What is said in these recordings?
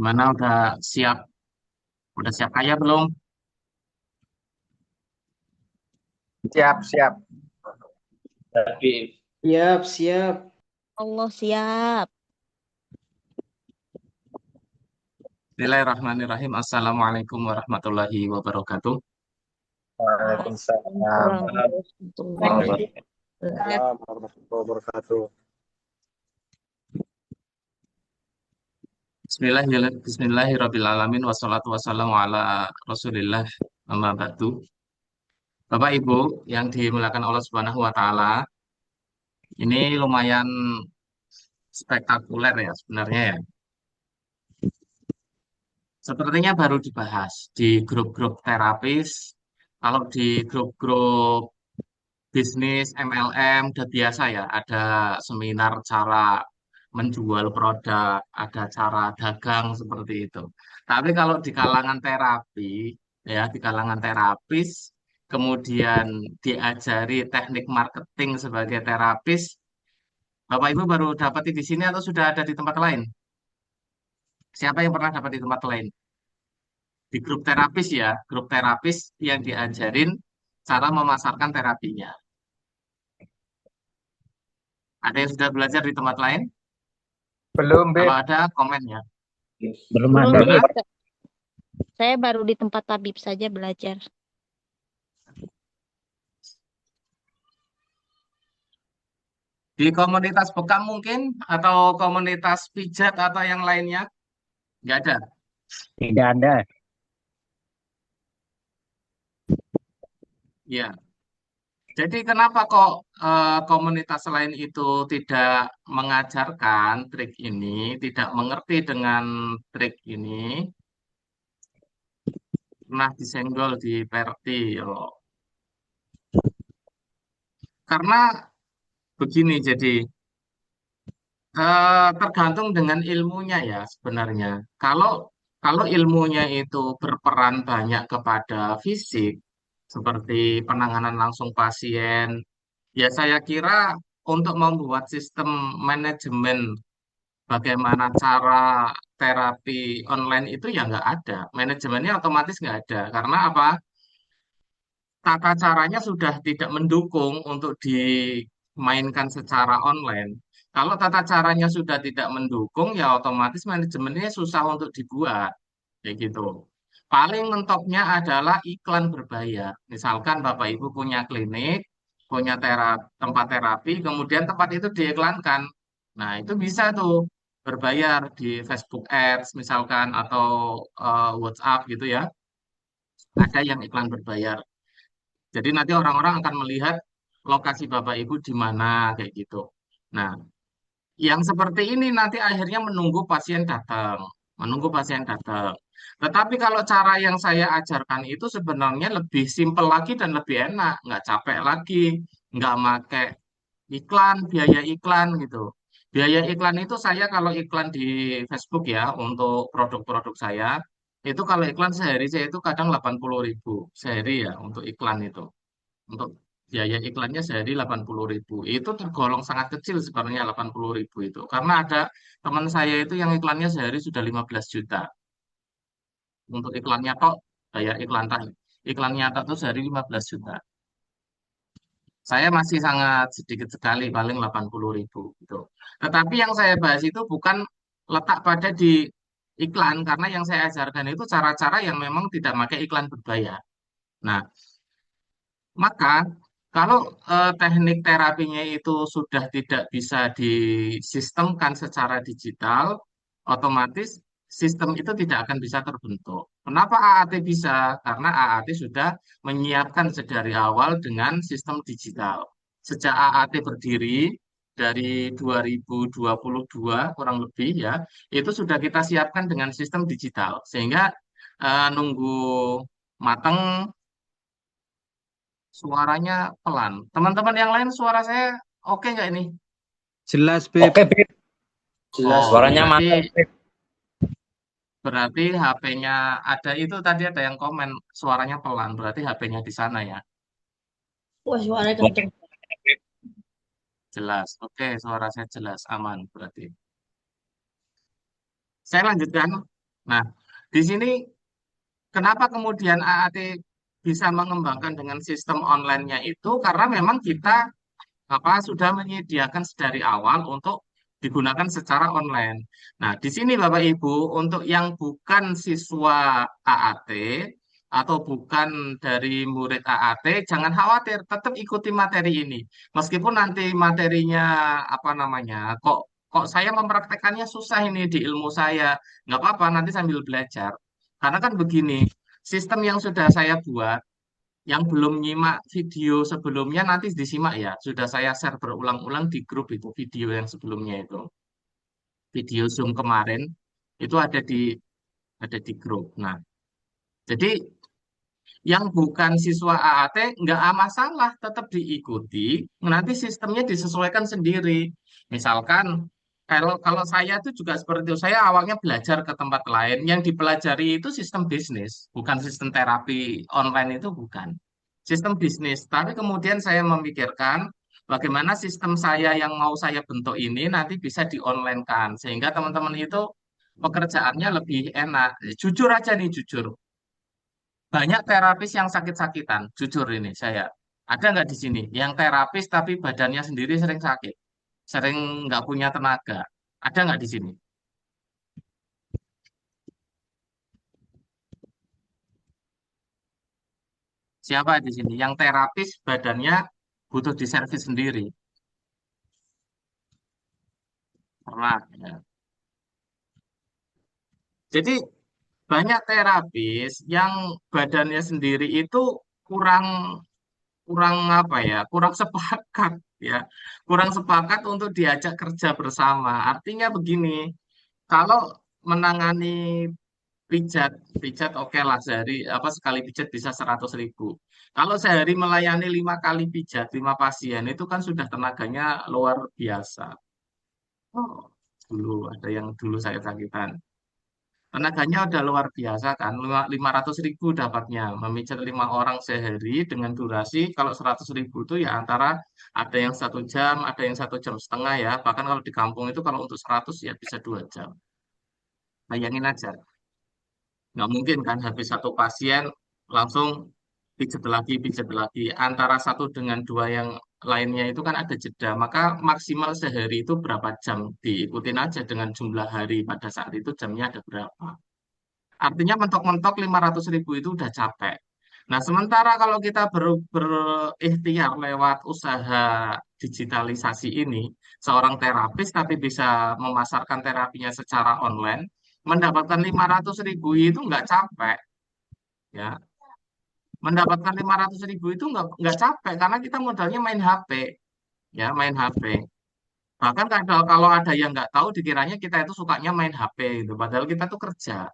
Gimana udah siap? Udah siap kaya belum? Siap, siap. Tapi Siap, siap. Allah siap. Bismillahirrahmanirrahim. Assalamualaikum warahmatullahi wabarakatuh. Waalaikumsalam Waalaikumsalam warahmatullahi wabarakatuh. warahmatullahi wabarakatuh. Bismillahirrahmanirrahim. Wassalatu wassalamu ala Rasulillah. Amma ba'du. Bapak Ibu yang dimuliakan Allah Subhanahu wa taala, ini lumayan spektakuler ya sebenarnya ya. Sepertinya baru dibahas di grup-grup terapis. Kalau di grup-grup bisnis MLM udah biasa ya, ada seminar cara menjual produk, ada cara dagang seperti itu. Tapi kalau di kalangan terapi, ya di kalangan terapis, kemudian diajari teknik marketing sebagai terapis, Bapak Ibu baru dapat di sini atau sudah ada di tempat lain? Siapa yang pernah dapat di tempat lain? Di grup terapis ya, grup terapis yang diajarin cara memasarkan terapinya. Ada yang sudah belajar di tempat lain? Belum, Kalau Beb. ada, komen ya. belum Belum, ada. Belum ya? saya baru di tempat tabib saja belajar. Di komunitas bekam mungkin, atau komunitas pijat atau yang lainnya? Nggak ada. Tidak ada. Ya. Jadi kenapa kok komunitas lain itu tidak mengajarkan trik ini, tidak mengerti dengan trik ini, pernah disenggol di PRT. Loh. Karena begini, jadi tergantung dengan ilmunya ya sebenarnya. Kalau kalau ilmunya itu berperan banyak kepada fisik, seperti penanganan langsung pasien, ya saya kira untuk membuat sistem manajemen bagaimana cara terapi online itu ya nggak ada. Manajemennya otomatis nggak ada. Karena apa? Tata caranya sudah tidak mendukung untuk dimainkan secara online. Kalau tata caranya sudah tidak mendukung, ya otomatis manajemennya susah untuk dibuat. Kayak gitu. Paling mentoknya adalah iklan berbayar. Misalkan Bapak Ibu punya klinik, punya tempat terapi, kemudian tempat itu diiklankan. Nah, itu bisa tuh berbayar di Facebook Ads misalkan atau WhatsApp gitu ya. Ada yang iklan berbayar. Jadi nanti orang-orang akan melihat lokasi Bapak Ibu di mana kayak gitu. Nah, yang seperti ini nanti akhirnya menunggu pasien datang, menunggu pasien datang. Tetapi kalau cara yang saya ajarkan itu sebenarnya lebih simpel lagi dan lebih enak, nggak capek lagi, nggak make iklan, biaya iklan gitu. Biaya iklan itu saya kalau iklan di Facebook ya untuk produk-produk saya, itu kalau iklan sehari saya itu kadang 80.000 sehari ya untuk iklan itu. Untuk biaya iklannya sehari 80.000. Itu tergolong sangat kecil sebenarnya 80.000 itu. Karena ada teman saya itu yang iklannya sehari sudah 15 juta. Untuk iklannya tok, bayar iklan nyata tuh sehari 15 juta. Saya masih sangat sedikit sekali, paling 80.000 gitu. Tetapi yang saya bahas itu bukan letak pada di iklan, karena yang saya ajarkan itu cara-cara yang memang tidak pakai iklan berbayar. Nah, maka kalau teknik terapinya itu sudah tidak bisa disistemkan secara digital, otomatis sistem itu tidak akan bisa terbentuk. Kenapa AAT bisa? Karena AAT sudah menyiapkan sedari awal dengan sistem digital. Sejak AAT berdiri dari 2022 kurang lebih ya, itu sudah kita siapkan dengan sistem digital. Sehingga nunggu mateng. Suaranya pelan. Teman-teman yang lain suara saya oke nggak ini? Jelas, Beb. Oke, Bib. Oh, Suaranya berarti mantap, Bib. berarti HP-nya ada itu tadi ada yang komen suaranya pelan. Berarti HP-nya di sana ya. Wah, suaranya Oke, kenceng. Bib. Jelas. Oke, suara saya jelas, aman berarti. Saya lanjutkan. Nah, di sini kenapa kemudian AAT bisa mengembangkan dengan sistem online-nya itu karena memang kita sudah menyediakan sedari awal untuk digunakan secara online. Nah, di sini Bapak Ibu untuk yang bukan siswa AAT atau bukan dari murid AAT jangan khawatir, tetap ikuti materi ini. Meskipun nanti materinya apa namanya, kok kok saya mempraktekannya susah ini di ilmu saya, nggak apa-apa nanti sambil belajar. Karena kan begini, sistem yang sudah saya buat yang belum nyimak video sebelumnya nanti disimak ya. Sudah saya share berulang-ulang di grup itu video yang sebelumnya itu. Video Zoom kemarin itu ada di grup. Nah, jadi yang bukan siswa AAT nggak masalah, tetap diikuti. Nanti sistemnya disesuaikan sendiri. Misalkan kalau saya itu juga seperti itu. Saya awalnya belajar ke tempat lain. Yang dipelajari itu sistem bisnis, bukan sistem terapi online itu bukan. Sistem bisnis. Tapi kemudian saya memikirkan bagaimana sistem saya yang mau saya bentuk ini nanti bisa di-online-kan. Sehingga teman-teman itu pekerjaannya lebih enak. Jujur aja nih, jujur. Banyak terapis yang sakit-sakitan, jujur ini saya. Ada nggak di sini yang terapis tapi badannya sendiri sering sakit, sering nggak punya tenaga? Ada nggak di sini? Siapa di sini yang terapis badannya butuh diservis sendiri? Pernah. Ya. Jadi banyak terapis yang badannya sendiri itu kurang kurang apa ya, kurang sepakat ya, kurang sepakat untuk diajak kerja bersama. Artinya begini, kalau menangani pijat, pijat oke lah sehari sekali pijat bisa 100.000. Kalau sehari melayani 5 kali pijat, 5 pasien itu kan sudah tenaganya luar biasa. Oh, dulu ada yang dulu saya sakitan. Tenaganya udah luar biasa kan, 500.000 dapatnya. Memijat 5 orang sehari dengan durasi kalau 100.000 itu ya antara ada yang 1 jam, ada yang 1 jam setengah ya. Bahkan kalau di kampung itu kalau untuk 100 ya bisa 2 jam. Bayangin aja. Nggak mungkin kan habis satu pasien langsung pijat lagi. Antara satu dengan dua yang lainnya itu kan ada jeda. Maka maksimal sehari itu berapa jam? Diikutin aja dengan jumlah hari pada saat itu jamnya ada berapa. Artinya mentok-mentok 500.000 itu udah capek. Nah, sementara kalau kita berikhtiar lewat usaha digitalisasi ini, seorang terapis tapi bisa memasarkan terapinya secara online, mendapatkan 500.000 itu nggak capek. Ya, mendapatkan 500.000 itu nggak capek karena kita modalnya main HP, ya main HP. Bahkan kalau ada yang nggak tahu dikiranya kita itu sukanya main HP itu, padahal kita tuh kerja.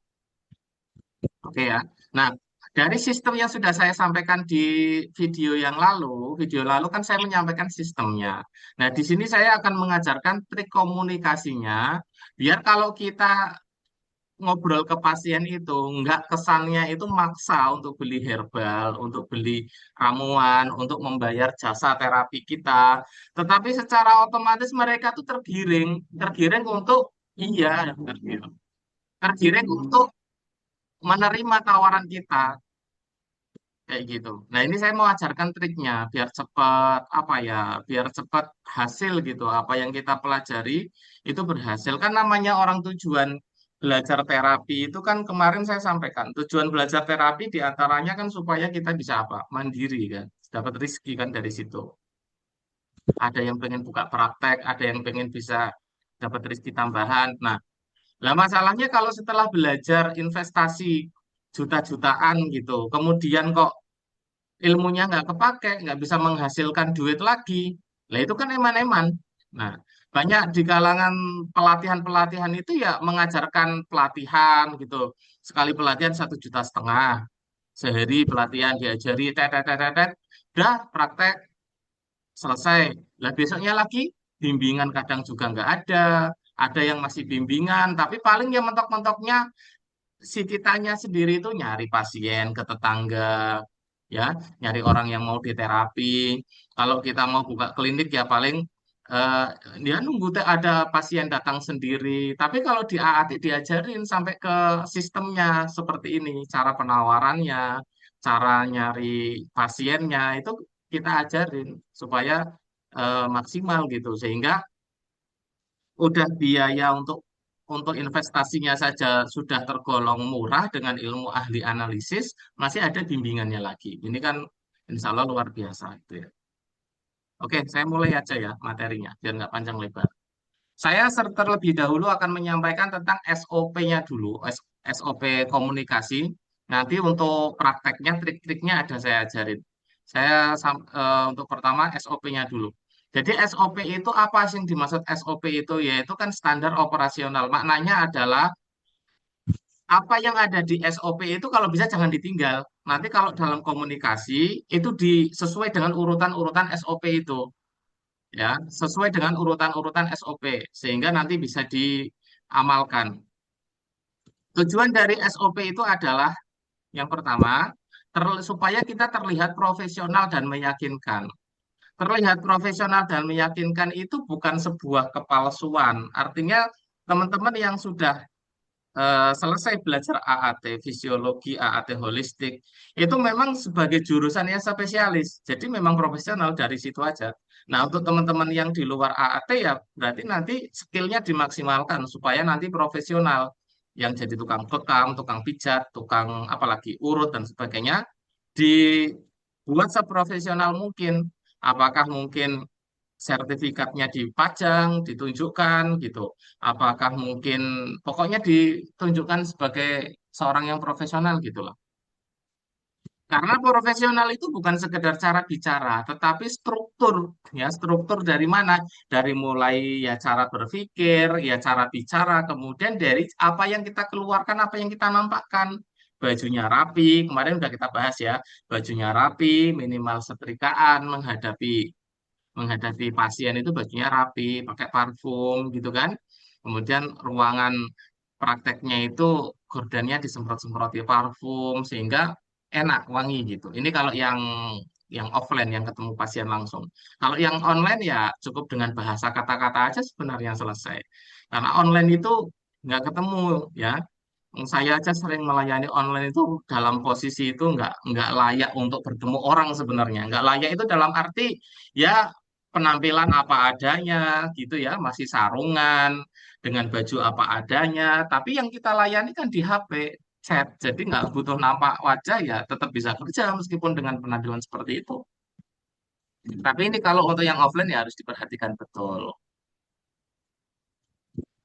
Oke ya. Nah, dari sistem yang sudah saya sampaikan di video lalu kan saya menyampaikan sistemnya. Nah, di sini saya akan mengajarkan trik komunikasinya, biar kalau kita ngobrol ke pasien itu nggak kesannya itu maksa untuk beli herbal, untuk beli ramuan, untuk membayar jasa terapi kita, tetapi secara otomatis mereka tuh tergiring, tergiring untuk iya, tergiring untuk menerima tawaran kita kayak gitu. Nah, ini saya mau ajarkan triknya biar cepat biar cepat hasil gitu. Apa yang kita pelajari itu berhasil. Kan namanya orang tujuan belajar terapi itu kan kemarin saya sampaikan. Tujuan belajar terapi diantaranya kan supaya kita bisa apa? Mandiri kan. Dapat rezeki kan dari situ. Ada yang pengen buka praktek, ada yang pengen bisa dapat rezeki tambahan. Nah, lah masalahnya kalau setelah belajar investasi juta-jutaan gitu, kemudian kok ilmunya nggak kepake, nggak bisa menghasilkan duit lagi. Lah itu kan eman-eman. Nah, banyak di kalangan pelatihan-pelatihan itu ya mengajarkan pelatihan gitu. Sekali pelatihan 1,5 juta. Sehari pelatihan diajari tet, udah praktek selesai. Lah besoknya lagi bimbingan kadang juga nggak ada. Ada yang masih bimbingan, tapi paling ya mentok-mentoknya si kitanya sendiri itu nyari pasien ke tetangga, ya, nyari orang yang mau diterapi. Kalau kita mau buka klinik ya paling eh, dia nunggu ada pasien datang sendiri. Tapi kalau di AAT diajarin sampai ke sistemnya seperti ini, cara penawarannya, cara nyari pasiennya itu kita ajarin supaya maksimal gitu. Sehingga udah biaya untuk investasinya saja sudah tergolong murah dengan ilmu ahli analisis, masih ada bimbingannya lagi. Ini kan insya Allah luar biasa itu ya. Oke, saya mulai aja ya materinya, biar nggak panjang lebar. Saya terlebih dahulu akan menyampaikan tentang SOP-nya dulu, SOP komunikasi. Nanti untuk prakteknya, trik-triknya ada saya ajarin. Untuk pertama SOP-nya dulu. Jadi SOP itu apa sih yang dimaksud SOP itu? Yaitu kan standar operasional. Maknanya adalah apa yang ada di SOP itu kalau bisa jangan ditinggal. Nanti kalau dalam komunikasi itu sesuai dengan urutan-urutan SOP itu ya, sesuai dengan urutan-urutan SOP sehingga nanti bisa diamalkan. Tujuan dari SOP itu adalah yang pertama, supaya kita terlihat profesional dan meyakinkan. Terlihat profesional dan meyakinkan itu bukan sebuah kepalsuan. Artinya teman-teman yang sudah selesai belajar AAT, fisiologi, AAT holistik, itu memang sebagai jurusan yang spesialis. Jadi memang profesional dari situ aja. Nah, untuk teman-teman yang di luar AAT ya berarti nanti skillnya dimaksimalkan supaya nanti profesional yang jadi tukang bekam, tukang pijat, tukang apalagi urut dan sebagainya dibuat seprofesional mungkin. Apakah mungkin sertifikatnya dipajang, ditunjukkan gitu. Apakah mungkin pokoknya ditunjukkan sebagai seorang yang profesional gitu loh. Karena profesional itu bukan sekedar cara bicara, tetapi struktur ya, struktur dari mana? Dari mulai ya cara berpikir, ya cara bicara, kemudian dari apa yang kita keluarkan, apa yang kita nampakkan. Bajunya rapi, kemarin udah kita bahas ya, bajunya rapi, minimal setrikaan, menghadapi pasien itu bajunya rapi, pakai parfum gitu kan. Kemudian ruangan prakteknya itu gordannya disemprot-semproti parfum sehingga enak wangi gitu. Ini kalau yang offline yang ketemu pasien langsung. Kalau yang online ya cukup dengan bahasa kata-kata aja sebenarnya selesai. Karena online itu nggak ketemu ya. Saya aja sering melayani online itu dalam posisi itu nggak layak untuk bertemu orang sebenarnya. Nggak layak itu dalam arti ya penampilan apa adanya gitu ya, masih sarungan dengan baju apa adanya. Tapi yang kita layani kan di HP chat, jadi nggak butuh nampak wajah ya tetap bisa kerja meskipun dengan penampilan seperti itu. Tapi ini kalau untuk yang offline ya harus diperhatikan betul.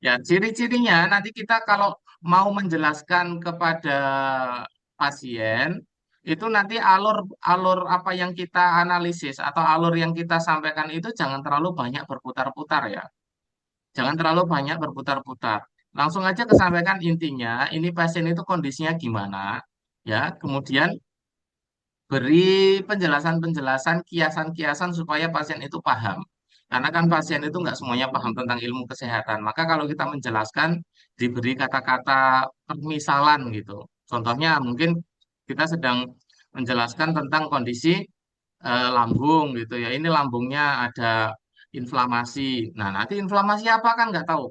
Ya, ciri-cirinya nanti kita kalau mau menjelaskan kepada pasien, itu nanti alur alur apa yang kita analisis atau alur yang kita sampaikan itu jangan terlalu banyak berputar-putar ya. Jangan terlalu banyak berputar-putar. Langsung aja kesampaikan intinya, ini pasien itu kondisinya gimana, ya. Kemudian beri penjelasan-penjelasan, kiasan-kiasan supaya pasien itu paham. Karena kan pasien itu nggak semuanya paham tentang ilmu kesehatan. Maka kalau kita menjelaskan, diberi kata-kata permisalan gitu. Contohnya mungkin kita sedang menjelaskan tentang kondisi lambung gitu ya. Ini lambungnya ada inflamasi. Nah, nanti inflamasi apa kan nggak tahu.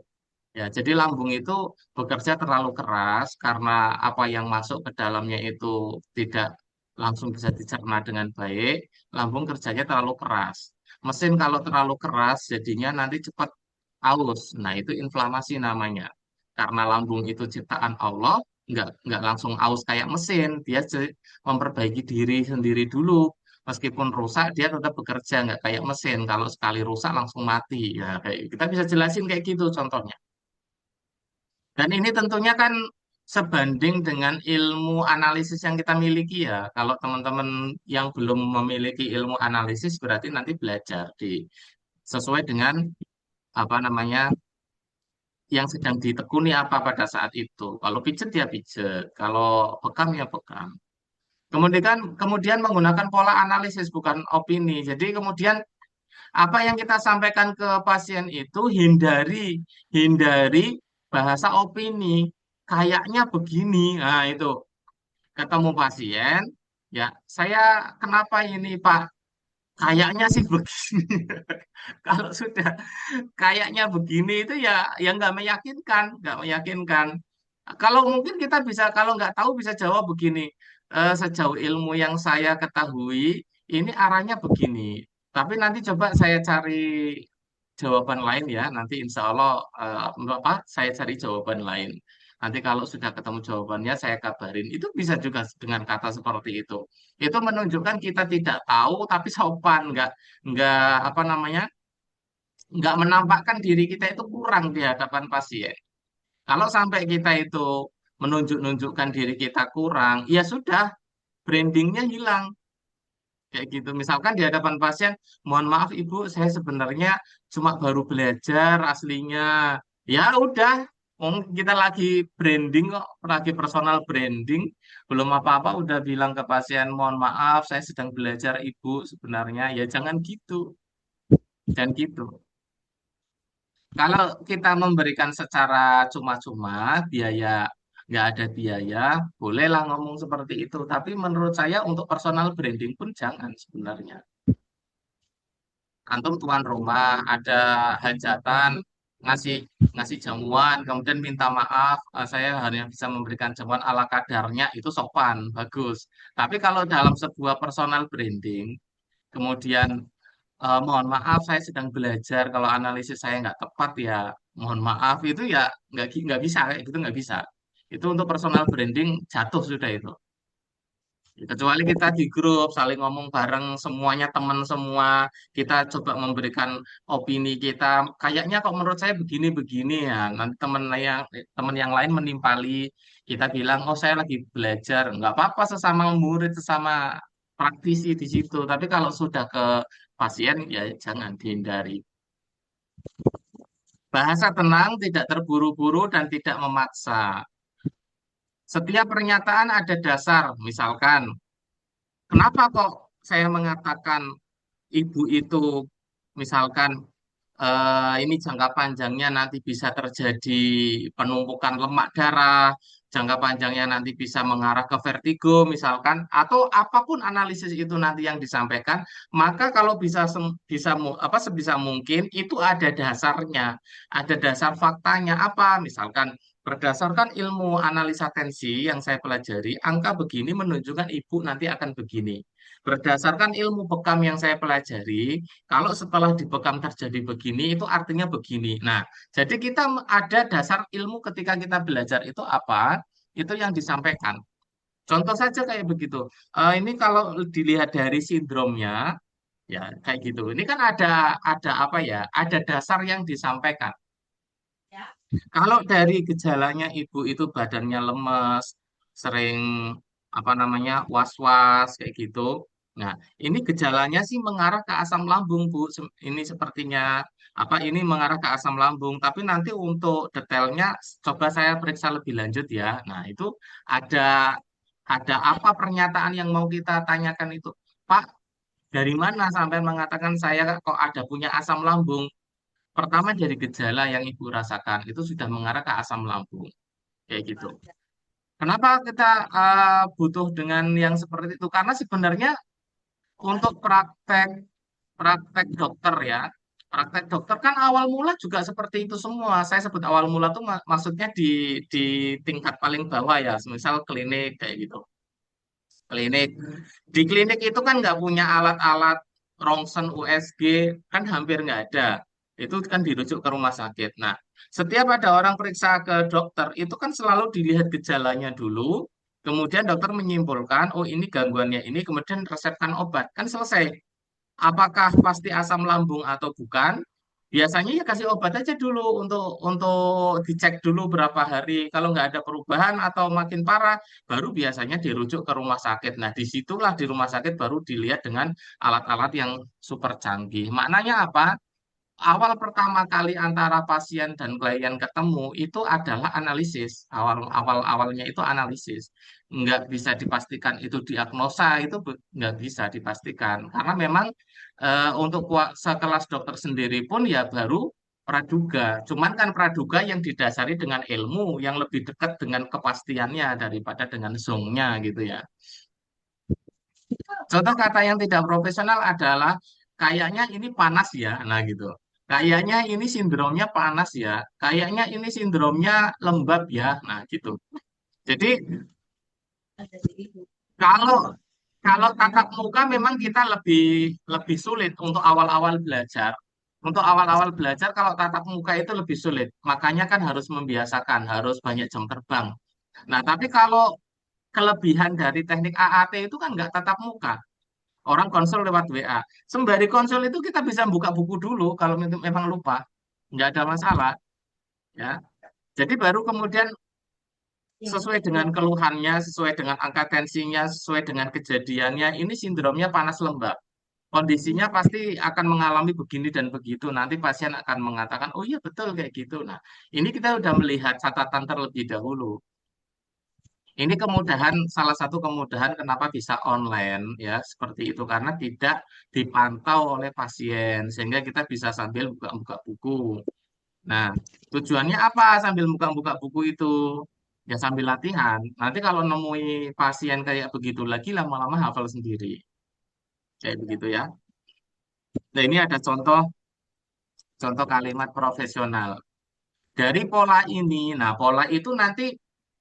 Ya, jadi lambung itu bekerja terlalu keras karena apa yang masuk ke dalamnya itu tidak langsung bisa dicerna dengan baik. Lambung kerjanya terlalu keras. Mesin kalau terlalu keras jadinya nanti cepat aus. Nah, itu inflamasi namanya. Karena lambung itu ciptaan Allah, nggak langsung aus kayak mesin. Dia memperbaiki diri sendiri dulu. Meskipun rusak, dia tetap bekerja nggak kayak mesin. Kalau sekali rusak langsung mati. Ya, kita bisa jelasin kayak gitu contohnya. Dan ini tentunya kan sebanding dengan ilmu analisis yang kita miliki ya. Kalau teman-teman yang belum memiliki ilmu analisis berarti nanti belajar sesuai dengan apa namanya yang sedang ditekuni apa pada saat itu. Kalau pijet ya pijet, kalau bekam ya bekam. Kemudian menggunakan pola analisis bukan opini. Jadi kemudian apa yang kita sampaikan ke pasien itu hindari bahasa opini. Kayaknya begini. Nah, itu ketemu pasien, ya, saya kenapa ini Pak kayaknya sih begini. Kalau sudah kayaknya begini itu ya nggak meyakinkan. Kalau mungkin kita bisa, kalau nggak tahu bisa jawab begini. Sejauh ilmu yang saya ketahui, ini arahnya begini. Tapi nanti coba saya cari jawaban lain ya. Nanti insya Allah apa? Saya cari jawaban lain. Nanti kalau sudah ketemu jawabannya, saya kabarin. Itu bisa juga dengan kata seperti itu. Itu menunjukkan kita tidak tahu, tapi sopan, nggak apa namanya, nggak menampakkan diri kita itu kurang di hadapan pasien. Kalau sampai kita itu menunjukkan diri kita kurang, ya sudah, brandingnya hilang. Kayak gitu. Misalkan di hadapan pasien, mohon maaf Ibu, saya sebenarnya cuma baru belajar aslinya. Ya udah, kita lagi branding kok, lagi personal branding, belum apa-apa udah bilang ke pasien, mohon maaf, saya sedang belajar Ibu sebenarnya. Ya jangan gitu, jangan gitu. Kalau kita memberikan secara cuma-cuma, biaya nggak ada biaya, bolehlah ngomong seperti itu. Tapi menurut saya untuk personal branding pun jangan sebenarnya. Antum tuan rumah, ada hajatan, ngasih ngasih jamuan, kemudian minta maaf, saya hanya bisa memberikan jamuan ala kadarnya, itu sopan, bagus. Tapi kalau dalam sebuah personal branding, kemudian mohon maaf saya sedang belajar kalau analisis saya nggak tepat ya mohon maaf itu ya nggak bisa kayak gitu nggak bisa itu untuk personal branding jatuh sudah itu. Kecuali kita di grup saling ngomong bareng semuanya teman semua kita coba memberikan opini kita kayaknya kok menurut saya begini-begini ya nanti teman yang lain menimpali kita bilang oh saya lagi belajar nggak apa-apa sesama murid sesama praktisi di situ tapi kalau sudah ke pasien ya jangan dihindari. Bahasa tenang, tidak terburu-buru dan tidak memaksa. Setiap pernyataan ada dasar, misalkan, kenapa kok saya mengatakan ibu itu, misalkan, ini jangka panjangnya nanti bisa terjadi penumpukan lemak darah, jangka panjangnya nanti bisa mengarah ke vertigo misalkan, atau apapun analisis itu nanti yang disampaikan, maka kalau apa sebisa mungkin itu ada dasarnya, ada dasar faktanya apa, misalkan berdasarkan ilmu analisa tensi yang saya pelajari, angka begini menunjukkan ibu nanti akan begini. Berdasarkan ilmu bekam yang saya pelajari, kalau setelah dibekam terjadi begini, itu artinya begini. Nah, jadi kita ada dasar ilmu ketika kita belajar itu apa, itu yang disampaikan. Contoh saja kayak begitu. Ini kalau dilihat dari sindromnya, ya kayak gitu. Ini kan ada apa ya? Ada dasar yang disampaikan. Kalau dari gejalanya ibu itu badannya lemes, sering apa namanya was-was kayak gitu. Nah, ini gejalanya sih mengarah ke asam lambung, Bu. Ini sepertinya apa ini mengarah ke asam lambung, tapi nanti untuk detailnya coba saya periksa lebih lanjut ya. Nah, itu ada ada apa pernyataan yang mau kita tanyakan itu, Pak, dari mana sampai mengatakan saya kok ada punya asam lambung? Pertama dari gejala yang ibu rasakan itu sudah mengarah ke asam lambung kayak gitu. Kenapa kita butuh dengan yang seperti itu? Karena sebenarnya untuk praktek praktek dokter ya, praktek dokter kan awal mula juga seperti itu semua. Saya sebut awal mula tuh maksudnya di tingkat paling bawah ya, misal klinik kayak gitu. Klinik di klinik itu kan nggak punya alat-alat rongsen USG kan hampir nggak ada. Itu kan dirujuk ke rumah sakit. Nah, setiap ada orang periksa ke dokter, itu kan selalu dilihat gejalanya dulu, kemudian dokter menyimpulkan, oh ini gangguannya ini, kemudian resepkan obat. Kan selesai. Apakah pasti asam lambung atau bukan? Biasanya ya kasih obat aja dulu untuk dicek dulu berapa hari. Kalau nggak ada perubahan atau makin parah, baru biasanya dirujuk ke rumah sakit. Nah, disitulah di rumah sakit baru dilihat dengan alat-alat yang super canggih. Maknanya apa? Awal pertama kali antara pasien dan klien ketemu itu adalah analisis. Awalnya itu analisis. Nggak bisa dipastikan itu diagnosa, itu nggak bisa dipastikan. Karena memang untuk sekelas dokter sendiri pun ya baru praduga. Cuman kan praduga yang didasari dengan ilmu yang lebih dekat dengan kepastiannya daripada dengan zongnya gitu ya. Contoh kata yang tidak profesional adalah kayaknya ini panas ya. Nah gitu. Kayaknya ini sindromnya panas ya. Kayaknya ini sindromnya lembab ya. Nah gitu. Jadi kalau kalau tatap muka memang kita lebih lebih sulit untuk awal-awal belajar. Untuk awal-awal belajar kalau tatap muka itu lebih sulit. Makanya kan harus membiasakan, harus banyak jam terbang. Nah, tapi kalau kelebihan dari teknik AAT itu kan nggak tatap muka. Orang konsul lewat WA. Sembari konsul itu kita bisa buka buku dulu kalau memang lupa. Nggak ada masalah. Ya. Jadi baru kemudian sesuai dengan keluhannya, sesuai dengan angka tensinya, sesuai dengan kejadiannya, ini sindromnya panas lembab. Kondisinya pasti akan mengalami begini dan begitu. Nanti pasien akan mengatakan, oh iya betul kayak gitu. Nah, ini kita sudah melihat catatan terlebih dahulu. Ini kemudahan, salah satu kemudahan kenapa bisa online ya, seperti itu. Karena tidak dipantau oleh pasien, sehingga kita bisa sambil buka-buka buku. Nah, tujuannya apa sambil buka-buka buku itu? Ya sambil latihan. Nanti kalau nemui pasien kayak begitu lagi, lama-lama hafal sendiri. Kayak begitu ya. Nah, ini ada contoh kalimat profesional. Dari pola ini, nah pola itu nanti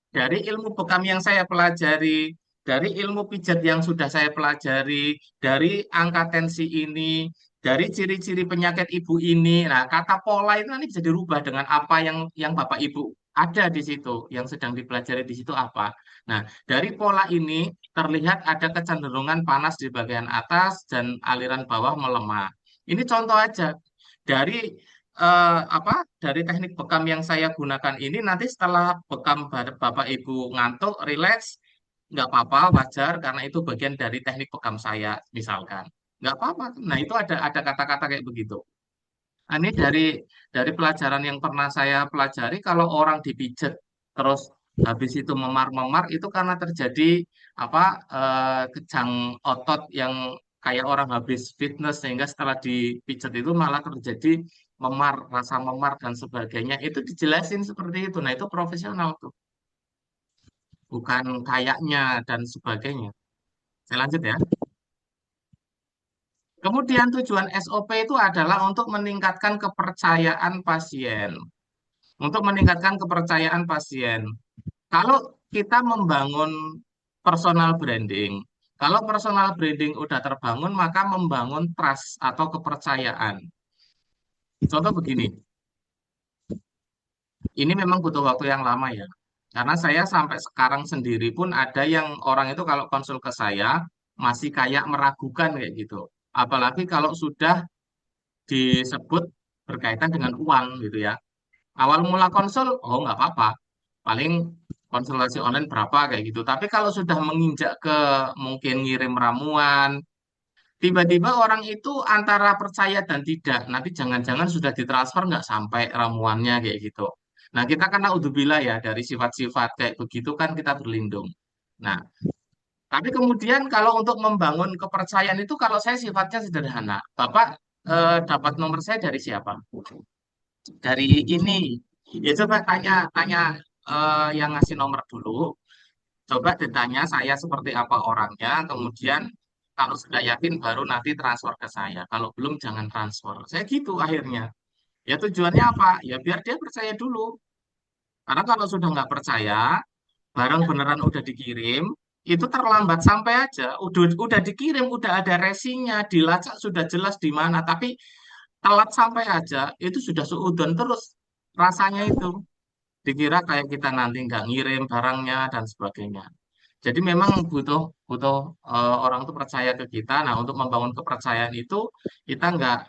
dari ilmu bekam yang saya pelajari, dari ilmu pijat yang sudah saya pelajari, dari angka tensi ini, dari ciri-ciri penyakit ibu ini. Nah, kata pola itu nanti bisa dirubah dengan apa yang Bapak Ibu ada di situ, yang sedang dipelajari di situ apa. Nah, dari pola ini terlihat ada kecenderungan panas di bagian atas dan aliran bawah melemah. Ini contoh aja dari apa dari teknik bekam yang saya gunakan ini nanti setelah bekam Bapak Ibu ngantuk, rileks, nggak apa-apa, wajar karena itu bagian dari teknik bekam saya misalkan. Nggak apa-apa. Nah, itu ada kata-kata kayak begitu. Nah, ini dari pelajaran yang pernah saya pelajari kalau orang dipijat terus habis itu memar-memar itu karena terjadi apa kejang otot yang kayak orang habis fitness sehingga setelah dipijat itu malah terjadi memar, rasa memar dan sebagainya. Itu dijelasin seperti itu. Nah, itu profesional tuh, bukan kayaknya dan sebagainya. Saya lanjut ya. Kemudian tujuan SOP itu adalah untuk meningkatkan kepercayaan pasien. Untuk meningkatkan kepercayaan pasien. Kalau kita membangun personal branding, kalau personal branding udah terbangun, maka membangun trust atau kepercayaan. Contoh begini, ini memang butuh waktu yang lama ya. Karena saya sampai sekarang sendiri pun ada yang orang itu kalau konsul ke saya masih kayak meragukan kayak gitu. Apalagi kalau sudah disebut berkaitan dengan uang gitu ya. Awal mula konsul, oh nggak apa-apa. Paling konsultasi online berapa kayak gitu. Tapi kalau sudah menginjak ke mungkin ngirim ramuan, tiba-tiba orang itu antara percaya dan tidak. Nanti jangan-jangan sudah ditransfer nggak sampai ramuannya kayak gitu. Nah, kita kan naudzubillah ya dari sifat-sifat kayak begitu kan kita berlindung. Nah, tapi kemudian kalau untuk membangun kepercayaan itu kalau saya sifatnya sederhana. Bapak dapat nomor saya dari siapa? Dari ini. Ya coba tanya yang ngasih nomor dulu. Coba ditanya saya seperti apa orangnya. Kemudian kalau sudah yakin baru nanti transfer ke saya. Kalau belum jangan transfer. Saya gitu akhirnya. Ya tujuannya apa? Ya biar dia percaya dulu. Karena kalau sudah nggak percaya, barang beneran udah dikirim, itu terlambat sampai aja. Udah dikirim, udah ada resinya, dilacak sudah jelas di mana. Tapi telat sampai aja, itu sudah suudon terus rasanya itu. Dikira kayak kita nanti nggak ngirim barangnya dan sebagainya. Jadi memang butuh butuh orang itu percaya ke kita. Nah, untuk membangun kepercayaan itu kita nggak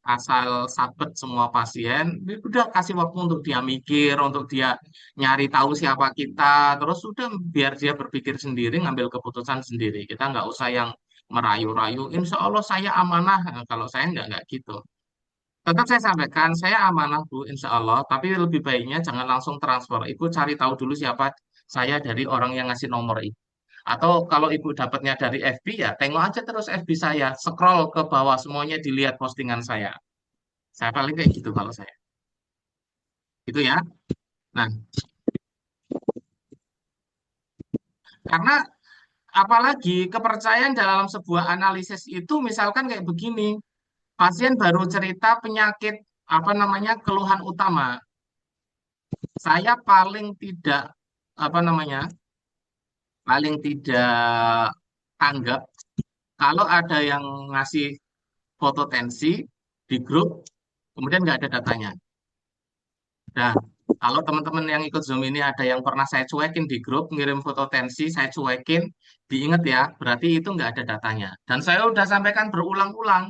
asal sabet semua pasien. Udah kasih waktu untuk dia mikir, untuk dia nyari tahu siapa kita. Terus sudah biar dia berpikir sendiri, ngambil keputusan sendiri. Kita nggak usah yang merayu-rayu. Insya Allah saya amanah. Nah, kalau saya nggak gitu. Tetap saya sampaikan, saya amanah Bu, insya Allah. Tapi lebih baiknya jangan langsung transfer. Ibu cari tahu dulu siapa saya dari orang yang ngasih nomor itu. Atau kalau ibu dapatnya dari FB ya tengok aja terus FB saya. Scroll ke bawah semuanya dilihat postingan saya. Saya paling kayak gitu kalau saya. Itu ya. Nah, karena apalagi kepercayaan dalam sebuah analisis itu misalkan kayak begini, pasien baru cerita penyakit apa namanya keluhan utama. Saya paling tidak apa namanya paling tidak tanggap kalau ada yang ngasih foto tensi di grup, kemudian nggak ada datanya. Nah, kalau teman-teman yang ikut Zoom ini ada yang pernah saya cuekin di grup, ngirim foto tensi, saya cuekin, diingat ya, berarti itu nggak ada datanya. Dan saya udah sampaikan berulang-ulang,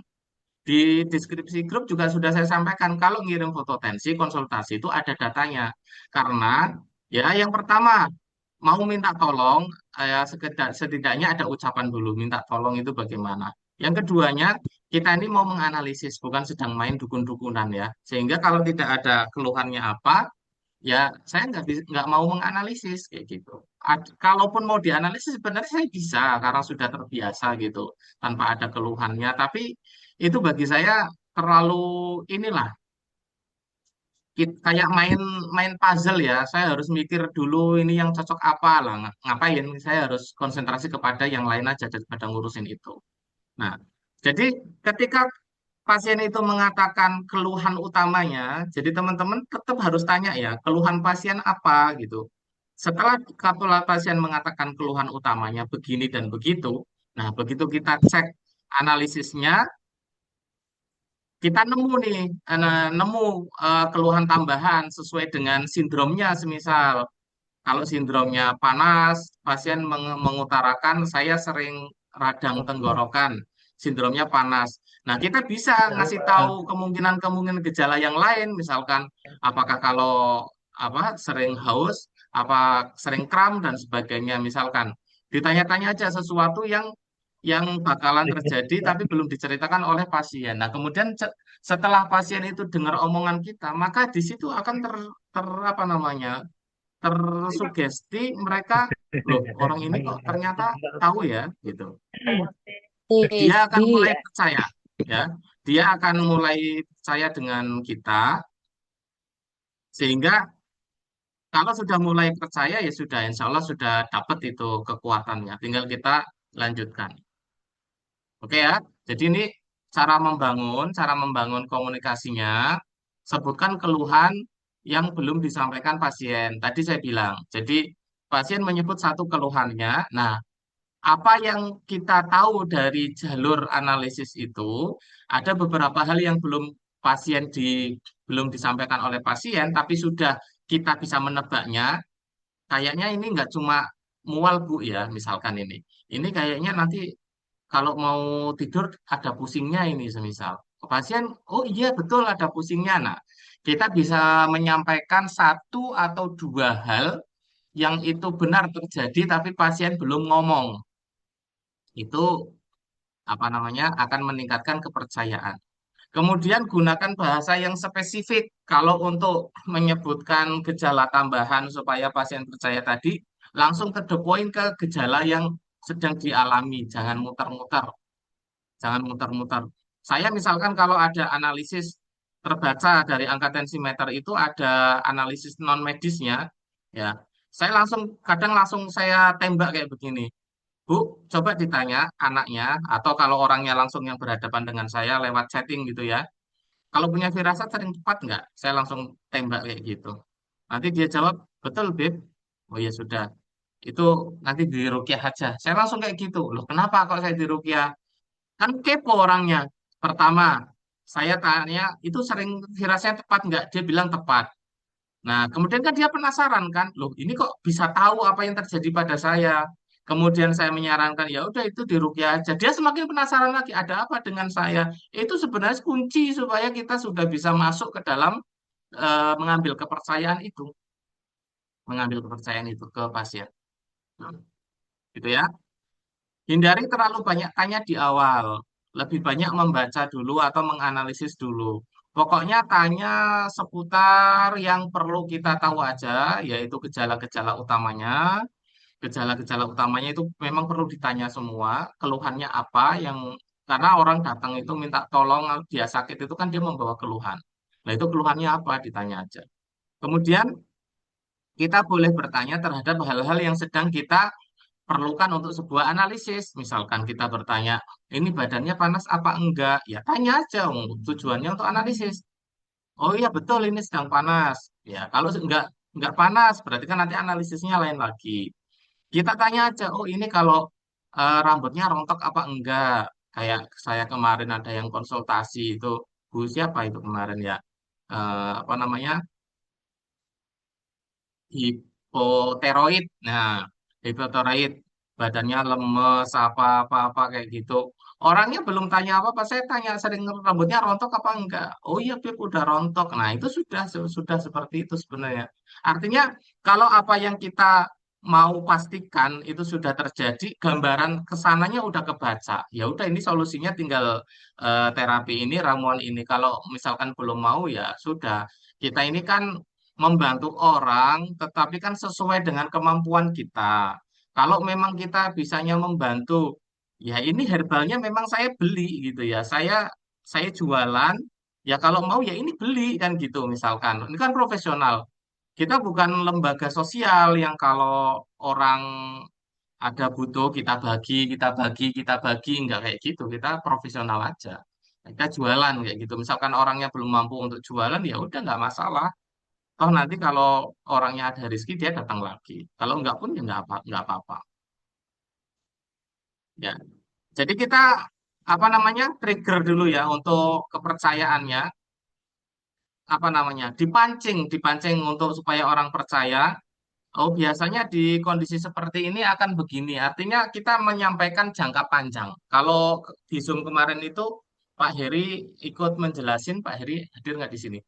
di deskripsi grup juga sudah saya sampaikan, kalau ngirim foto tensi, konsultasi itu ada datanya. Karena, ya yang pertama, mau minta tolong, setidaknya ada ucapan dulu, minta tolong itu bagaimana. Yang keduanya, kita ini mau menganalisis, bukan sedang main dukun-dukunan ya. Sehingga kalau tidak ada keluhannya apa, ya saya nggak mau menganalisis kayak gitu. Kalaupun mau dianalisis sebenarnya saya bisa karena sudah terbiasa gitu tanpa ada keluhannya. Tapi itu bagi saya terlalu inilah kayak main main puzzle ya. Saya harus mikir dulu ini yang cocok apa lah. Ngapain? Saya harus konsentrasi kepada yang lain aja daripada ngurusin itu. Nah, jadi ketika pasien itu mengatakan keluhan utamanya, jadi teman-teman tetap harus tanya ya, keluhan pasien apa gitu. Setelah kepala pasien mengatakan keluhan utamanya begini dan begitu, nah begitu kita cek analisisnya, kita nemu nih, nemu keluhan tambahan sesuai dengan sindromnya, semisal kalau sindromnya panas, pasien mengutarakan saya sering radang tenggorokan, sindromnya panas. Nah, kita bisa ngasih tahu kemungkinan-kemungkinan gejala yang lain, misalkan apakah kalau apa sering haus, apa sering kram dan sebagainya, misalkan. Ditanya-tanya aja sesuatu yang bakalan terjadi tapi belum diceritakan oleh pasien. Nah, kemudian setelah pasien itu dengar omongan kita, maka di situ akan apa namanya? Tersugesti mereka, loh orang ini kok ternyata tahu ya gitu. Dia akan mulai Iya. percaya ya, dia akan mulai percaya dengan kita, sehingga kalau sudah mulai percaya ya sudah, insya Allah sudah dapat itu kekuatannya, tinggal kita lanjutkan. Oke ya, jadi ini cara membangun komunikasinya. Sebutkan keluhan yang belum disampaikan pasien. Tadi saya bilang, jadi pasien menyebut satu keluhannya. Nah, apa yang kita tahu dari jalur analisis itu, ada beberapa hal yang belum disampaikan oleh pasien, tapi sudah kita bisa menebaknya. Kayaknya ini nggak cuma mual Bu ya, misalkan ini. Ini kayaknya nanti kalau mau tidur ada pusingnya ini semisal. Pasien, oh iya betul ada pusingnya. Nah, kita bisa menyampaikan satu atau dua hal yang itu benar terjadi tapi pasien belum ngomong. Itu apa namanya akan meningkatkan kepercayaan. Kemudian gunakan bahasa yang spesifik kalau untuk menyebutkan gejala tambahan supaya pasien percaya tadi, langsung ke the point ke gejala yang sedang dialami, jangan muter-muter. Jangan muter-muter. Saya misalkan kalau ada analisis terbaca dari angka tensimeter itu ada analisis non medisnya, ya. Saya kadang langsung saya tembak kayak begini. Bu, coba ditanya anaknya atau kalau orangnya langsung yang berhadapan dengan saya lewat chatting gitu ya. Kalau punya firasat sering tepat nggak? Saya langsung tembak kayak gitu. Nanti dia jawab, betul, Beb. Oh ya sudah, itu nanti dirukyah aja. Saya langsung kayak gitu. Loh, kenapa kok saya dirukyah? Kan kepo orangnya. Pertama, saya tanya, itu sering firasatnya tepat nggak? Dia bilang tepat. Nah, kemudian kan dia penasaran kan, loh ini kok bisa tahu apa yang terjadi pada saya? Kemudian saya menyarankan, ya udah itu diruqyah aja. Dia semakin penasaran lagi, ada apa dengan saya? Itu sebenarnya kunci supaya kita sudah bisa masuk ke dalam mengambil kepercayaan itu ke pasien. Nah, gitu ya. Hindari terlalu banyak tanya di awal. Lebih banyak membaca dulu atau menganalisis dulu. Pokoknya tanya seputar yang perlu kita tahu aja, yaitu gejala-gejala utamanya. Gejala-gejala utamanya itu memang perlu ditanya semua. Keluhannya apa yang karena orang datang itu minta tolong, dia sakit itu kan dia membawa keluhan. Nah itu keluhannya apa? Ditanya aja. Kemudian kita boleh bertanya terhadap hal-hal yang sedang kita perlukan untuk sebuah analisis. Misalkan kita bertanya, ini badannya panas apa enggak? Ya tanya aja, tujuannya untuk analisis. Oh iya betul ini sedang panas. Ya kalau enggak panas, berarti kan nanti analisisnya lain lagi. Kita tanya aja, oh ini kalau rambutnya rontok apa enggak? Kayak saya kemarin ada yang konsultasi itu, Bu siapa itu kemarin ya? Apa namanya? Hipoteroid. Nah, hipoteroid, badannya lemes, apa-apa kayak gitu. Orangnya belum tanya apa-apa, saya tanya sering rambutnya rontok apa enggak. Oh iya, Beb, udah rontok. Nah, itu sudah seperti itu sebenarnya. Artinya, kalau apa yang kita mau pastikan itu sudah terjadi, gambaran kesananya udah kebaca. Ya udah, ini solusinya tinggal terapi ini, ramuan ini. Kalau misalkan belum mau, ya sudah. Kita ini kan membantu orang, tetapi kan sesuai dengan kemampuan kita. Kalau memang kita bisanya membantu, ya ini herbalnya memang saya beli gitu ya. Saya jualan, ya kalau mau ya ini beli kan gitu misalkan. Ini kan profesional. Kita bukan lembaga sosial yang kalau orang ada butuh kita bagi, enggak kayak gitu. Kita profesional aja. Kita jualan kayak gitu. Misalkan orangnya belum mampu untuk jualan, ya udah nggak masalah. Toh nanti kalau orangnya ada rezeki dia datang lagi. Kalau enggak pun ya enggak apa-apa. Ya. Jadi kita apa namanya trigger dulu ya untuk kepercayaannya apa namanya dipancing untuk supaya orang percaya. Oh biasanya di kondisi seperti ini akan begini. Artinya kita menyampaikan jangka panjang. Kalau di Zoom kemarin itu Pak Heri ikut menjelasin. Pak Heri hadir nggak di sini?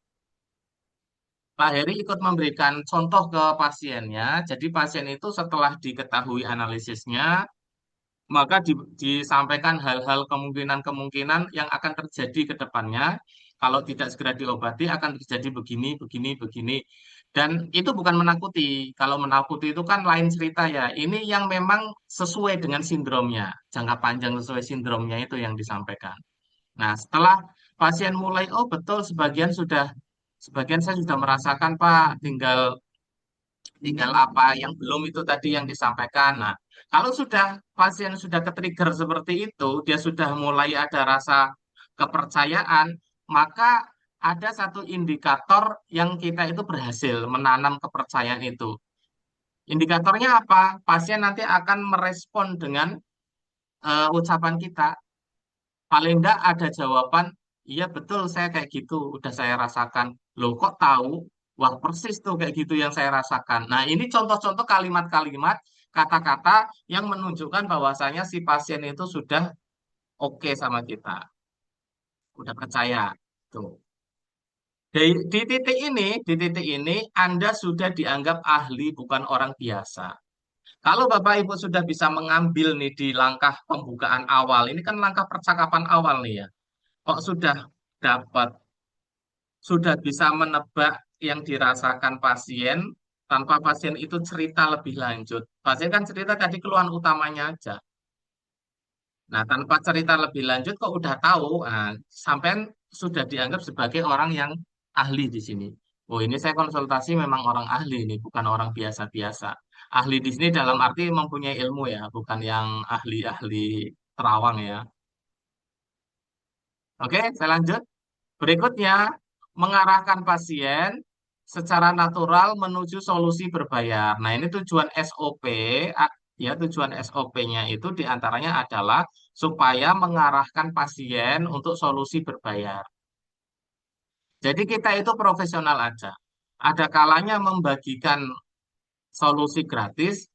Pak Heri ikut memberikan contoh ke pasiennya. Jadi pasien itu setelah diketahui analisisnya, maka disampaikan hal-hal kemungkinan-kemungkinan yang akan terjadi ke depannya. Kalau tidak segera diobati akan terjadi begini, begini, begini. Dan itu bukan menakuti. Kalau menakuti itu kan lain cerita ya. Ini yang memang sesuai dengan sindromnya. Jangka panjang sesuai sindromnya itu yang disampaikan. Nah, setelah pasien mulai, oh betul, sebagian saya sudah merasakan Pak, tinggal tinggal apa yang belum itu tadi yang disampaikan. Nah, kalau sudah pasien sudah ke-trigger seperti itu, dia sudah mulai ada rasa kepercayaan, maka ada satu indikator yang kita itu berhasil menanam kepercayaan itu. Indikatornya apa? Pasien nanti akan merespon dengan ucapan kita. Paling enggak ada jawaban, iya betul saya kayak gitu, udah saya rasakan. Loh kok tahu? Wah persis tuh kayak gitu yang saya rasakan. Nah ini contoh-contoh kalimat-kalimat, kata-kata yang menunjukkan bahwasanya si pasien itu sudah oke sama kita, udah percaya. Tuh. Di titik ini Anda sudah dianggap ahli bukan orang biasa. Kalau Bapak Ibu sudah bisa mengambil nih di langkah pembukaan awal, ini kan langkah percakapan awal nih ya. Kok sudah dapat, sudah bisa menebak yang dirasakan pasien tanpa pasien itu cerita lebih lanjut. Pasien kan cerita tadi keluhan utamanya aja. Nah, tanpa cerita lebih lanjut kok udah tahu, nah, sampean sudah dianggap sebagai orang yang ahli di sini. Oh, ini saya konsultasi memang orang ahli ini, bukan orang biasa-biasa. Ahli di sini dalam arti mempunyai ilmu ya, bukan yang ahli-ahli terawang ya. Oke, saya lanjut. Berikutnya, mengarahkan pasien secara natural menuju solusi berbayar. Nah, ini tujuan SOP, ya tujuan SOP-nya itu diantaranya adalah supaya mengarahkan pasien untuk solusi berbayar. Jadi kita itu profesional aja. Ada kalanya membagikan solusi gratis,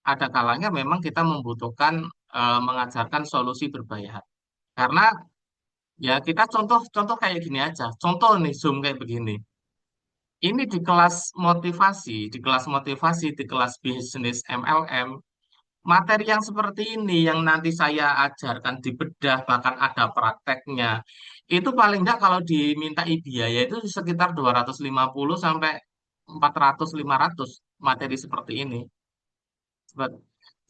ada kalanya memang kita membutuhkan mengajarkan solusi berbayar. Karena ya kita contoh kayak gini aja. Contoh nih Zoom kayak begini. Ini di kelas motivasi, di kelas bisnis MLM, materi yang seperti ini yang nanti saya ajarkan di bedah, bahkan ada prakteknya. Itu paling enggak kalau dimintai biaya itu sekitar 250 sampai 400 500 materi seperti ini. Sebab-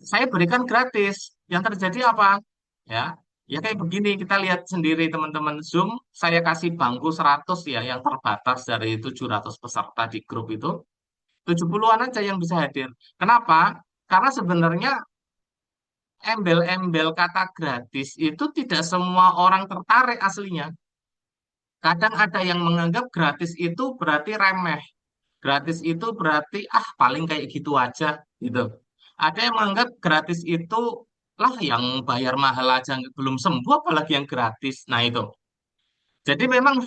Saya berikan gratis. Yang terjadi apa? Ya, ya kayak begini kita lihat sendiri teman-teman Zoom, saya kasih bangku 100 ya yang terbatas dari 700 peserta di grup itu. 70-an aja yang bisa hadir. Kenapa? Karena sebenarnya embel-embel kata gratis itu tidak semua orang tertarik aslinya. Kadang ada yang menganggap gratis itu berarti remeh. Gratis itu berarti paling kayak gitu aja gitu. Ada yang menganggap gratis itu lah yang bayar mahal aja belum sembuh apalagi yang gratis. Nah itu. Jadi memang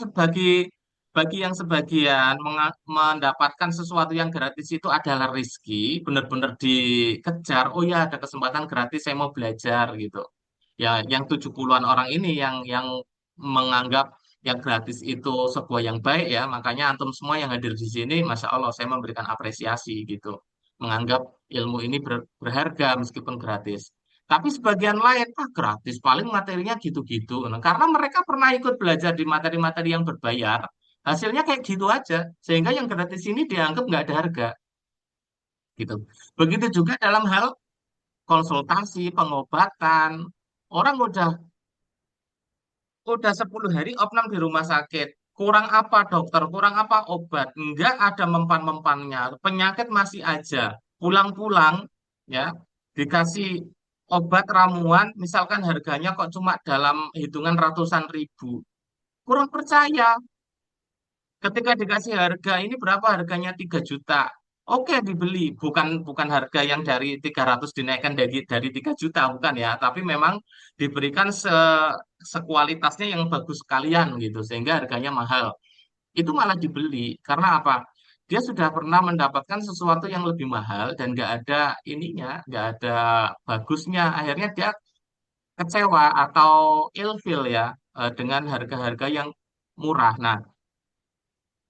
bagi yang sebagian mendapatkan sesuatu yang gratis itu adalah rizki, benar-benar dikejar. Oh ya ada kesempatan gratis saya mau belajar gitu. Ya yang 70-an orang ini yang menganggap yang gratis itu sebuah yang baik ya. Makanya antum semua yang hadir di sini, Masya Allah saya memberikan apresiasi gitu. Menganggap ilmu ini berharga meskipun gratis. Tapi sebagian lain, gratis, paling materinya gitu-gitu. Nah, karena mereka pernah ikut belajar di materi-materi yang berbayar, hasilnya kayak gitu aja. Sehingga yang gratis ini dianggap nggak ada harga. Gitu. Begitu juga dalam hal konsultasi, pengobatan. Orang udah 10 hari opnam di rumah sakit. Kurang apa dokter? Kurang apa obat? Enggak ada mempan-mempannya. Penyakit masih aja. Pulang-pulang ya dikasih obat ramuan, misalkan harganya kok cuma dalam hitungan ratusan ribu. Kurang percaya. Ketika dikasih harga ini berapa harganya 3 juta. Oke dibeli, bukan bukan harga yang dari 300 dinaikkan dari 3 juta bukan ya, tapi memang diberikan sekualitasnya yang bagus sekalian gitu sehingga harganya mahal. Itu malah dibeli karena apa? Dia sudah pernah mendapatkan sesuatu yang lebih mahal dan nggak ada ininya, nggak ada bagusnya. Akhirnya dia kecewa atau ilfil ya dengan harga-harga yang murah. Nah,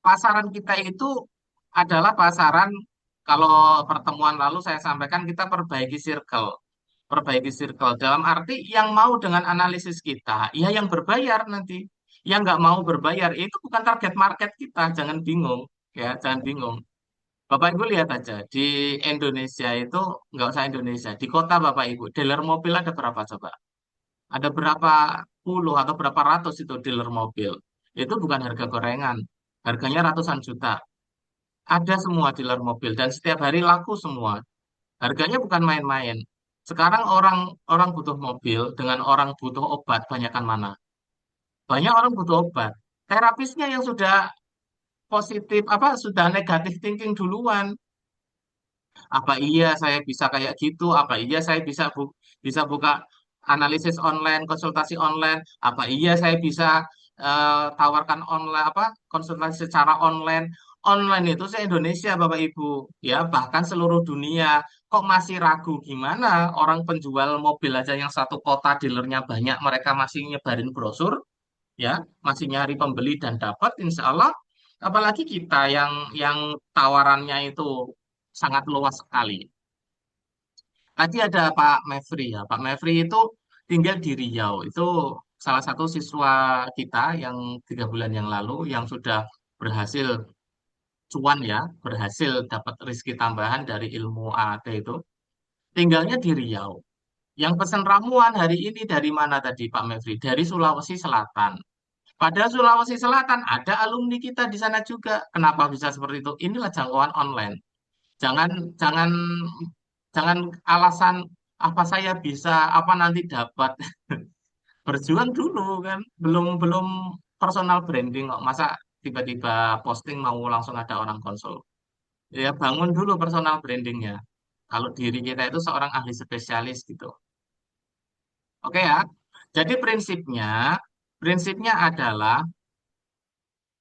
pasaran kita itu adalah pasaran kalau pertemuan lalu saya sampaikan kita perbaiki circle. Perbaiki circle dalam arti yang mau dengan analisis kita, ya yang berbayar nanti. Yang nggak mau berbayar itu bukan target market kita, jangan bingung. Ya, jangan bingung. Bapak Ibu lihat aja, di Indonesia itu, nggak usah Indonesia, di kota Bapak Ibu, dealer mobil ada berapa coba? Ada berapa puluh atau berapa ratus itu dealer mobil. Itu bukan harga gorengan, harganya ratusan juta. Ada semua dealer mobil dan setiap hari laku semua. Harganya bukan main-main. Sekarang orang orang butuh mobil dengan orang butuh obat, banyakkan mana? Banyak orang butuh obat. Terapisnya yang sudah positif apa sudah negatif thinking duluan. Apa iya saya bisa kayak gitu? Apa iya saya bisa buka analisis online, konsultasi online? Apa iya saya bisa tawarkan online apa konsultasi secara online? Online itu se Indonesia Bapak Ibu, ya bahkan seluruh dunia. Kok masih ragu gimana orang penjual mobil aja yang satu kota dealernya banyak, mereka masih nyebarin brosur, ya masih nyari pembeli dan dapat, insya Allah. Apalagi kita yang tawarannya itu sangat luas sekali. Tadi ada Pak Mevri ya. Pak Mevri itu tinggal di Riau. Itu salah satu siswa kita yang 3 bulan yang lalu yang sudah berhasil cuan ya, berhasil dapat rezeki tambahan dari ilmu AAT itu. Tinggalnya di Riau. Yang pesan ramuan hari ini dari mana tadi Pak Mevri? Dari Sulawesi Selatan. Pada Sulawesi Selatan ada alumni kita di sana juga. Kenapa bisa seperti itu? Inilah jangkauan online. Jangan jangan jangan alasan apa saya bisa, apa nanti dapat. Berjuang dulu kan. Belum belum personal branding kok. Masa tiba-tiba posting mau langsung ada orang konsul. Ya bangun dulu personal brandingnya. Kalau diri kita itu seorang ahli spesialis gitu. Oke ya. Jadi prinsipnya adalah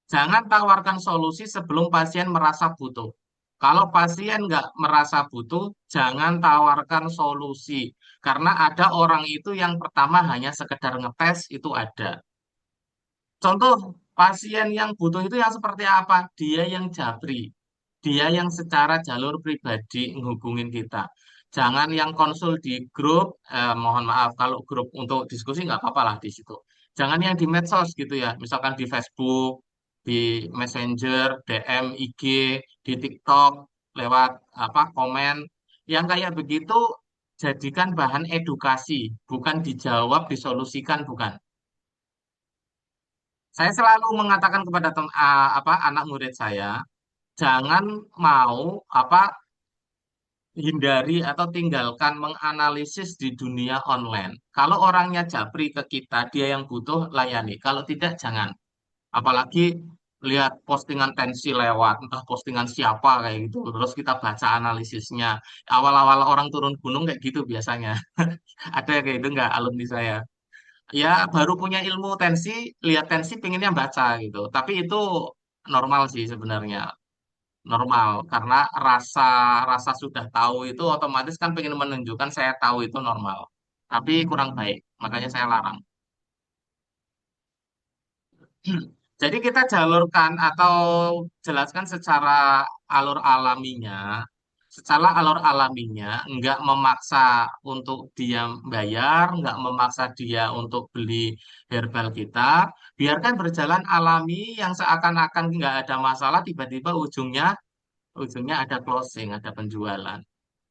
jangan tawarkan solusi sebelum pasien merasa butuh. Kalau pasien nggak merasa butuh, jangan tawarkan solusi. Karena ada orang itu yang pertama hanya sekedar ngetes, itu ada. Contoh, pasien yang butuh itu yang seperti apa? Dia yang jabri. Dia yang secara jalur pribadi menghubungin kita. Jangan yang konsul di grup, mohon maaf, kalau grup untuk diskusi nggak apa-apa lah di situ. Jangan yang di medsos gitu ya, misalkan di Facebook, di Messenger, DM, IG, di TikTok, lewat apa komen. Yang kayak begitu jadikan bahan edukasi, bukan dijawab, disolusikan, bukan. Saya selalu mengatakan kepada apa anak murid saya, jangan mau apa hindari atau tinggalkan menganalisis di dunia online. Kalau orangnya japri ke kita, dia yang butuh layani. Kalau tidak, jangan. Apalagi lihat postingan tensi lewat, entah postingan siapa kayak gitu. Terus kita baca analisisnya. Awal-awal orang turun gunung kayak gitu biasanya. Ada kayak itu nggak alumni saya? Ya baru punya ilmu tensi, lihat tensi pengennya baca gitu. Tapi itu normal sih sebenarnya. Normal karena rasa rasa sudah tahu itu otomatis kan pengen menunjukkan saya tahu itu normal. Tapi kurang baik, makanya saya larang. Jadi kita jalurkan atau jelaskan secara alur alaminya, secara alur alaminya, nggak memaksa untuk dia bayar, nggak memaksa dia untuk beli herbal kita, biarkan berjalan alami yang seakan-akan nggak ada masalah, tiba-tiba ujungnya ada closing, ada penjualan.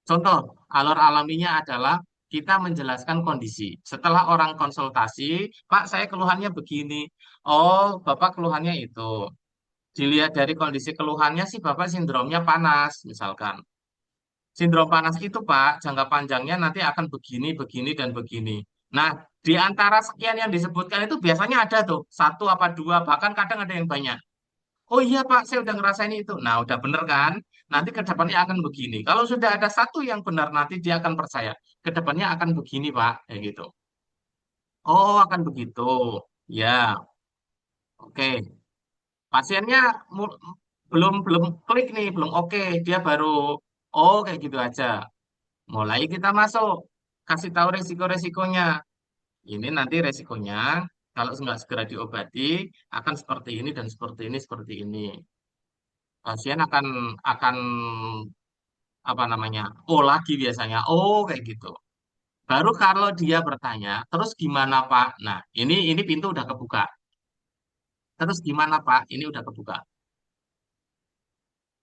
Contoh, alur alaminya adalah kita menjelaskan kondisi. Setelah orang konsultasi, Pak, saya keluhannya begini. Oh, Bapak keluhannya itu. Dilihat dari kondisi keluhannya sih, Bapak sindromnya panas, misalkan. Sindrom panas itu, Pak, jangka panjangnya nanti akan begini, begini, dan begini. Nah, di antara sekian yang disebutkan itu biasanya ada tuh, satu apa dua, bahkan kadang ada yang banyak. Oh iya Pak, saya udah ngerasain itu. Nah, udah bener kan? Nanti ke depannya akan begini. Kalau sudah ada satu yang benar, nanti dia akan percaya. Ke depannya akan begini Pak, kayak gitu. Oh, akan begitu. Ya, oke. Pasiennya mu- belum belum klik nih, belum oke. Dia baru oh kayak gitu aja. Mulai kita masuk, kasih tahu resiko-resikonya. Ini nanti resikonya kalau nggak segera diobati akan seperti ini dan seperti ini seperti ini. Pasien akan apa namanya? Oh lagi biasanya. Oh kayak gitu. Baru kalau dia bertanya, terus gimana Pak? Nah, ini pintu udah kebuka. Terus gimana Pak? Ini udah kebuka.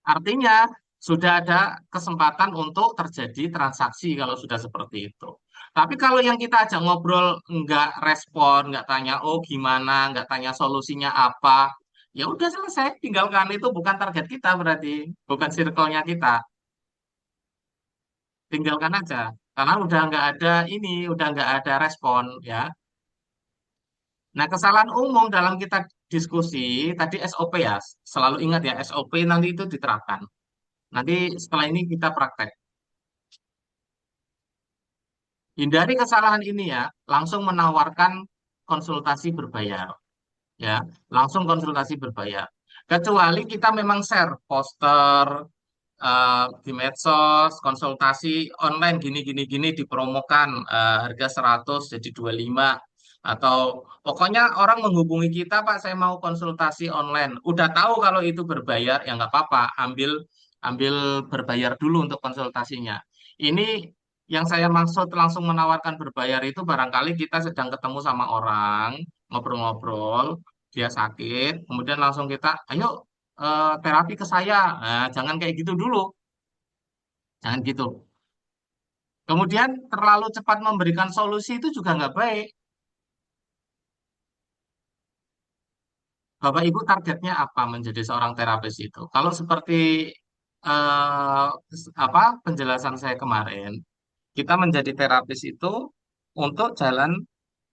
Artinya sudah ada kesempatan untuk terjadi transaksi kalau sudah seperti itu. Tapi kalau yang kita ajak ngobrol nggak respon, nggak tanya oh gimana, nggak tanya solusinya apa, ya udah selesai. Tinggalkan itu bukan target kita berarti, bukan circle-nya kita. Tinggalkan aja karena udah nggak ada ini udah nggak ada respon ya. Nah kesalahan umum dalam kita diskusi tadi SOP ya selalu ingat ya SOP nanti itu diterapkan nanti setelah ini kita praktek hindari kesalahan ini ya langsung menawarkan konsultasi berbayar ya langsung konsultasi berbayar kecuali kita memang share poster di medsos, konsultasi online gini dipromokan harga 100 jadi 25 atau pokoknya orang menghubungi kita Pak saya mau konsultasi online. Udah tahu kalau itu berbayar ya nggak apa-apa, ambil ambil berbayar dulu untuk konsultasinya. Ini yang saya maksud langsung menawarkan berbayar itu barangkali kita sedang ketemu sama orang, ngobrol-ngobrol, dia sakit, kemudian langsung kita, ayo terapi ke saya. Nah, jangan kayak gitu dulu. Jangan gitu. Kemudian terlalu cepat memberikan solusi itu juga nggak baik. Bapak Ibu targetnya apa menjadi seorang terapis itu? Kalau seperti eh, apa penjelasan saya kemarin, kita menjadi terapis itu untuk jalan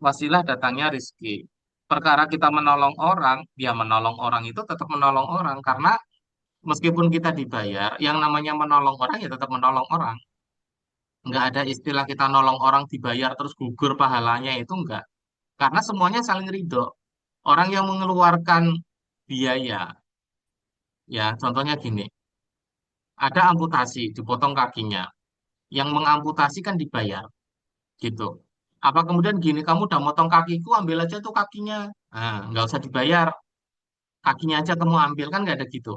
wasilah datangnya rezeki. Perkara kita menolong orang, dia menolong orang itu tetap menolong orang karena meskipun kita dibayar, yang namanya menolong orang ya tetap menolong orang. Nggak ada istilah kita nolong orang dibayar terus gugur pahalanya itu enggak. Karena semuanya saling ridho. Orang yang mengeluarkan biaya, ya contohnya gini, ada amputasi, dipotong kakinya. Yang mengamputasi kan dibayar, gitu. Apa kemudian gini, kamu udah motong kakiku, ambil aja tuh kakinya. Nah, nggak usah dibayar, kakinya aja kamu ambil, kan nggak ada gitu.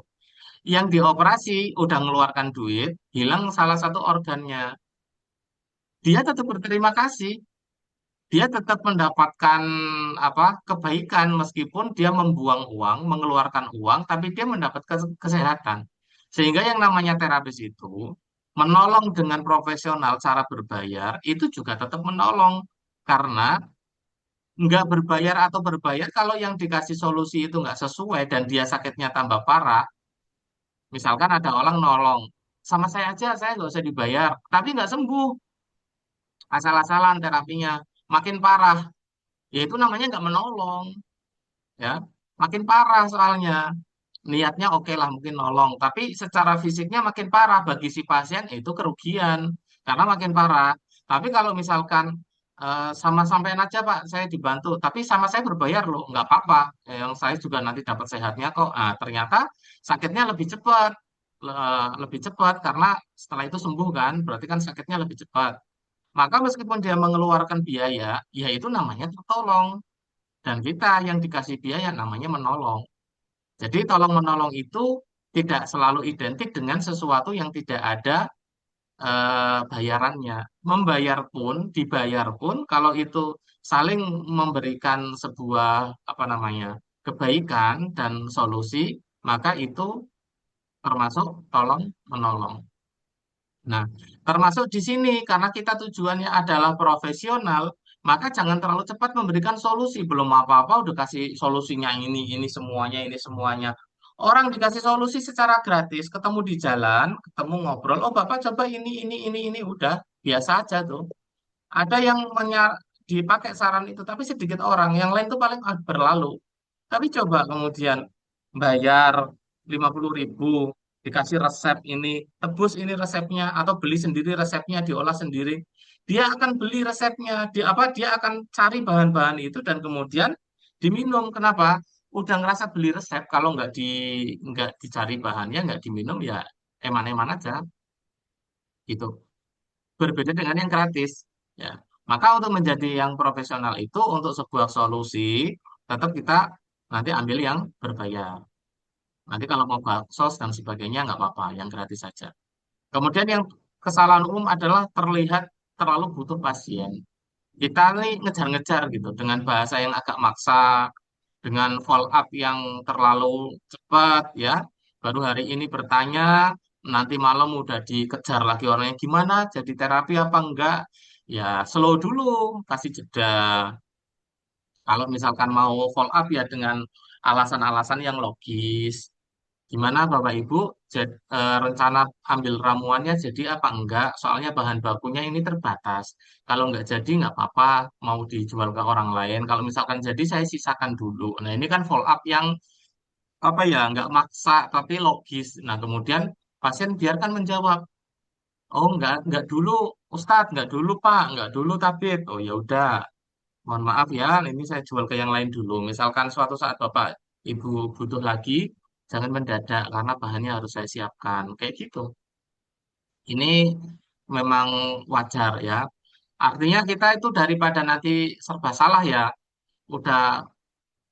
Yang dioperasi, udah ngeluarkan duit, hilang salah satu organnya. Dia tetap berterima kasih, dia tetap mendapatkan apa kebaikan meskipun dia membuang uang, mengeluarkan uang, tapi dia mendapat kesehatan. Sehingga yang namanya terapis itu menolong dengan profesional cara berbayar itu juga tetap menolong karena nggak berbayar atau berbayar kalau yang dikasih solusi itu nggak sesuai dan dia sakitnya tambah parah. Misalkan ada orang nolong. sama saya aja, saya nggak usah dibayar. Tapi nggak sembuh, asal-asalan terapinya, makin parah. Ya itu namanya nggak menolong, ya. Makin parah soalnya. Niatnya oke lah mungkin nolong, tapi secara fisiknya makin parah bagi si pasien itu kerugian karena makin parah. Tapi kalau misalkan sama sampean aja Pak, saya dibantu, tapi sama saya berbayar loh, nggak apa-apa. Yang saya juga nanti dapat sehatnya kok. Ah, ternyata sakitnya lebih cepat, lebih cepat karena setelah itu sembuh kan, berarti kan sakitnya lebih cepat. Maka meskipun dia mengeluarkan biaya, ya itu namanya tertolong. Dan kita yang dikasih biaya namanya menolong. Jadi tolong menolong itu tidak selalu identik dengan sesuatu yang tidak ada bayarannya. Membayar pun, dibayar pun, kalau itu saling memberikan sebuah apa namanya kebaikan dan solusi, maka itu termasuk tolong menolong. Nah, termasuk di sini karena kita tujuannya adalah profesional, maka jangan terlalu cepat memberikan solusi. Belum apa-apa udah kasih solusinya ini semuanya, ini semuanya. Orang dikasih solusi secara gratis, ketemu di jalan, ketemu ngobrol, oh Bapak coba ini, udah biasa aja tuh. Ada yang dipakai saran itu, tapi sedikit orang, yang lain tuh paling berlalu. Tapi coba kemudian bayar 50.000, dikasih resep ini, tebus ini resepnya, atau beli sendiri resepnya, diolah sendiri. Dia akan beli resepnya, dia akan cari bahan-bahan itu dan kemudian diminum. Kenapa? Udah ngerasa beli resep, kalau nggak dicari bahannya, nggak diminum ya eman-eman aja gitu. Berbeda dengan yang gratis. Ya. Maka untuk menjadi yang profesional itu untuk sebuah solusi tetap kita nanti ambil yang berbayar. Nanti kalau mau baksos dan sebagainya nggak apa-apa, yang gratis saja. Kemudian yang kesalahan umum adalah terlihat terlalu butuh pasien. Kita nih ngejar-ngejar gitu dengan bahasa yang agak maksa, dengan follow up yang terlalu cepat ya. Baru hari ini bertanya, nanti malam udah dikejar lagi orangnya gimana, jadi terapi apa enggak? Ya slow dulu, kasih jeda. Kalau misalkan mau follow up ya dengan alasan-alasan yang logis. Gimana Bapak Ibu, rencana ambil ramuannya jadi apa enggak? Soalnya bahan bakunya ini terbatas. Kalau enggak jadi nggak apa-apa, mau dijual ke orang lain. Kalau misalkan jadi saya sisakan dulu. Nah ini kan follow up yang apa ya, nggak maksa tapi logis. Nah kemudian pasien biarkan menjawab, oh enggak dulu Ustadz, enggak dulu Pak, enggak dulu Tabib. Oh ya udah, mohon maaf ya, ini saya jual ke yang lain dulu. Misalkan suatu saat Bapak Ibu butuh lagi, jangan mendadak karena bahannya harus saya siapkan. Kayak gitu. Ini memang wajar ya. Artinya kita itu daripada nanti serba salah ya, udah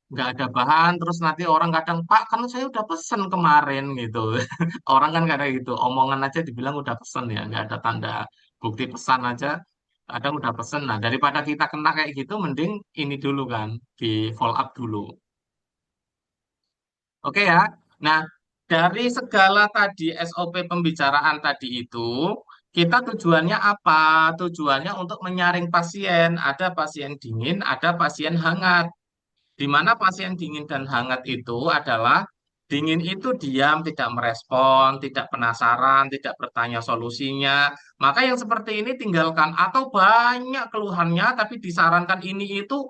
nggak ada bahan, terus nanti orang kadang, Pak, kan saya udah pesen kemarin gitu. Orang kan kadang gitu, omongan aja dibilang udah pesen ya, nggak ada tanda bukti pesan aja, kadang udah pesen. Nah, daripada kita kena kayak gitu, mending ini dulu kan, di follow up dulu. Oke ya. Nah, dari segala tadi SOP pembicaraan tadi itu, kita tujuannya apa? Tujuannya untuk menyaring pasien. Ada pasien dingin, ada pasien hangat. Di mana pasien dingin dan hangat itu adalah dingin itu diam, tidak merespon, tidak penasaran, tidak bertanya solusinya. Maka yang seperti ini tinggalkan atau banyak keluhannya tapi disarankan ini itu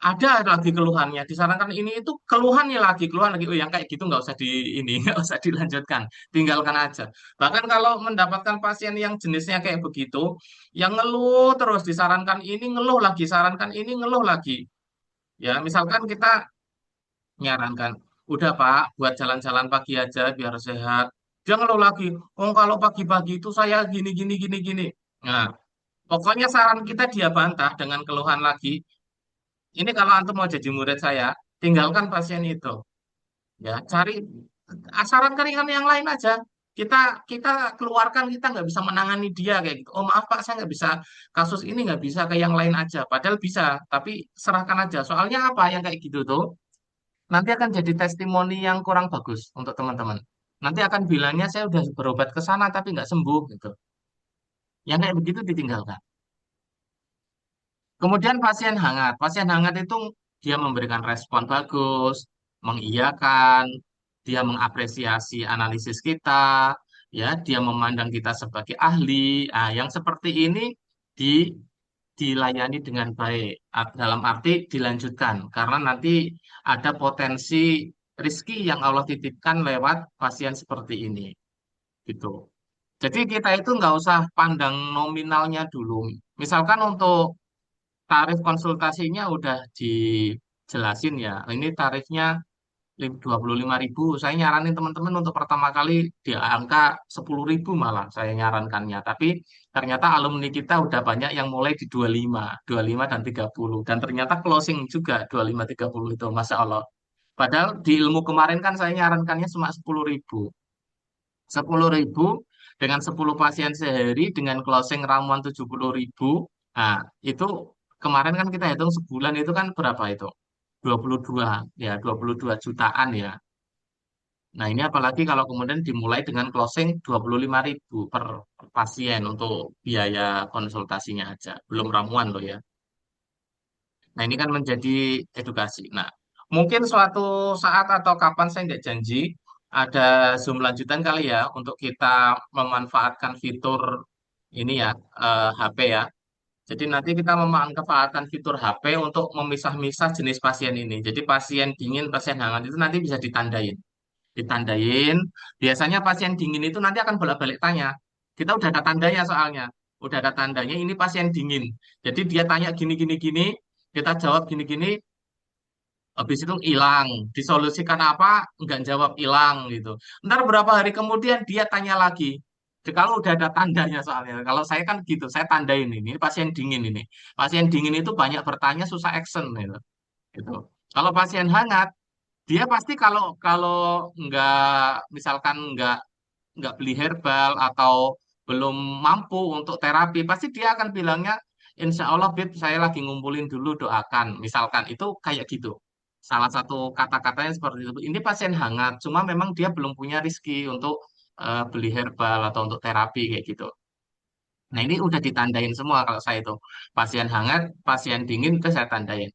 ada lagi keluhannya. Disarankan ini itu keluhannya lagi, keluhan lagi. Oh, yang kayak gitu nggak usah di ini, nggak usah dilanjutkan, tinggalkan aja. Bahkan kalau mendapatkan pasien yang jenisnya kayak begitu, yang ngeluh terus disarankan ini ngeluh lagi, sarankan ini ngeluh lagi. Ya, misalkan kita nyarankan, udah Pak, buat jalan-jalan pagi aja biar sehat. Dia ngeluh lagi, oh kalau pagi-pagi itu saya gini, gini, gini, gini. Nah, pokoknya saran kita dia bantah dengan keluhan lagi. Ini kalau antum mau jadi murid saya, tinggalkan pasien itu. Ya, cari sarankan yang lain aja. Kita kita keluarkan, kita nggak bisa menangani dia kayak gitu. Oh maaf Pak, saya nggak bisa kasus ini nggak bisa ke yang lain aja. Padahal bisa, tapi serahkan aja. Soalnya apa yang kayak gitu tuh? Nanti akan jadi testimoni yang kurang bagus untuk teman-teman. Nanti akan bilangnya saya udah berobat ke sana tapi nggak sembuh gitu. Yang kayak begitu ditinggalkan. Kemudian pasien hangat. Pasien hangat itu dia memberikan respon bagus, mengiyakan, dia mengapresiasi analisis kita, ya dia memandang kita sebagai ahli. Yang seperti ini di dilayani dengan baik. Dalam arti dilanjutkan karena nanti ada potensi rizki yang Allah titipkan lewat pasien seperti ini gitu. Jadi kita itu nggak usah pandang nominalnya dulu. Misalkan untuk tarif konsultasinya udah dijelasin ya. Ini tarifnya 25.000. Saya nyaranin teman-teman untuk pertama kali di angka 10.000 malah saya nyarankannya. Tapi ternyata alumni kita udah banyak yang mulai di 25 dan 30. Dan ternyata closing juga 25 30 itu, Masya Allah. Padahal di ilmu kemarin kan saya nyarankannya cuma 10.000. 10.000 dengan 10 pasien sehari dengan closing ramuan 70.000. Nah, itu kemarin kan kita hitung sebulan itu kan berapa itu? 22 ya, 22 jutaan ya. Nah, ini apalagi kalau kemudian dimulai dengan closing 25.000 per pasien untuk biaya konsultasinya aja, belum ramuan loh ya. Nah, ini kan menjadi edukasi. Nah, mungkin suatu saat atau kapan saya nggak janji ada Zoom lanjutan kali ya untuk kita memanfaatkan fitur ini ya, HP ya. Jadi nanti kita memanfaatkan fitur HP untuk memisah-misah jenis pasien ini. Jadi pasien dingin, pasien hangat itu nanti bisa ditandain. Ditandain, biasanya pasien dingin itu nanti akan bolak-balik tanya. Kita udah ada tandanya soalnya. Udah ada tandanya ini pasien dingin. Jadi dia tanya gini, gini, gini, kita jawab gini, gini, habis itu hilang. Disolusikan apa? Nggak jawab hilang gitu. Ntar berapa hari kemudian dia tanya lagi. Kalau udah ada tandanya soalnya. Kalau saya kan gitu, saya tandain ini pasien dingin ini. Pasien dingin itu banyak bertanya susah action gitu. Gitu. Kalau pasien hangat, dia pasti kalau kalau nggak misalkan nggak beli herbal atau belum mampu untuk terapi, pasti dia akan bilangnya, Insya Allah, Bib, saya lagi ngumpulin dulu, doakan. Misalkan itu kayak gitu. Salah satu kata-katanya seperti itu. Ini pasien hangat, cuma memang dia belum punya rezeki untuk beli herbal atau untuk terapi kayak gitu. Nah, ini udah ditandain semua kalau saya itu. Pasien hangat, pasien dingin itu saya tandain.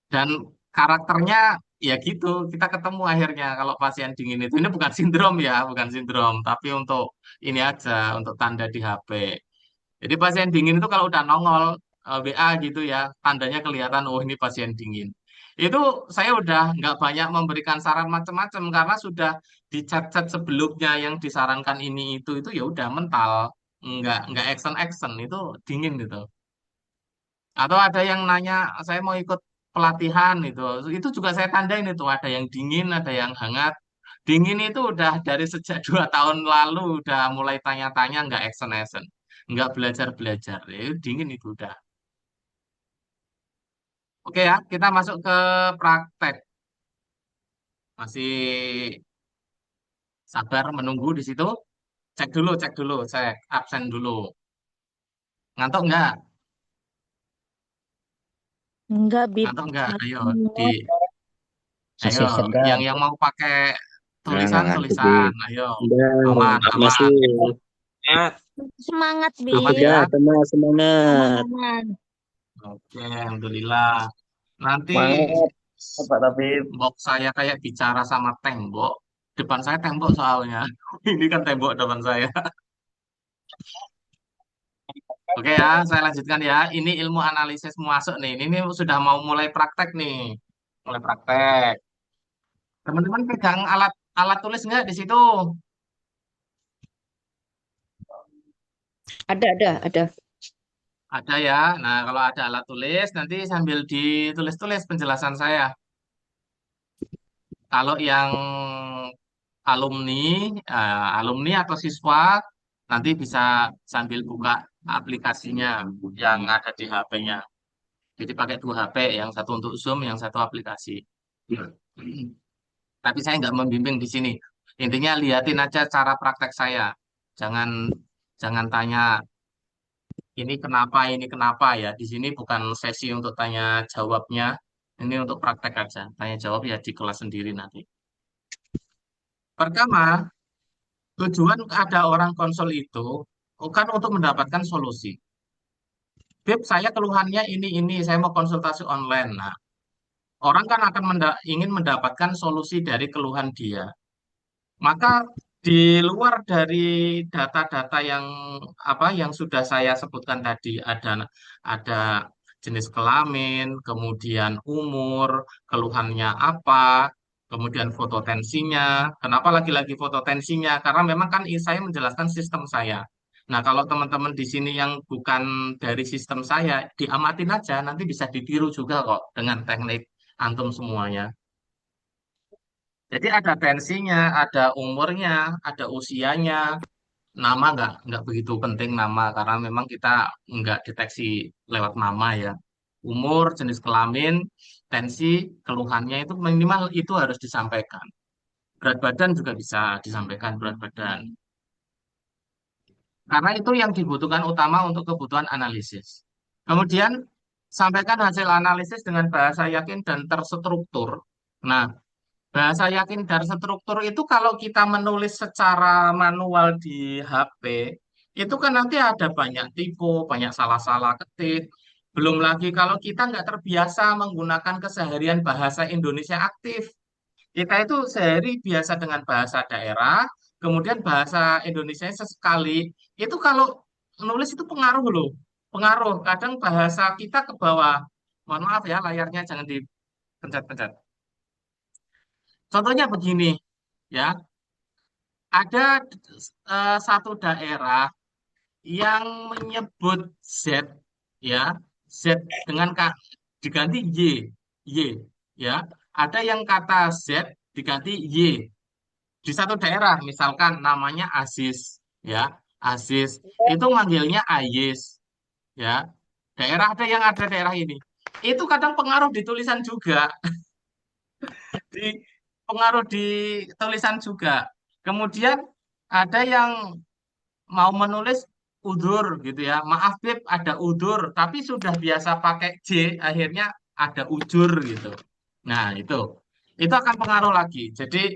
Dan karakternya ya gitu, kita ketemu akhirnya kalau pasien dingin itu. Ini bukan sindrom ya, bukan sindrom, tapi untuk ini aja, untuk tanda di HP. Jadi pasien dingin itu kalau udah nongol WA gitu ya, tandanya kelihatan, oh ini pasien dingin. Itu saya udah nggak banyak memberikan saran macam-macam karena sudah di chat-chat sebelumnya yang disarankan ini itu ya udah mental, nggak action itu dingin gitu. Atau ada yang nanya, saya mau ikut pelatihan itu juga saya tandain itu ada yang dingin, ada yang hangat. Dingin itu udah dari sejak 2 tahun lalu udah mulai tanya-tanya nggak action, nggak belajar-belajar. Ya, itu dingin itu udah. Oke ya, kita masuk ke praktek. Masih sabar menunggu di situ. Cek dulu, cek absen dulu. Ngantuk nggak? Enggak, Bib. Ngantuk nggak? Ayo di, Alhamdulillah. ayo Masih segar. yang mau pakai Nah, nggak tulisan ngantuk, tulisan. Bib. Ayo, Udah, aman, masih. aman, Semangat. Semangat, aman Bib. ya. Udah, semangat, semangat. Aman-aman. Oke, alhamdulillah. Nanti Semangat, Pak Tabib. box saya kayak bicara sama tembok. Depan saya tembok soalnya. Ini kan tembok depan saya. Oke ya, saya lanjutkan ya. Ini ilmu analisis masuk nih. Ini sudah mau mulai praktek nih. Mulai praktek. Teman-teman pegang alat alat tulis nggak di situ? Ada. Ada ya. Nah, kalau ada alat tulis, nanti sambil ditulis-tulis penjelasan saya. Kalau yang alumni, alumni atau siswa, nanti bisa sambil buka aplikasinya yang ada di HP-nya. Jadi pakai 2 HP, yang satu untuk Zoom, yang satu aplikasi. Tapi saya nggak membimbing di sini. Intinya lihatin aja cara praktek saya. Jangan jangan tanya ini kenapa ya. Di sini bukan sesi untuk tanya jawabnya. Ini untuk praktek aja. Tanya jawab ya di kelas sendiri nanti. Pertama, tujuan ada orang konsul itu bukan untuk mendapatkan solusi. Beb, saya keluhannya ini, saya mau konsultasi online. Nah, orang kan akan ingin mendapatkan solusi dari keluhan dia. Maka di luar dari data-data yang apa yang sudah saya sebutkan tadi, ada jenis kelamin, kemudian umur, keluhannya apa, kemudian foto tensinya. Kenapa lagi-lagi foto tensinya? Karena memang kan saya menjelaskan sistem saya. Nah, kalau teman-teman di sini yang bukan dari sistem saya, diamatin aja, nanti bisa ditiru juga kok dengan teknik antum semuanya. Jadi ada tensinya, ada umurnya, ada usianya. Nama nggak begitu penting nama karena memang kita nggak deteksi lewat nama ya. Umur, jenis kelamin, tensi, keluhannya itu minimal itu harus disampaikan. Berat badan juga bisa disampaikan berat badan. Karena itu yang dibutuhkan utama untuk kebutuhan analisis. Kemudian sampaikan hasil analisis dengan bahasa yakin dan terstruktur. Nah, bahasa yakin dan struktur itu kalau kita menulis secara manual di HP, itu kan nanti ada banyak tipe, banyak salah-salah ketik. Belum lagi kalau kita nggak terbiasa menggunakan keseharian bahasa Indonesia aktif. Kita itu sehari biasa dengan bahasa daerah, kemudian bahasa Indonesia sesekali. Itu kalau nulis itu pengaruh loh. Pengaruh. Kadang bahasa kita ke bawah. Mohon maaf ya, layarnya jangan dipencet-pencet. Contohnya begini, ya, ada satu daerah yang menyebut Z, ya, Z dengan diganti Y, ya. Ada yang kata Z diganti Y di satu daerah, misalkan namanya Aziz, ya, Aziz itu manggilnya Ayis, ya. Ada daerah ini, itu kadang pengaruh di tulisan juga, di pengaruh di tulisan juga. Kemudian ada yang mau menulis udur gitu ya. Maaf Beb, ada udur, tapi sudah biasa pakai J, akhirnya ada ujur gitu. Nah, itu akan pengaruh lagi. Jadi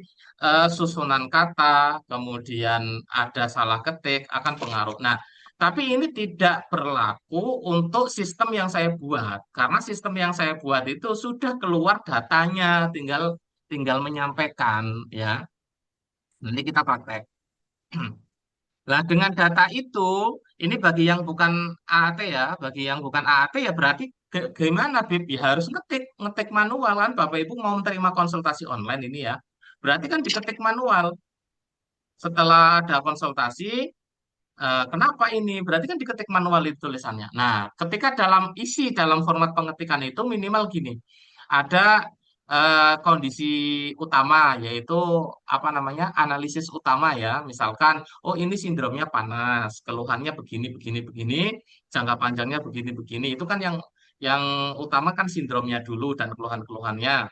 susunan kata, kemudian ada salah ketik akan pengaruh. Nah, tapi ini tidak berlaku untuk sistem yang saya buat. Karena sistem yang saya buat itu sudah keluar datanya, tinggal tinggal menyampaikan ya. Nanti kita praktek. Nah, dengan data itu, ini bagi yang bukan AAT ya, bagi yang bukan AAT ya berarti gimana, Bib? Ya harus ngetik manual kan. Bapak Ibu mau menerima konsultasi online ini ya. Berarti kan diketik manual. Setelah ada konsultasi, kenapa ini? Berarti kan diketik manual itu tulisannya. Nah, ketika dalam format pengetikan itu minimal gini. Ada kondisi utama yaitu apa namanya? Analisis utama ya. Misalkan oh ini sindromnya panas, keluhannya begini begini begini, jangka panjangnya begini begini. Itu kan yang utama kan sindromnya dulu dan keluhan-keluhannya.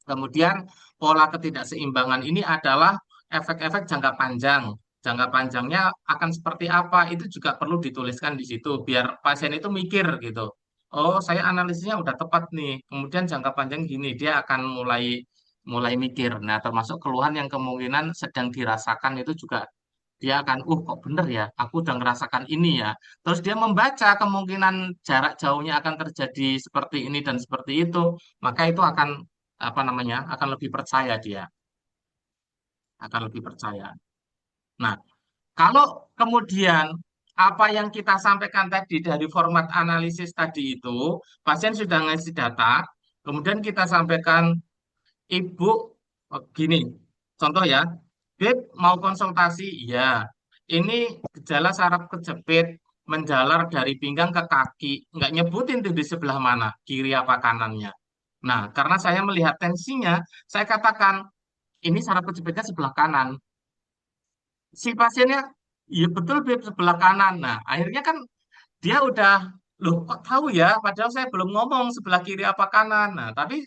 Kemudian pola ketidakseimbangan ini adalah efek-efek jangka panjang. Jangka panjangnya akan seperti apa itu juga perlu dituliskan di situ biar pasien itu mikir gitu. Oh, saya analisisnya udah tepat nih. Kemudian jangka panjang gini, dia akan mulai mulai mikir. Nah, termasuk keluhan yang kemungkinan sedang dirasakan itu juga dia akan, kok bener ya, aku udah ngerasakan ini ya. Terus dia membaca kemungkinan jarak jauhnya akan terjadi seperti ini dan seperti itu, maka itu akan apa namanya, akan lebih percaya dia, akan lebih percaya. Nah, kalau kemudian apa yang kita sampaikan tadi dari format analisis tadi itu, pasien sudah ngasih data, kemudian kita sampaikan, Ibu, gini, contoh ya, Beb mau konsultasi, ya. Ini gejala saraf kejepit menjalar dari pinggang ke kaki, nggak nyebutin tuh di sebelah mana, kiri apa kanannya. Nah, karena saya melihat tensinya, saya katakan ini saraf kejepitnya sebelah kanan. Si pasiennya, iya betul Beb sebelah kanan. Nah, akhirnya kan dia udah, loh kok tahu ya, padahal saya belum ngomong sebelah kiri apa kanan. Nah, tapi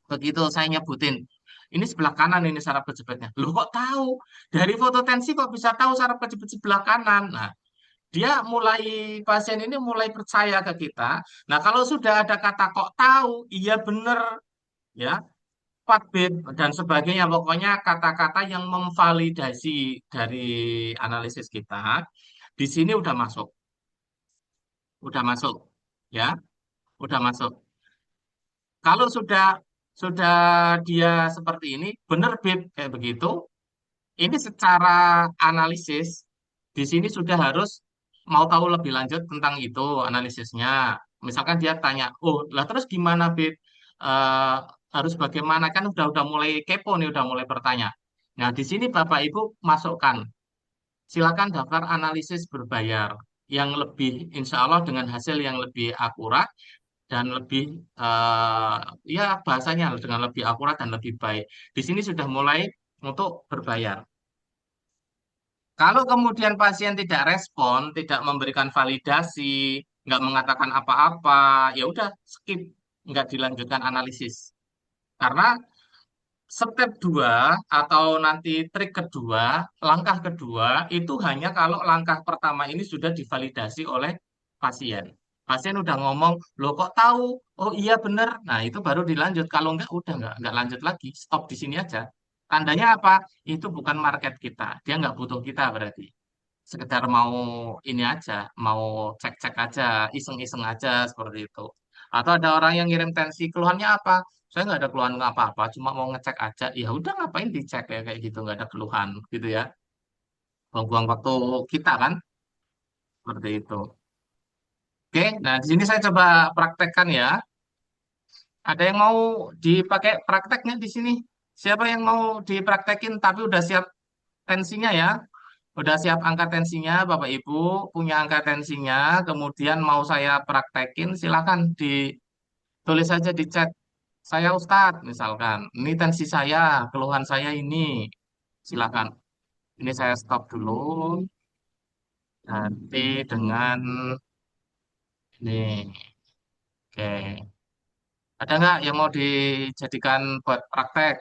begitu saya nyebutin, ini sebelah kanan ini saraf kejepitnya. Loh kok tahu? Dari foto tensi kok bisa tahu saraf kejepit sebelah kanan? Nah, dia mulai, pasien ini mulai percaya ke kita. Nah, kalau sudah ada kata kok tahu, iya bener, ya, Pak Bib, dan sebagainya. Pokoknya kata-kata yang memvalidasi dari analisis kita, di sini udah masuk, ya, udah masuk. Kalau sudah dia seperti ini, bener Bib, kayak begitu, ini secara analisis di sini sudah harus mau tahu lebih lanjut tentang itu analisisnya. Misalkan dia tanya, oh lah terus gimana Bib? Eh, harus bagaimana kan udah mulai kepo nih, udah mulai bertanya. Nah di sini Bapak Ibu masukkan, silakan daftar analisis berbayar yang lebih, insya Allah dengan hasil yang lebih akurat dan lebih ya bahasanya dengan lebih akurat dan lebih baik. Di sini sudah mulai untuk berbayar. Kalau kemudian pasien tidak respon, tidak memberikan validasi, nggak mengatakan apa-apa, ya udah skip, nggak dilanjutkan analisis. Karena step 2 atau nanti trik kedua, langkah kedua itu hanya kalau langkah pertama ini sudah divalidasi oleh pasien. Pasien udah ngomong, loh kok tahu? Oh iya bener. Nah itu baru dilanjut. Kalau enggak, udah nggak lanjut lagi. Stop di sini aja. Tandanya apa? Itu bukan market kita. Dia nggak butuh kita berarti. Sekedar mau ini aja, mau cek-cek aja, iseng-iseng aja seperti itu. Atau ada orang yang ngirim tensi, keluhannya apa? Saya nggak ada keluhan apa-apa, cuma mau ngecek aja. Ya udah ngapain dicek ya kayak gitu, nggak ada keluhan gitu ya. Buang-buang waktu kita kan, seperti itu. Oke, nah di sini saya coba praktekkan ya. Ada yang mau dipakai prakteknya di sini? Siapa yang mau dipraktekin tapi udah siap tensinya ya? Udah siap angka tensinya, Bapak Ibu punya angka tensinya, kemudian mau saya praktekin, silakan ditulis saja di chat. Saya Ustadz, misalkan. Ini tensi saya, keluhan saya ini. Silakan. Ini saya stop dulu. Nanti dengan ini. Oke. Ada nggak yang mau dijadikan buat praktek?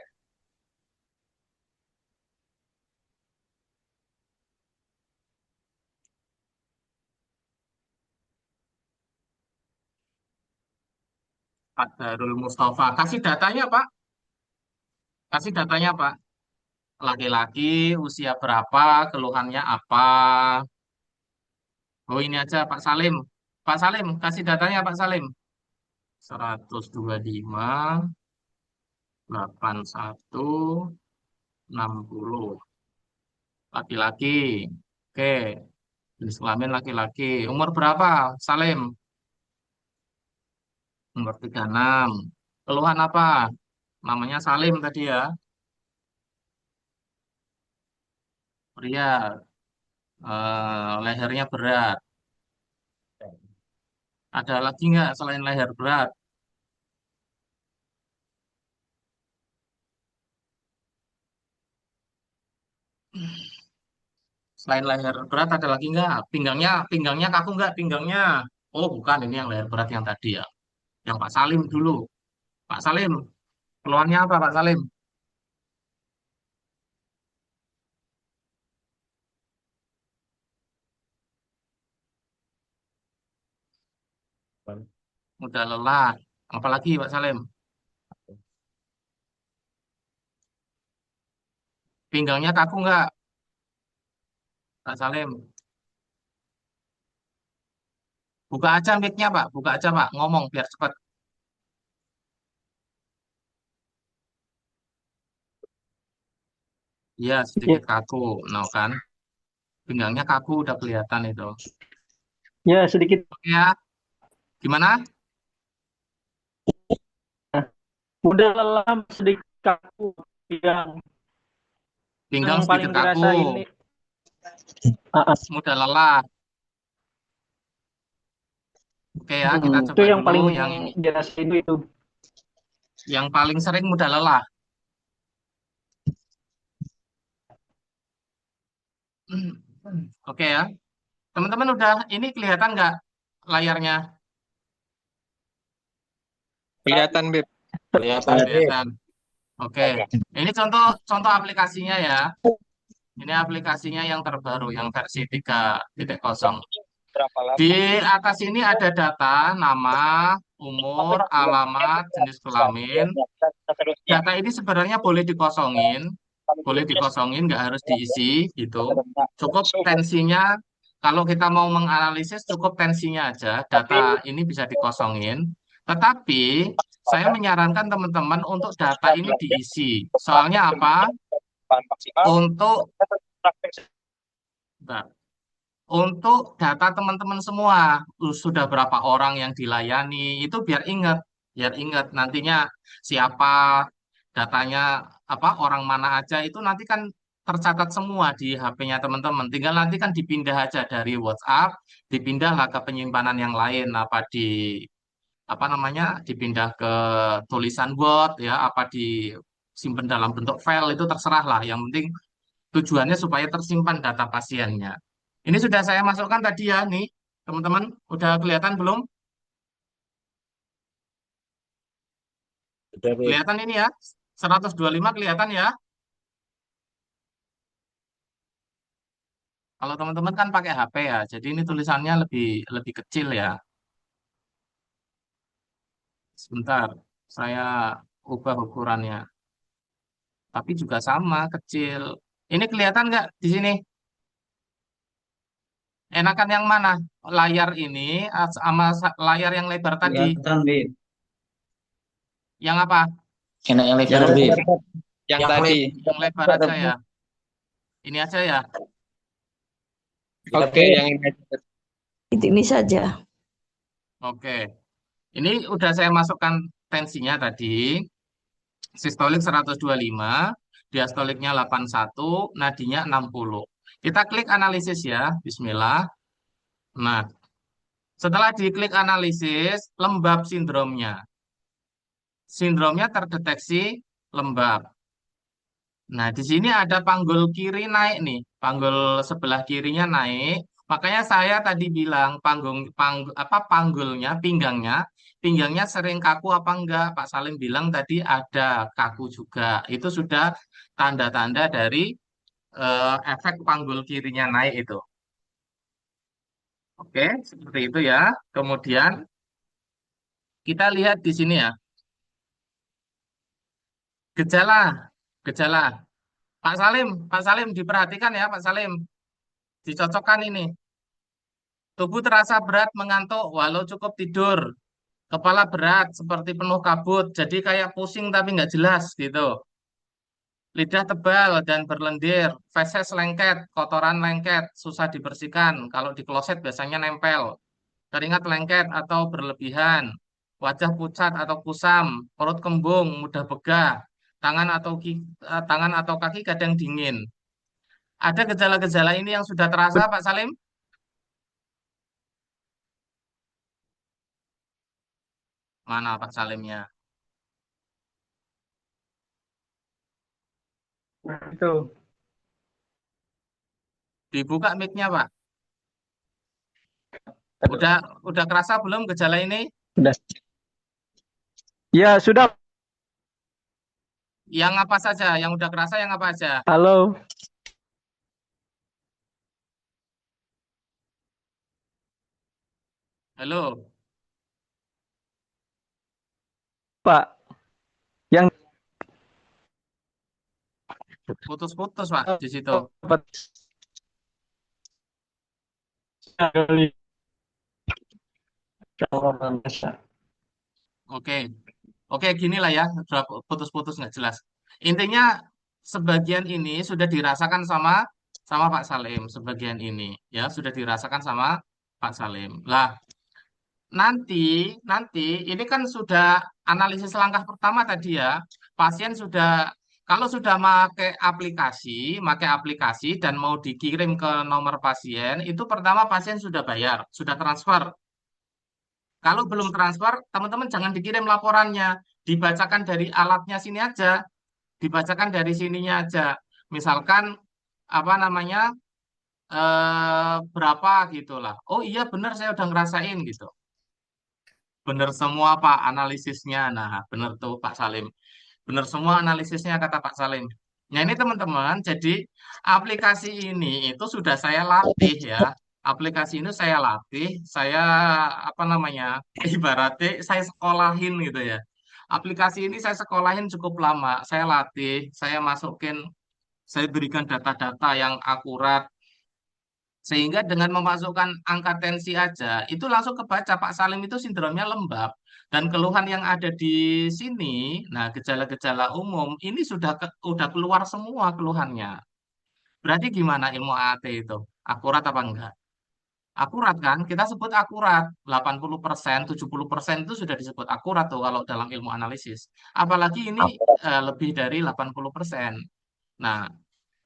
Pak Darul Mustafa. Kasih datanya, Pak. Kasih datanya, Pak. Laki-laki, usia berapa, keluhannya apa. Oh ini aja Pak Salim. Pak Salim, kasih datanya Pak Salim. 125, 81, 60. Laki-laki. Oke, jenis kelamin laki-laki. Umur berapa, Salim? Umur 36. Keluhan apa? Namanya Salim tadi ya. Pria, lehernya berat. Ada lagi nggak selain leher berat? Selain leher berat ada lagi nggak? Pinggangnya kaku nggak pinggangnya? Oh bukan, ini yang leher berat yang tadi ya. Yang Pak Salim dulu. Pak Salim, keluhannya apa Pak Salim? Mudah lelah. Apalagi Pak Salim? Pinggangnya kaku nggak Pak Salim? Buka aja mic-nya Pak, buka aja Pak. Ngomong biar cepat. Iya Ya, sedikit kaku. Nah kan, pinggangnya kaku udah kelihatan itu. ya sedikit. Oke ya, gimana? Udah lelah sedikit kaku yang Pinggang sedikit paling kaku, dirasain nih. mudah lelah. Oke ya, kita Itu coba yang dulu paling yang ini. dirasain itu. Yang paling sering mudah lelah. Oke ya, teman-teman udah ini kelihatan nggak layarnya? Kelihatan, Beb. Kelihatan, kelihatan. Oke, ini contoh contoh aplikasinya ya. Ini aplikasinya yang terbaru, yang versi 3.0. Berapa lama? Di atas ini ada data, nama, umur, alamat, jenis kelamin. Data ini sebenarnya boleh dikosongin, nggak harus diisi gitu. Cukup tensinya, kalau kita mau menganalisis cukup tensinya aja. Data ini bisa dikosongin. Tetapi saya menyarankan teman-teman untuk data ini diisi. Soalnya apa? berapaan maksimal? Untuk Praktek. bentar. Untuk data teman-teman semua, sudah berapa orang yang dilayani, itu biar ingat nantinya siapa, datanya apa, orang mana aja, itu nanti kan tercatat semua di HP-nya teman-teman. Tinggal nanti kan dipindah aja dari WhatsApp, dipindahlah ke penyimpanan yang lain, apa di apa namanya, dipindah ke tulisan Word ya, apa disimpan dalam bentuk file, itu terserah lah. Yang penting tujuannya supaya tersimpan data pasiennya. Ini sudah saya masukkan tadi ya, nih, teman-teman. Udah kelihatan belum? Sudah, Bib. Kelihatan ini ya? 125 kelihatan ya? Kalau teman-teman kan pakai HP ya, jadi ini tulisannya lebih lebih kecil ya. Sebentar, saya ubah ukurannya. Tapi juga sama, kecil. Ini kelihatan nggak di sini? Enakan yang mana? Layar ini sama layar yang lebar tadi? Kelihatan, Bib. Yang apa? Enak yang lebar, Yang Bib. lebar, yang tadi. Yang lebar aja ya? Ini aja ya? Oke, yang ini aja. Ini saja. Oke. Ini udah saya masukkan tensinya tadi. Sistolik 125, diastoliknya 81, nadinya 60. Kita klik analisis ya, bismillah. Nah, setelah diklik analisis, lembab sindromnya. Sindromnya terdeteksi lembab. Nah, di sini ada panggul kiri naik nih. Panggul sebelah kirinya naik. Makanya saya tadi bilang panggulnya, pinggangnya sering kaku apa enggak? Pak Salim bilang tadi ada kaku juga. Itu sudah tanda-tanda dari efek panggul kirinya naik itu. Oke, seperti itu ya. Kemudian kita lihat di sini ya. Gejala, gejala. Pak Salim diperhatikan ya, Pak Salim. Dicocokkan ini. Tubuh terasa berat, mengantuk walau cukup tidur. Kepala berat seperti penuh kabut, jadi kayak pusing tapi nggak jelas gitu. Lidah tebal dan berlendir, feses lengket, kotoran lengket, susah dibersihkan. Kalau di kloset biasanya nempel. Keringat lengket atau berlebihan. Wajah pucat atau kusam, perut kembung, mudah begah. Tangan atau kaki kadang dingin. Ada gejala-gejala ini yang sudah terasa, Pak Salim? Mana Pak Salimnya? Nah, itu. Dibuka mic-nya, Pak. Udah kerasa belum gejala ini? Sudah. Ya, sudah. Yang apa saja? Yang udah kerasa yang apa aja? Halo. Halo, Pak. Yang putus-putus, Pak, di situ. dapat sekali. Oke. Oke, gini lah ya, udah putus-putus nggak jelas. Intinya sebagian ini sudah dirasakan sama sama Pak Salim, sebagian ini ya sudah dirasakan sama Pak Salim. Lah, nanti nanti ini kan sudah analisis langkah pertama tadi ya. Pasien sudah kalau sudah pakai aplikasi dan mau dikirim ke nomor pasien, itu pertama pasien sudah bayar, sudah transfer. Kalau belum transfer, teman-teman jangan dikirim laporannya, dibacakan dari alatnya sini aja, dibacakan dari sininya aja. Misalkan apa namanya, berapa gitulah. Oh iya benar saya udah ngerasain gitu. Benar semua Pak analisisnya. Nah, benar tuh Pak Salim. Benar semua analisisnya kata Pak Salim. Nah ini teman-teman, jadi aplikasi ini itu sudah saya latih ya. Aplikasi ini saya latih, saya apa namanya, ibaratnya saya sekolahin gitu ya. Aplikasi ini saya sekolahin cukup lama. Saya latih, saya masukin, saya berikan data-data yang akurat. Sehingga dengan memasukkan angka tensi aja, itu langsung kebaca Pak Salim itu sindromnya lembab. Dan keluhan yang ada di sini, nah gejala-gejala umum, ini udah keluar semua keluhannya. Berarti gimana ilmu AAT itu? Akurat apa enggak? Akurat kan? Kita sebut akurat. 80%, 70% itu sudah disebut akurat tuh kalau dalam ilmu analisis. Apalagi ini lebih dari 80%. Nah,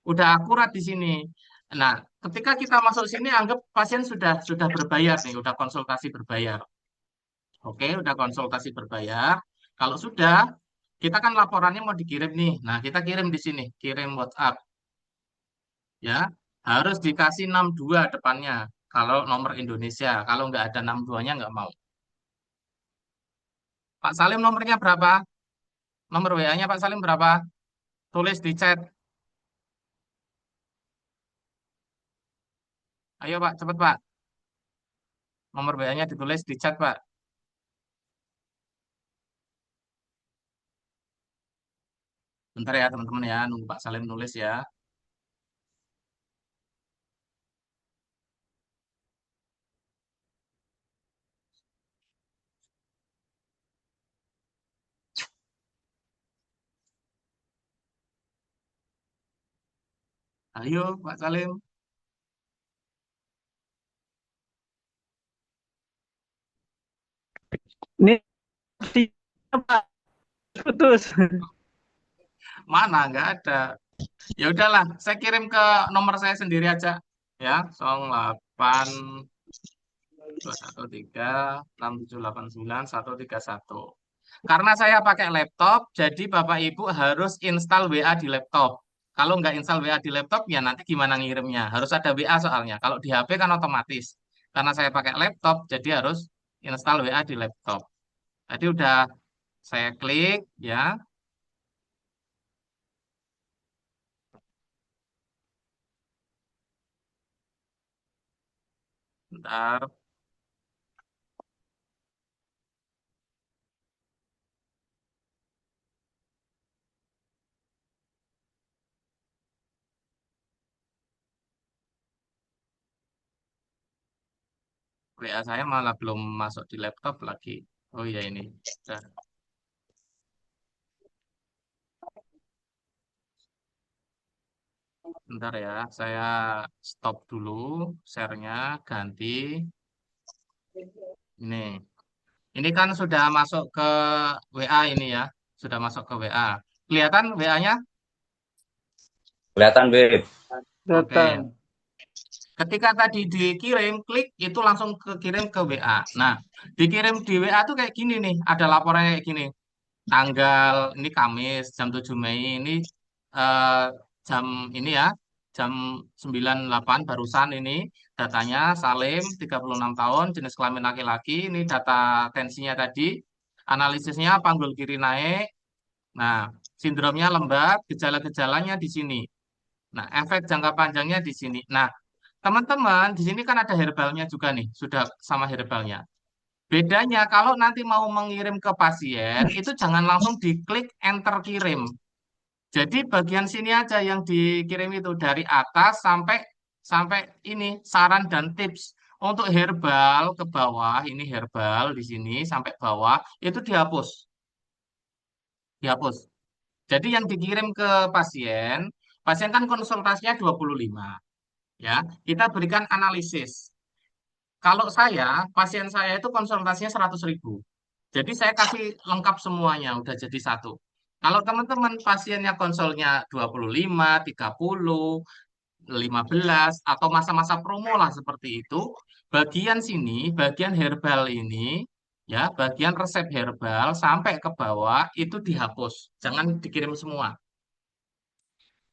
udah akurat di sini. Nah, ketika kita masuk sini anggap pasien sudah berbayar nih, udah konsultasi berbayar. Oke, udah konsultasi berbayar. Kalau sudah, kita kan laporannya mau dikirim nih. Nah, kita kirim di sini, kirim WhatsApp ya. Harus dikasih 62 depannya kalau nomor Indonesia. Kalau nggak ada 62-nya nggak mau. Pak Salim nomornya berapa? Nomor WA-nya Pak Salim berapa? Tulis di chat. Ayo Pak, cepet Pak. Nomor WA-nya ditulis di chat Pak. Bentar ya teman-teman ya, nunggu Pak Salim nulis ya. Ayo Pak Salim. Ini Pak putus. Mana? Nggak ada. Ya udahlah, saya kirim ke nomor saya sendiri aja. Ya, 08 213 6789 131. Karena saya pakai laptop, jadi Bapak Ibu harus install WA di laptop. Kalau nggak install WA di laptop, ya nanti gimana ngirimnya? Harus ada WA soalnya. Kalau di HP kan otomatis. Karena saya pakai laptop, jadi harus install WA di laptop. Tadi udah saya klik, ya. Bentar, WA saya malah belum masuk di laptop lagi. Oh iya ini. Udah. Bentar ya, saya stop dulu share-nya, ganti. Ini. Ini kan sudah masuk ke WA ini ya. Sudah masuk ke WA. Kelihatan WA-nya? Kelihatan, Beb. Oke. Datang. Ketika tadi dikirim, klik itu langsung kekirim ke WA. Nah, dikirim di WA tuh kayak gini nih. Ada laporannya kayak gini. Tanggal ini Kamis jam 7 Mei ini eh, jam ini ya jam 98 barusan ini datanya Salim 36 tahun jenis kelamin laki-laki ini data tensinya tadi analisisnya panggul kiri naik nah sindromnya lembab gejala-gejalanya di sini nah efek jangka panjangnya di sini nah teman-teman di sini kan ada herbalnya juga nih sudah sama herbalnya. Bedanya kalau nanti mau mengirim ke pasien itu jangan langsung diklik enter kirim. Jadi bagian sini aja yang dikirim itu dari atas sampai sampai ini saran dan tips. Untuk herbal ke bawah, ini herbal di sini sampai bawah itu dihapus, dihapus. Jadi yang dikirim ke pasien, pasien kan konsultasinya 25 ya. Kita berikan analisis. Kalau saya, pasien saya itu konsultasinya 100.000. Jadi saya kasih lengkap semuanya, udah jadi satu. Kalau teman-teman pasiennya konsolnya 25, 30, 15, atau masa-masa promo lah seperti itu, bagian sini, bagian herbal ini, ya, bagian resep herbal sampai ke bawah itu dihapus. Jangan dikirim semua.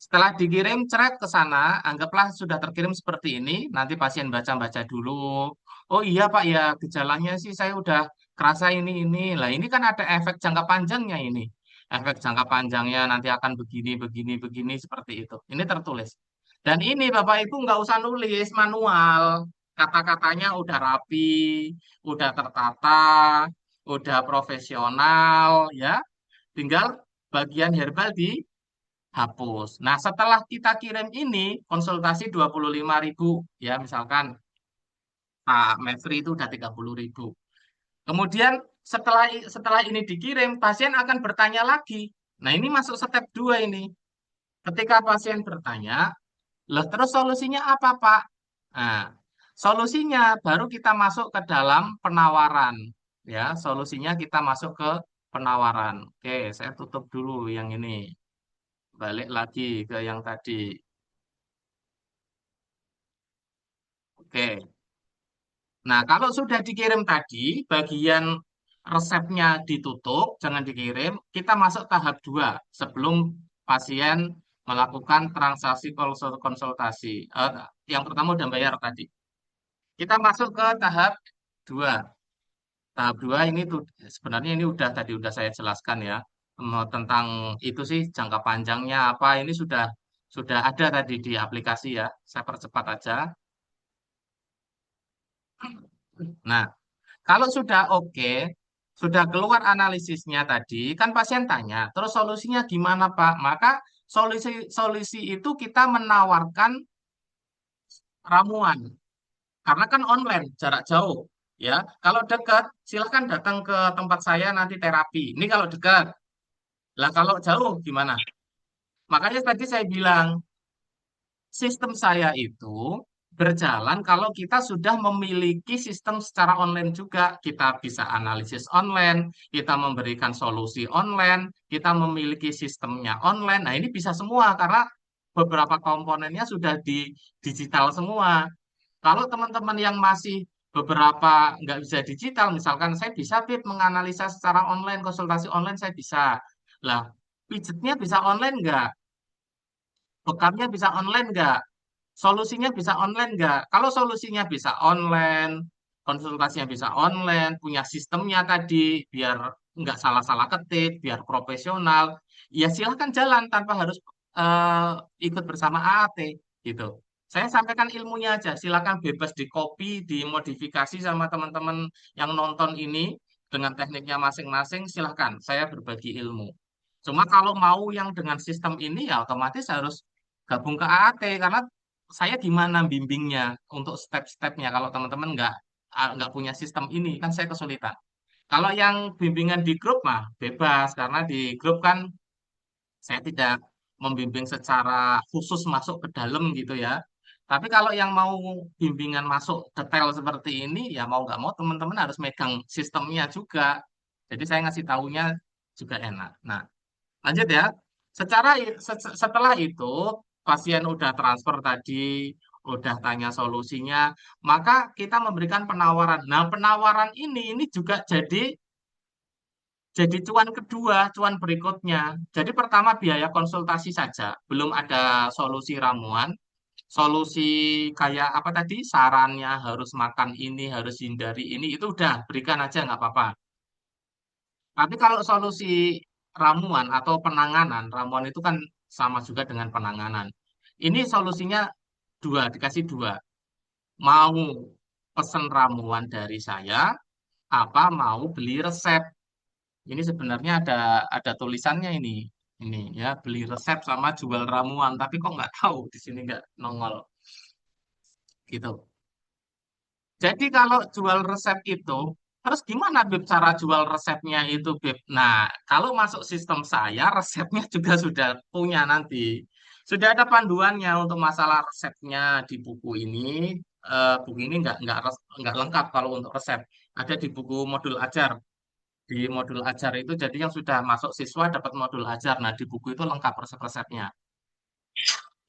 Setelah dikirim, ceret ke sana, anggaplah sudah terkirim seperti ini, nanti pasien baca-baca dulu. Oh iya Pak, ya gejalanya sih saya udah kerasa ini. Lah ini kan ada efek jangka panjangnya ini. Efek jangka panjangnya nanti akan begini, begini, begini, seperti itu. Ini tertulis. Dan ini Bapak Ibu nggak usah nulis manual. Kata-katanya udah rapi, udah tertata, udah profesional, ya. Tinggal bagian herbal hapus. Nah, setelah kita kirim ini, konsultasi 25.000, ya misalkan Pak Mevri itu udah 30.000. Kemudian setelah ini dikirim, pasien akan bertanya lagi. Nah, ini masuk step 2 ini. Ketika pasien bertanya, "Lah, terus solusinya apa, Pak?" Nah, solusinya baru kita masuk ke dalam penawaran. Ya, solusinya kita masuk ke penawaran. Oke, saya tutup dulu yang ini. Balik lagi ke yang tadi. Oke. Nah, kalau sudah dikirim tadi, bagian resepnya ditutup, jangan dikirim, kita masuk tahap 2 sebelum pasien melakukan transaksi konsultasi. Yang pertama udah bayar tadi. Kita masuk ke tahap 2. Tahap 2 ini tuh sebenarnya ini udah tadi udah saya jelaskan ya. Tentang itu sih jangka panjangnya apa ini sudah ada tadi di aplikasi ya. Saya percepat aja. Nah, kalau sudah oke, sudah keluar analisisnya tadi, kan pasien tanya, terus solusinya gimana, Pak? Maka solusi solusi itu kita menawarkan ramuan, karena kan online, jarak jauh, ya. Kalau dekat, silahkan datang ke tempat saya nanti terapi. Ini kalau dekat. Lah kalau jauh gimana? Makanya tadi saya bilang, sistem saya itu berjalan kalau kita sudah memiliki sistem secara online juga. Kita bisa analisis online, kita memberikan solusi online, kita memiliki sistemnya online. Nah, ini bisa semua karena beberapa komponennya sudah di digital semua. Kalau teman-teman yang masih beberapa nggak bisa digital, misalkan saya bisa Pip, menganalisa secara online, konsultasi online saya bisa. Lah, pijatnya bisa online nggak? Bekamnya bisa online nggak? Solusinya bisa online nggak? Kalau solusinya bisa online, konsultasinya bisa online, punya sistemnya tadi, biar nggak salah-salah ketik, biar profesional, ya silahkan jalan tanpa harus eh, ikut bersama AAT gitu. Saya sampaikan ilmunya aja, silakan bebas di copy, dimodifikasi sama teman-teman yang nonton ini dengan tekniknya masing-masing, silahkan. Saya berbagi ilmu. Cuma kalau mau yang dengan sistem ini ya otomatis harus gabung ke AAT karena saya gimana bimbingnya untuk step-stepnya kalau teman-teman nggak punya sistem ini kan saya kesulitan. Kalau yang bimbingan di grup mah bebas karena di grup kan saya tidak membimbing secara khusus masuk ke dalam gitu ya. Tapi kalau yang mau bimbingan masuk detail seperti ini ya mau nggak mau teman-teman harus megang sistemnya juga. Jadi saya ngasih tahunya juga enak. Nah, lanjut ya. Setelah itu pasien udah transfer tadi, udah tanya solusinya, maka kita memberikan penawaran. Nah, penawaran ini juga jadi cuan kedua, cuan berikutnya. Jadi pertama biaya konsultasi saja, belum ada solusi ramuan. Solusi kayak apa tadi, sarannya harus makan ini, harus hindari ini, itu udah berikan aja nggak apa-apa. Tapi kalau solusi ramuan atau penanganan, ramuan itu kan sama juga dengan penanganan. Ini solusinya dua, dikasih dua. Mau pesen ramuan dari saya, apa mau beli resep. Ini sebenarnya ada tulisannya ini. Ini ya, beli resep sama jual ramuan, tapi kok nggak tahu di sini nggak nongol gitu. Jadi kalau jual resep itu, terus gimana Beb cara jual resepnya itu Beb? Nah, kalau masuk sistem saya, resepnya juga sudah punya nanti. Sudah ada panduannya untuk masalah resepnya di buku ini. Buku ini nggak lengkap kalau untuk resep. Ada di buku modul ajar. Di modul ajar itu jadi yang sudah masuk siswa dapat modul ajar. Nah, di buku itu lengkap resep-resepnya.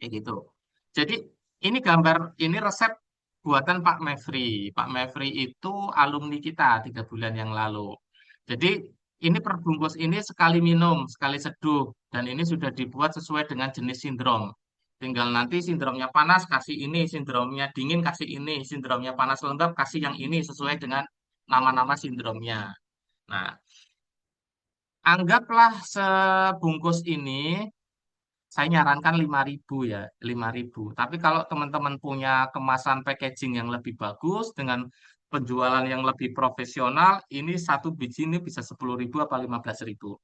Kayak gitu. Jadi ini gambar, ini resep buatan Pak Mevri. Pak Mevri itu alumni kita 3 bulan yang lalu. Jadi ini perbungkus ini sekali minum, sekali seduh, dan ini sudah dibuat sesuai dengan jenis sindrom. Tinggal nanti sindromnya panas kasih ini, sindromnya dingin kasih ini, sindromnya panas lembab kasih yang ini sesuai dengan nama-nama sindromnya. Nah, anggaplah sebungkus ini saya nyarankan 5.000 ya, 5.000. Tapi kalau teman-teman punya kemasan packaging yang lebih bagus dengan penjualan yang lebih profesional, ini satu biji ini bisa 10.000 apa 15.000.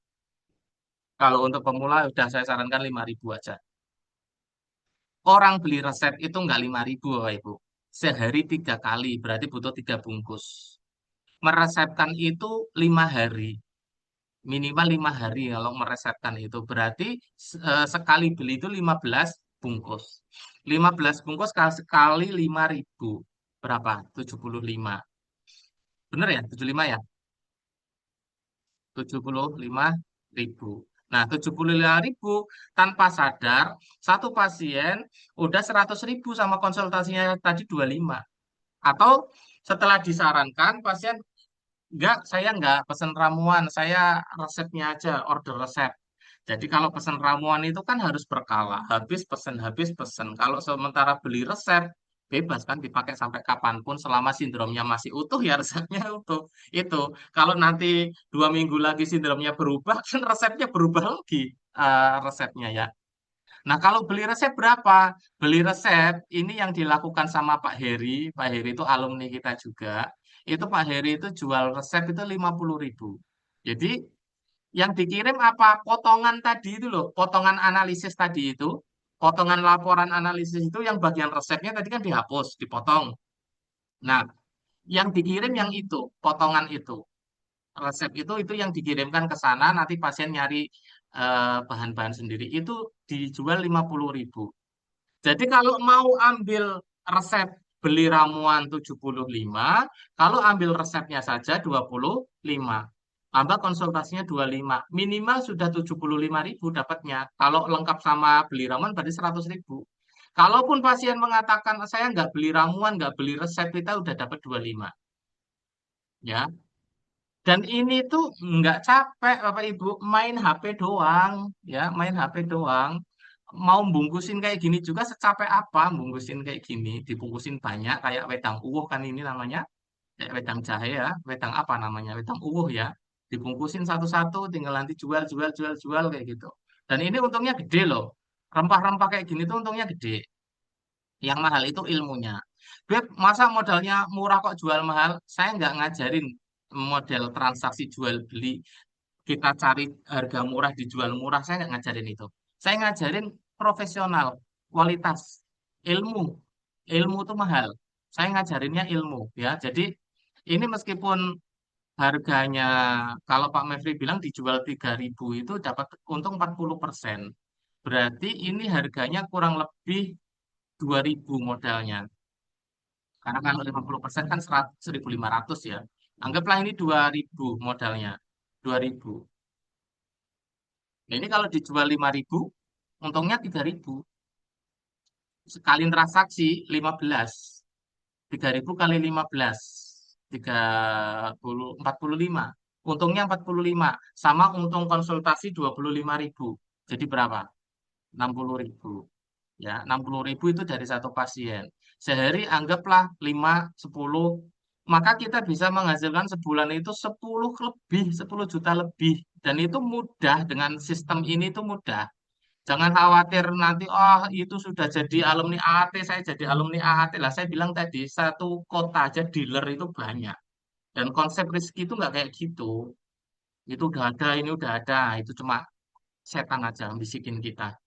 Kalau untuk pemula udah saya sarankan 5.000 aja. Orang beli resep itu nggak 5.000, Bapak Ibu. Sehari 3 kali, berarti butuh 3 bungkus. Meresepkan itu 5 hari. Minimal 5 hari kalau meresepkan itu. Berarti sekali beli itu 15 bungkus. 15 bungkus sekali 5.000. Berapa? 75. Bener ya? 75 ya? 75.000. Nah, 75.000 tanpa sadar, satu pasien udah 100.000 sama konsultasinya tadi 25. Atau setelah disarankan, pasien enggak, saya enggak pesan ramuan, saya resepnya aja, order resep. Jadi kalau pesan ramuan itu kan harus berkala, habis pesen. Kalau sementara beli resep, bebas kan dipakai sampai kapanpun selama sindromnya masih utuh ya resepnya utuh. Itu kalau nanti 2 minggu lagi sindromnya berubah, kan resepnya berubah lagi resepnya ya. Nah, kalau beli resep berapa? Beli resep ini yang dilakukan sama Pak Heri. Pak Heri itu alumni kita juga. Itu Pak Heri itu jual resep itu 50.000. Jadi yang dikirim apa? Potongan tadi itu loh, potongan analisis tadi itu, potongan laporan analisis itu yang bagian resepnya tadi kan dihapus, dipotong. Nah, yang dikirim yang itu, potongan itu. Resep itu yang dikirimkan ke sana, nanti pasien nyari bahan-bahan sendiri. Itu dijual 50.000. Jadi kalau mau ambil resep beli ramuan 75, kalau ambil resepnya saja 25. Tambah konsultasinya 25. Minimal sudah 75.000 dapatnya. Kalau lengkap sama beli ramuan berarti 100.000. Kalaupun pasien mengatakan saya nggak beli ramuan, nggak beli resep, kita udah dapat 25. Ya. Dan ini tuh nggak capek Bapak Ibu, main HP doang, ya, main HP doang. Mau bungkusin kayak gini juga secapek apa bungkusin kayak gini, dibungkusin banyak kayak wedang uwuh kan ini namanya, kayak wedang jahe ya, wedang apa namanya, wedang uwuh ya. Dibungkusin satu-satu, tinggal nanti jual, jual, jual, jual kayak gitu. Dan ini untungnya gede loh. Rempah-rempah kayak gini tuh untungnya gede. Yang mahal itu ilmunya. Beb, masa modalnya murah kok jual mahal? Saya nggak ngajarin model transaksi jual beli. Kita cari harga murah dijual murah. Saya nggak ngajarin itu. Saya ngajarin profesional, kualitas, ilmu. Ilmu itu mahal. Saya ngajarinnya ilmu ya. Jadi ini meskipun harganya kalau Pak Mevri bilang dijual 3.000 itu dapat untung 40%. Berarti ini harganya kurang lebih 2.000 modalnya. Karena kalau 50% kan 1.500 ya. Anggaplah ini 2.000 modalnya. 2.000. Nah, ini kalau dijual 5.000, untungnya 3.000. Sekali transaksi 15. 3.000 kali 15. 45. Untungnya 45. Sama untung konsultasi 25.000. Jadi berapa? 60.000. Ya, 60.000 itu dari satu pasien. Sehari anggaplah 5, 10, maka kita bisa menghasilkan sebulan itu 10 lebih, 10 juta lebih. Dan itu mudah, dengan sistem ini itu mudah. Jangan khawatir nanti, oh itu sudah jadi alumni AAT, saya jadi alumni AAT lah. Saya bilang tadi, satu kota aja dealer itu banyak. Dan konsep rezeki itu nggak kayak gitu. Itu udah ada, ini udah ada. Itu cuma setan aja bisikin kita.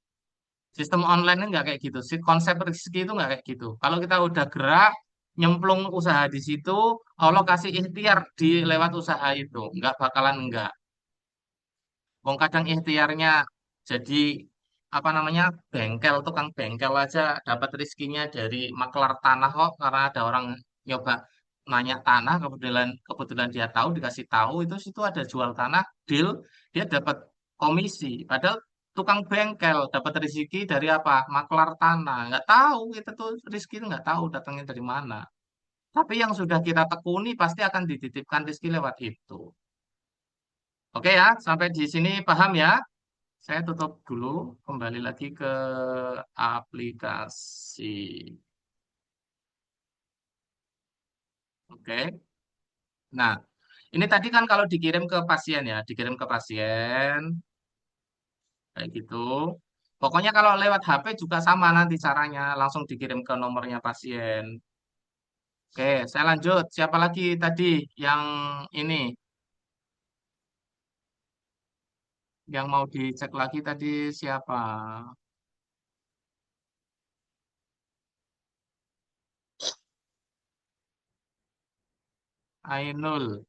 Sistem online nggak kayak gitu. Konsep rezeki itu nggak kayak gitu. Kalau kita udah gerak, nyemplung usaha di situ, Allah kasih ikhtiar di lewat usaha itu. Nggak bakalan enggak. Wong kadang ikhtiarnya jadi apa namanya bengkel, tukang bengkel aja dapat rezekinya dari maklar tanah kok, karena ada orang nyoba nanya tanah, kebetulan kebetulan dia tahu, dikasih tahu itu situ ada jual tanah, deal, dia dapat komisi. Padahal tukang bengkel dapat rezeki dari apa? Maklar tanah. Nggak tahu, kita tuh rezeki itu nggak tahu datangnya dari mana. Tapi yang sudah kita tekuni pasti akan dititipkan rezeki lewat itu. Oke ya, sampai di sini paham ya? Saya tutup dulu, kembali lagi ke aplikasi. Oke. Nah, ini tadi kan kalau dikirim ke pasien ya, dikirim ke pasien, kayak gitu. Pokoknya kalau lewat HP juga sama nanti caranya, langsung dikirim ke nomornya pasien. Oke, saya lanjut. Siapa lagi tadi yang ini? Yang mau dicek lagi tadi siapa? Ainul,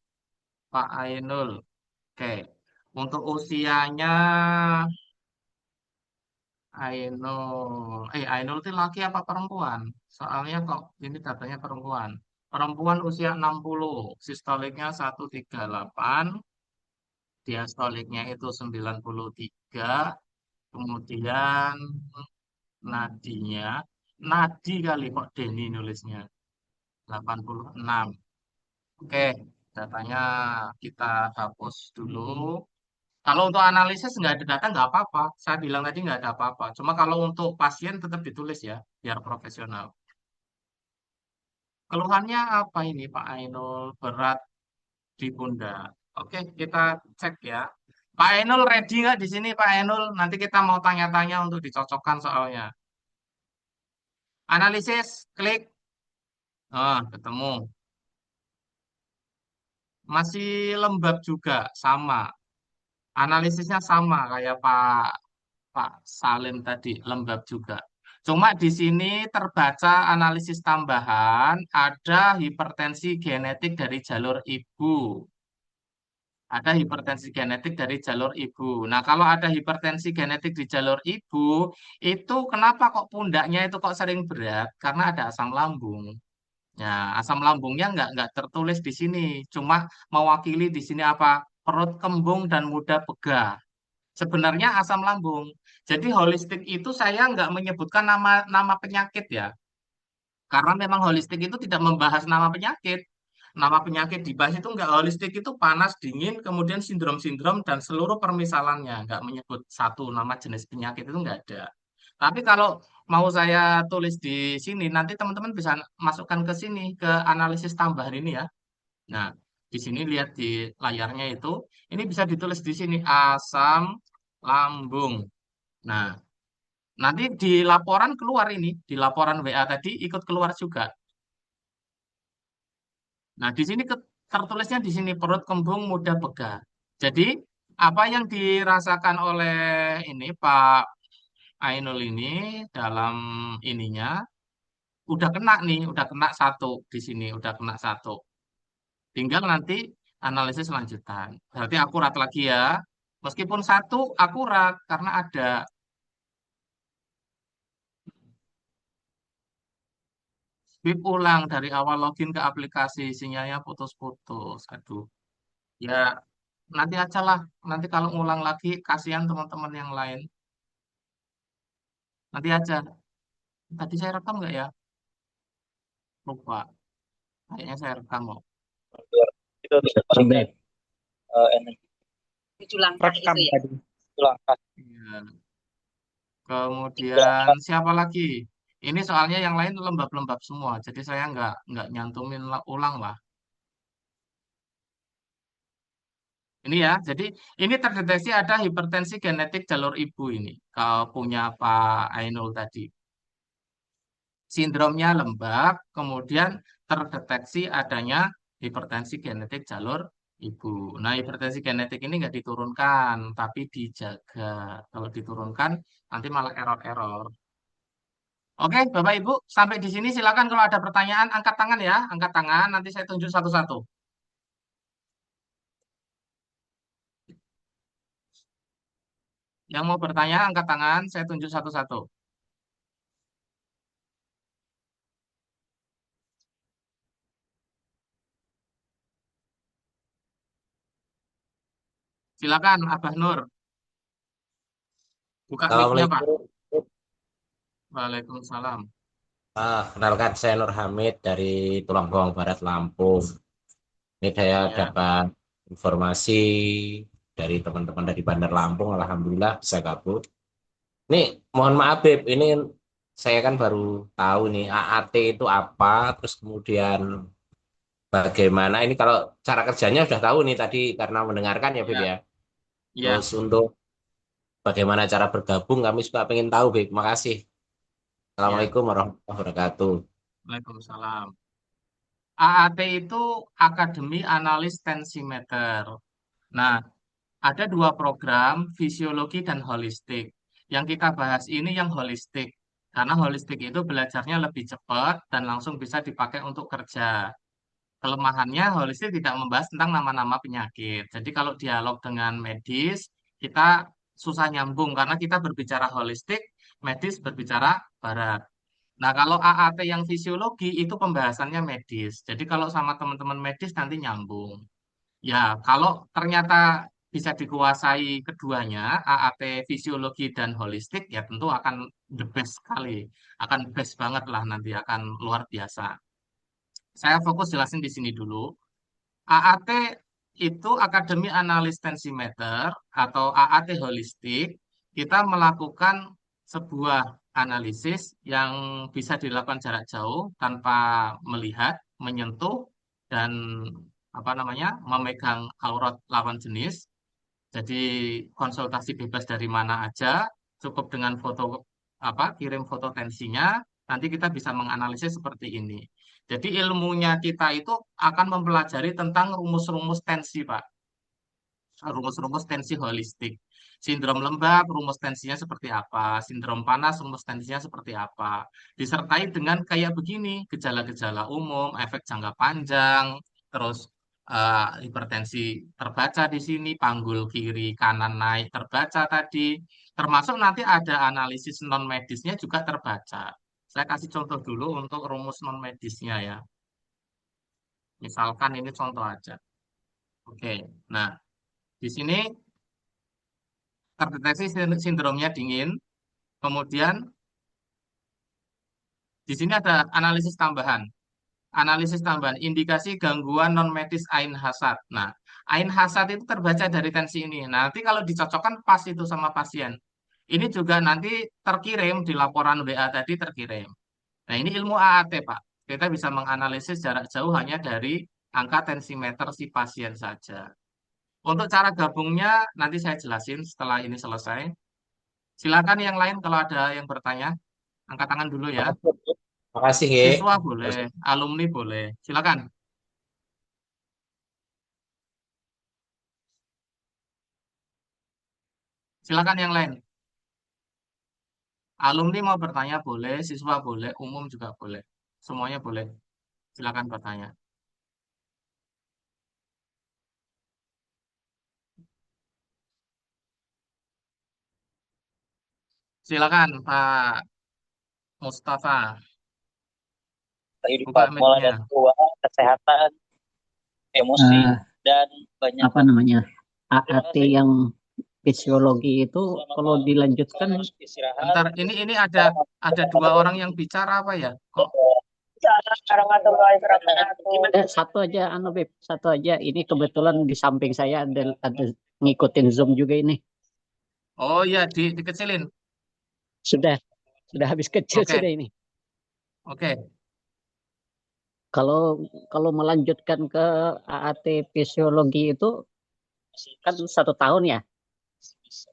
Pak Ainul. Oke. Untuk usianya Ainul. Ainul itu laki apa perempuan? Soalnya kok ini datanya perempuan. Perempuan usia 60, sistoliknya 138, diastoliknya itu 93, kemudian nadinya, nadi kali kok Denny nulisnya, 86. Oke, datanya kita hapus dulu. Kalau untuk analisis nggak ada data nggak apa-apa. Saya bilang tadi nggak ada apa-apa. Cuma kalau untuk pasien tetap ditulis ya, biar profesional. Keluhannya apa ini Pak Ainul? Berat di pundak. Oke, kita cek ya. Pak Ainul ready nggak di sini Pak Ainul? Nanti kita mau tanya-tanya untuk dicocokkan soalnya. Analisis, klik. Ketemu. Masih lembab juga, sama. Analisisnya sama kayak Pak Salim tadi, lembab juga. Cuma di sini terbaca analisis tambahan, ada hipertensi genetik dari jalur ibu. Ada hipertensi genetik dari jalur ibu. Nah, kalau ada hipertensi genetik di jalur ibu, itu kenapa kok pundaknya itu kok sering berat? Karena ada asam lambung. Ya, asam lambungnya nggak tertulis di sini. Cuma mewakili di sini apa? Perut kembung dan mudah begah. Sebenarnya asam lambung. Jadi holistik itu saya nggak menyebutkan nama nama penyakit ya. Karena memang holistik itu tidak membahas nama penyakit. Nama penyakit dibahas itu nggak holistik itu panas, dingin, kemudian sindrom-sindrom dan seluruh permisalannya. Nggak menyebut satu nama jenis penyakit itu nggak ada. Tapi kalau mau saya tulis di sini, nanti teman-teman bisa masukkan ke sini, ke analisis tambahan ini ya. Nah, di sini lihat di layarnya itu, ini bisa ditulis di sini asam lambung. Nah, nanti di laporan keluar ini, di laporan WA tadi ikut keluar juga. Nah, di sini tertulisnya di sini perut kembung mudah begah. Jadi, apa yang dirasakan oleh ini Pak Ainul ini dalam ininya udah kena nih, udah kena satu di sini, udah kena satu. Tinggal nanti analisis lanjutan. Berarti akurat lagi ya. Meskipun satu akurat karena ada. Bip ulang dari awal login ke aplikasi, sinyalnya putus-putus. Aduh, ya nanti aja lah. Nanti kalau ngulang lagi, kasihan teman-teman yang lain. Nanti aja. Tadi saya rekam nggak ya? Lupa. Kayaknya saya rekam kok. Itu seperti Beb. energi 7 langkah rekam itu ya. tadi. 7 langkah. Iya. Kemudian siapa lagi? Ini soalnya yang lain lembab-lembab semua, jadi saya nggak nyantumin ulang lah. Ini ya, jadi ini terdeteksi ada hipertensi genetik jalur ibu ini. Kalau punya Pak Ainul tadi. Sindromnya lembab, kemudian terdeteksi adanya hipertensi genetik jalur ibu. Nah, hipertensi genetik ini nggak diturunkan, tapi dijaga. Kalau diturunkan, nanti malah error-error. Oke, Bapak Ibu, sampai di sini silakan kalau ada pertanyaan, angkat tangan ya, angkat tangan, nanti saya tunjuk satu-satu. Yang mau bertanya, angkat tangan, saya tunjuk satu-satu. Silakan, Abah Nur, buka mic-nya, Pak. Assalamualaikum. Waalaikumsalam. Kenalkan saya Nur Hamid dari Tulang Bawang Barat, Lampung. Ini saya Ya, dapat informasi dari teman-teman dari Bandar Lampung. Alhamdulillah bisa kabur. Ini mohon maaf, Beb. Ini saya kan baru tahu nih AAT itu apa, terus kemudian bagaimana. Ini kalau cara kerjanya sudah tahu nih tadi karena mendengarkan ya, Beb ya, ya. ya, Terus untuk bagaimana cara bergabung kami juga pengen tahu, Beb. Makasih. ya. Assalamualaikum warahmatullahi wabarakatuh. Waalaikumsalam. AAT itu Akademi Analis Tensimeter. Nah, ada dua program, fisiologi dan holistik. Yang kita bahas ini yang holistik, karena holistik itu belajarnya lebih cepat dan langsung bisa dipakai untuk kerja. Kelemahannya holistik tidak membahas tentang nama-nama penyakit. Jadi kalau dialog dengan medis, kita susah nyambung karena kita berbicara holistik, medis berbicara barat. Nah, kalau AAT yang fisiologi itu pembahasannya medis. Jadi kalau sama teman-teman medis nanti nyambung. Ya, kalau ternyata bisa dikuasai keduanya, AAT fisiologi dan holistik, ya tentu akan the best sekali. Akan best banget lah nanti, akan luar biasa. Saya fokus jelasin di sini dulu. AAT itu Akademi Analis Tensimeter atau AAT Holistik. Kita melakukan sebuah analisis yang bisa dilakukan jarak jauh tanpa melihat, menyentuh, dan apa namanya memegang aurat lawan jenis. Jadi konsultasi bebas dari mana aja, cukup dengan foto kirim foto tensinya, nanti kita bisa menganalisis seperti ini. Jadi ilmunya kita itu akan mempelajari tentang rumus-rumus tensi, Pak. Rumus-rumus tensi holistik. Sindrom lembab, rumus tensinya seperti apa. Sindrom panas, rumus tensinya seperti apa. Disertai dengan kayak begini, gejala-gejala umum, efek jangka panjang, terus hipertensi terbaca di sini, panggul kiri kanan naik terbaca tadi. Termasuk nanti ada analisis non medisnya juga terbaca. Saya kasih contoh dulu untuk rumus non medisnya ya. Misalkan ini contoh aja. Oke. Nah, di sini terdeteksi sindromnya dingin. Kemudian di sini ada analisis tambahan. Analisis tambahan indikasi gangguan non medis Ain Hasad. Nah, Ain Hasad itu terbaca dari tensi ini. Nah, nanti kalau dicocokkan pas itu sama pasien. Ini juga nanti terkirim di laporan WA tadi terkirim. Nah, ini ilmu AAT, Pak. Kita bisa menganalisis jarak jauh hanya dari angka tensimeter si pasien saja. Untuk cara gabungnya nanti saya jelasin setelah ini selesai. Silakan yang lain kalau ada yang bertanya, angkat tangan dulu ya. Makasih, Ge. Siswa boleh, alumni boleh. Silakan. Silakan yang lain. Alumni mau bertanya boleh, siswa boleh, umum juga boleh. Semuanya boleh. Silakan bertanya. Silakan Pak Mustafa, buka Kehidupan mulai mic-nya. dari keuangan, kesehatan, emosi, Eh, dan banyak apa namanya? Terima AAT kasih. yang fisiologi itu Selamat kalau malam. dilanjutkan Kalian harus istirahat. Bentar, ini ada dua orang yang bicara apa ya? Kok satu aja anu Beb, satu aja. Ini kebetulan di samping saya ada ngikutin Zoom juga ini. oh ya dikecilin. Sudah sudah habis kecil Oke, sudah ini. oke. Kalau kalau melanjutkan ke AAT fisiologi itu kan 1 tahun ya.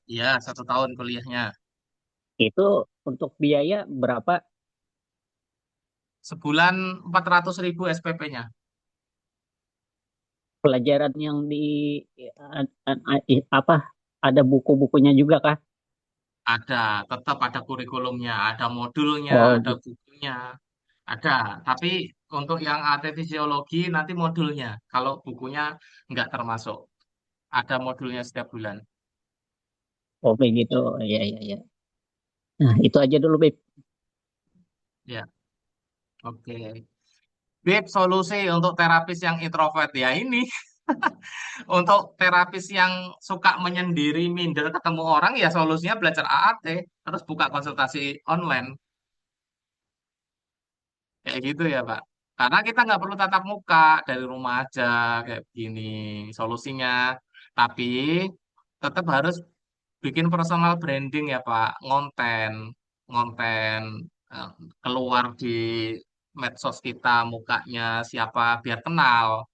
Iya, 1 tahun kuliahnya. Itu untuk biaya berapa? Sebulan 400.000 SPP-nya. Pelajaran yang apa? Ada buku-bukunya juga kah? Ada, tetap ada kurikulumnya, ada modulnya, Oh, ada gitu. bukunya. Ada, tapi untuk yang AT fisiologi nanti modulnya. Kalau bukunya nggak termasuk. Ada modulnya setiap bulan. Oh, begitu. Ya, ya, ya. Nah, itu aja dulu, Beb. Ya, oke. Bib, solusi untuk terapis yang introvert ya ini. Untuk terapis yang suka menyendiri, minder, ketemu orang ya solusinya belajar AAT, terus buka konsultasi online. Kayak gitu ya, Pak. Karena kita nggak perlu tatap muka dari rumah aja kayak begini solusinya. Tapi tetap harus bikin personal branding ya, Pak. Ngonten eh, keluar di medsos kita mukanya siapa biar kenal.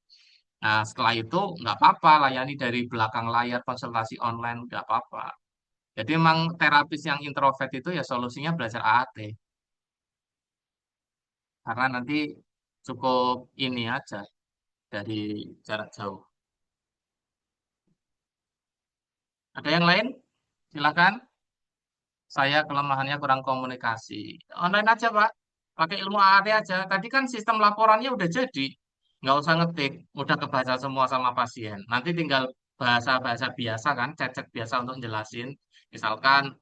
Nah, setelah itu nggak apa-apa layani dari belakang layar konsultasi online nggak apa-apa. Jadi emang terapis yang introvert itu ya solusinya belajar AAT. Karena nanti cukup ini aja dari jarak jauh. Ada yang lain? Silakan. Saya kelemahannya kurang komunikasi. Online aja, Pak. Pakai ilmu AAT aja. Tadi kan sistem laporannya udah jadi. Nggak usah ngetik. Udah kebaca semua sama pasien. Nanti tinggal bahasa-bahasa biasa kan, chat-chat biasa untuk jelasin. Misalkan,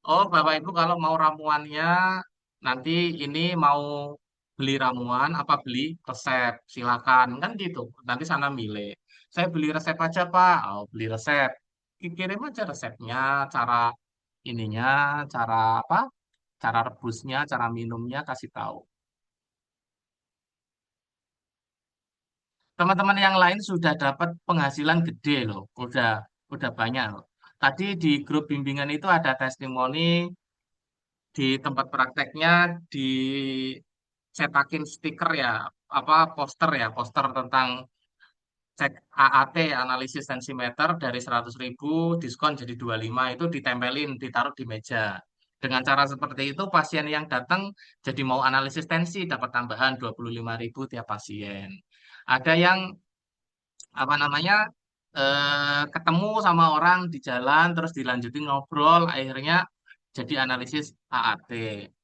oh Bapak Ibu kalau mau ramuannya, nanti ini mau beli ramuan, apa beli resep. Silakan. Kan gitu. Nanti sana milih. Saya beli resep aja, Pak. Oh, beli resep. Kirim aja resepnya, cara ininya, cara apa? Cara rebusnya, cara minumnya kasih tahu. Teman-teman yang lain sudah dapat penghasilan gede loh, udah banyak loh. Tadi di grup bimbingan itu ada testimoni di tempat prakteknya dicetakin stiker ya, apa poster tentang cek AAT analisis tensimeter dari 100.000 diskon jadi 25 itu ditempelin, ditaruh di meja. Dengan cara seperti itu pasien yang datang jadi mau analisis tensi dapat tambahan 25.000 tiap pasien. Ada yang apa namanya ketemu sama orang di jalan terus dilanjutin ngobrol akhirnya jadi analisis AAT.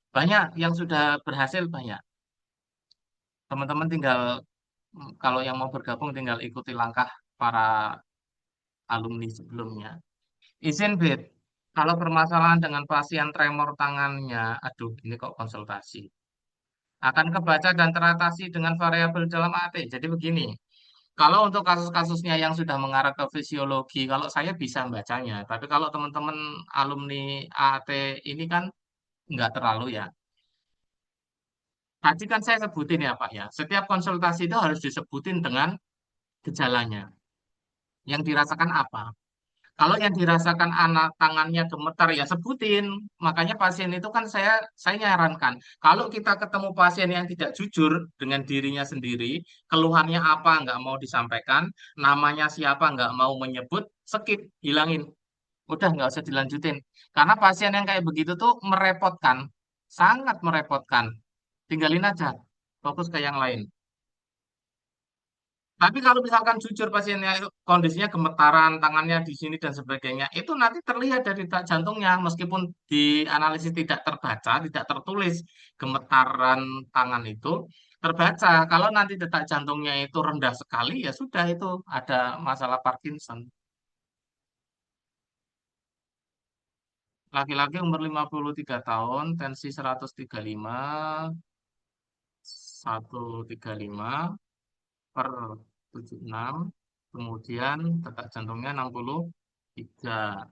Banyak yang sudah berhasil banyak. Teman-teman tinggal kalau yang mau bergabung tinggal ikuti langkah para alumni sebelumnya. Izin Bid, kalau permasalahan dengan pasien tremor tangannya, aduh ini kok konsultasi, akan kebaca dan teratasi dengan variabel dalam AT. Jadi begini, kalau untuk kasus-kasusnya yang sudah mengarah ke fisiologi, kalau saya bisa membacanya, tapi kalau teman-teman alumni AT ini kan nggak terlalu ya. Tadi kan saya sebutin ya Pak ya, setiap konsultasi itu harus disebutin dengan gejalanya. Yang dirasakan apa? Kalau yang dirasakan anak tangannya gemetar ya sebutin. Makanya pasien itu kan saya nyarankan, kalau kita ketemu pasien yang tidak jujur dengan dirinya sendiri, keluhannya apa nggak mau disampaikan, namanya siapa nggak mau menyebut, skip, hilangin. Udah nggak usah dilanjutin. Karena pasien yang kayak begitu tuh merepotkan, sangat merepotkan. Tinggalin aja, fokus ke yang lain. Tapi kalau misalkan jujur pasiennya itu kondisinya gemetaran, tangannya di sini dan sebagainya, itu nanti terlihat dari detak jantungnya, meskipun di analisis tidak terbaca, tidak tertulis gemetaran tangan itu, terbaca. Kalau nanti detak jantungnya itu rendah sekali, ya sudah itu ada masalah Parkinson. Laki-laki umur 53 tahun, tensi 135, 135 per 76, kemudian detak jantungnya 63.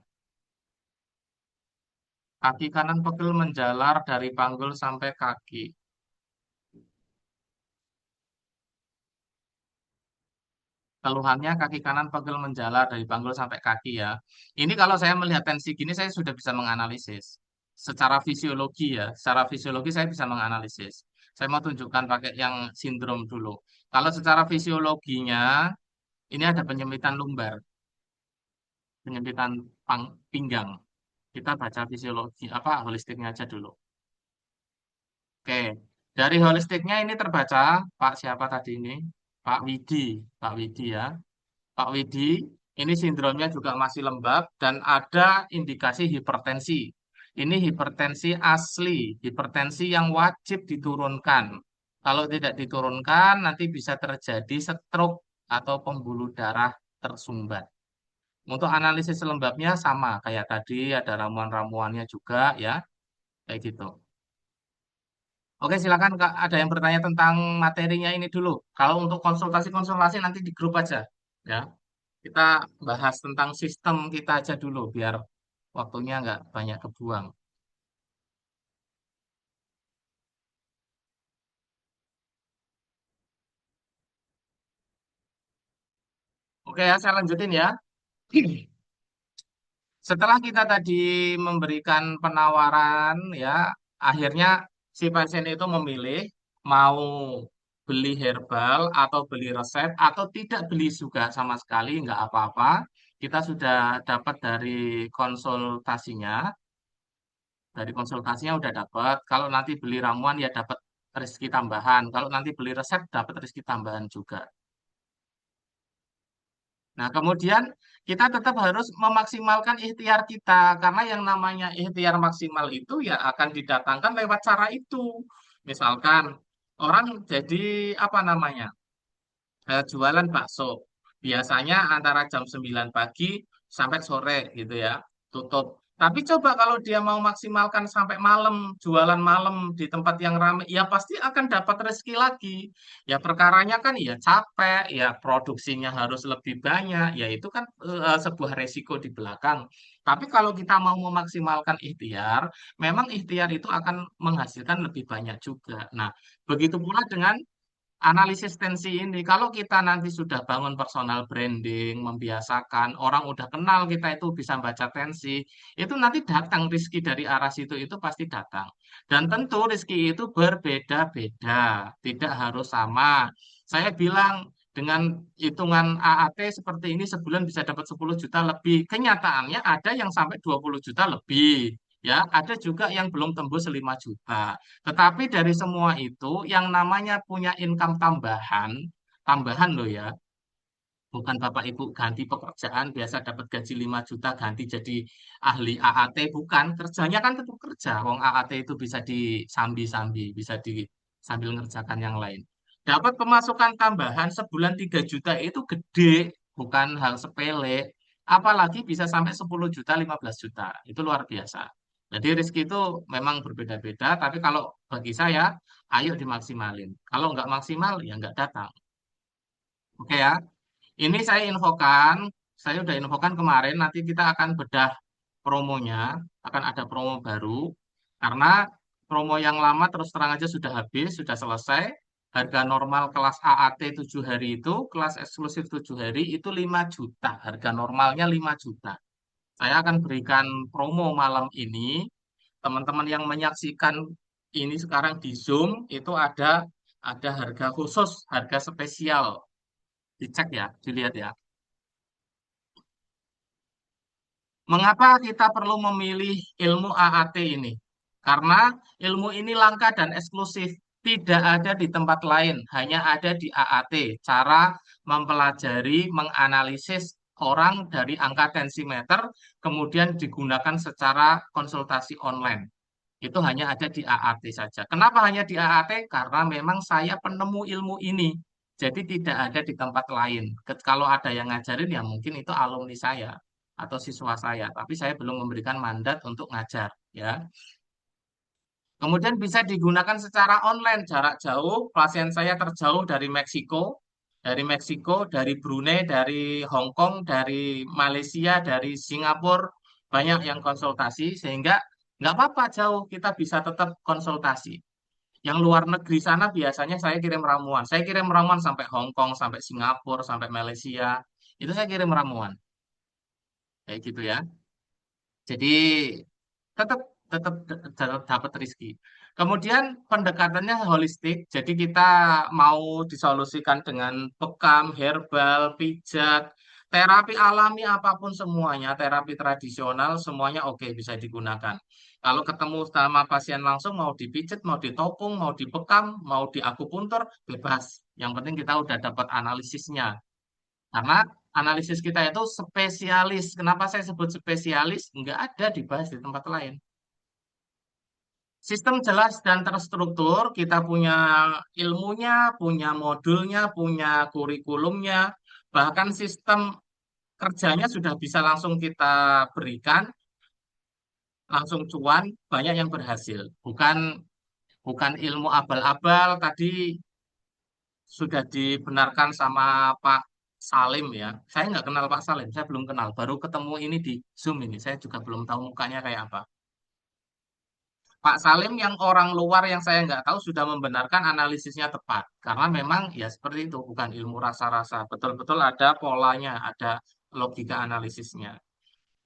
Kaki kanan pegel menjalar dari panggul sampai kaki. Keluhannya kaki kanan pegel menjalar dari panggul sampai kaki ya. Ini kalau saya melihat tensi gini saya sudah bisa menganalisis. Secara fisiologi ya, secara fisiologi saya bisa menganalisis. Saya mau tunjukkan pakai yang sindrom dulu. Kalau secara fisiologinya, ini ada penyempitan lumbar, penyempitan pinggang. Kita baca fisiologi apa holistiknya aja dulu. Oke, dari holistiknya ini terbaca Pak siapa tadi ini? Pak Widi, Pak Widi ya. Pak Widi, ini sindromnya juga masih lembab dan ada indikasi hipertensi. Ini hipertensi asli, hipertensi yang wajib diturunkan. Kalau tidak diturunkan, nanti bisa terjadi stroke atau pembuluh darah tersumbat. Untuk analisis lembabnya sama, kayak tadi ada ramuan-ramuannya juga ya, kayak gitu. Oke, silakan Kak, ada yang bertanya tentang materinya ini dulu. Kalau untuk konsultasi-konsultasi nanti di grup aja ya. Kita bahas tentang sistem kita aja dulu biar waktunya nggak banyak kebuang. Oke ya, saya lanjutin ya. Setelah kita tadi memberikan penawaran ya, akhirnya si pasien itu memilih mau beli herbal atau beli resep atau tidak beli juga sama sekali nggak apa-apa. Kita sudah dapat dari konsultasinya udah dapat. Kalau nanti beli ramuan ya dapat rezeki tambahan. Kalau nanti beli resep dapat rezeki tambahan juga. Nah, kemudian kita tetap harus memaksimalkan ikhtiar kita, karena yang namanya ikhtiar maksimal itu ya akan didatangkan lewat cara itu. Misalkan orang jadi apa namanya? Jualan bakso. Biasanya antara jam 9 pagi sampai sore gitu ya, tutup. Tapi coba kalau dia mau maksimalkan sampai malam, jualan malam di tempat yang ramai, ya pasti akan dapat rezeki lagi. Ya perkaranya kan ya capek, ya produksinya harus lebih banyak, ya itu kan sebuah resiko di belakang. Tapi kalau kita mau memaksimalkan ikhtiar, memang ikhtiar itu akan menghasilkan lebih banyak juga. Nah, begitu pula dengan analisis tensi ini, kalau kita nanti sudah bangun personal branding, membiasakan, orang udah kenal kita itu bisa baca tensi, itu nanti datang rezeki dari arah situ itu pasti datang. Dan tentu rezeki itu berbeda-beda, tidak harus sama. Saya bilang dengan hitungan AAT seperti ini sebulan bisa dapat 10 juta lebih. Kenyataannya ada yang sampai 20 juta lebih. Ya, ada juga yang belum tembus 5 juta. Tetapi dari semua itu, yang namanya punya income tambahan, tambahan loh ya, bukan Bapak Ibu ganti pekerjaan, biasa dapat gaji 5 juta, ganti jadi ahli AAT, bukan. Kerjanya kan tetap kerja, wong AAT itu bisa disambi-sambi, bisa di sambil ngerjakan yang lain. Dapat pemasukan tambahan sebulan 3 juta itu gede, bukan hal sepele. Apalagi bisa sampai 10 juta, 15 juta. Itu luar biasa. Jadi rezeki itu memang berbeda-beda, tapi kalau bagi saya, ayo dimaksimalin. Kalau nggak maksimal, ya nggak datang. Oke ya, ini saya udah infokan kemarin, nanti kita akan bedah promonya, akan ada promo baru, karena promo yang lama terus terang aja sudah habis, sudah selesai. Harga normal kelas AAT 7 hari itu, kelas eksklusif 7 hari itu 5 juta. Harga normalnya 5 juta. Saya akan berikan promo malam ini. Teman-teman yang menyaksikan ini sekarang di Zoom itu ada harga khusus, harga spesial. Dicek ya, dilihat ya. Mengapa kita perlu memilih ilmu AAT ini? Karena ilmu ini langka dan eksklusif, tidak ada di tempat lain, hanya ada di AAT. Cara mempelajari, menganalisis orang dari angka tensimeter, kemudian digunakan secara konsultasi online. Itu hanya ada di AAT saja. Kenapa hanya di AAT? Karena memang saya penemu ilmu ini. Jadi tidak ada di tempat lain. Kalau ada yang ngajarin ya mungkin itu alumni saya atau siswa saya, tapi saya belum memberikan mandat untuk ngajar, ya. Kemudian bisa digunakan secara online jarak jauh. Pasien saya terjauh dari Meksiko, dari Brunei, dari Hong Kong, dari Malaysia, dari Singapura, banyak yang konsultasi sehingga nggak apa-apa jauh kita bisa tetap konsultasi. Yang luar negeri sana biasanya saya kirim ramuan. Saya kirim ramuan sampai Hong Kong, sampai Singapura, sampai Malaysia. Itu saya kirim ramuan. Kayak gitu ya. Jadi tetap tetap dapat rezeki. Kemudian pendekatannya holistik. Jadi kita mau disolusikan dengan bekam, herbal, pijat, terapi alami apapun semuanya, terapi tradisional semuanya oke bisa digunakan. Kalau ketemu sama pasien langsung mau dipijat, mau ditopung, mau dibekam, mau diakupuntur, bebas. Yang penting kita udah dapat analisisnya. Karena analisis kita itu spesialis. Kenapa saya sebut spesialis? Nggak ada dibahas di tempat lain. Sistem jelas dan terstruktur, kita punya ilmunya, punya modulnya, punya kurikulumnya, bahkan sistem kerjanya sudah bisa langsung kita berikan, langsung cuan, banyak yang berhasil. Bukan bukan ilmu abal-abal tadi sudah dibenarkan sama Pak Salim ya. Saya nggak kenal Pak Salim, saya belum kenal. Baru ketemu ini di Zoom ini, saya juga belum tahu mukanya kayak apa. Pak Salim yang orang luar yang saya nggak tahu sudah membenarkan analisisnya tepat. Karena memang ya seperti itu, bukan ilmu rasa-rasa. Betul-betul ada polanya, ada logika analisisnya.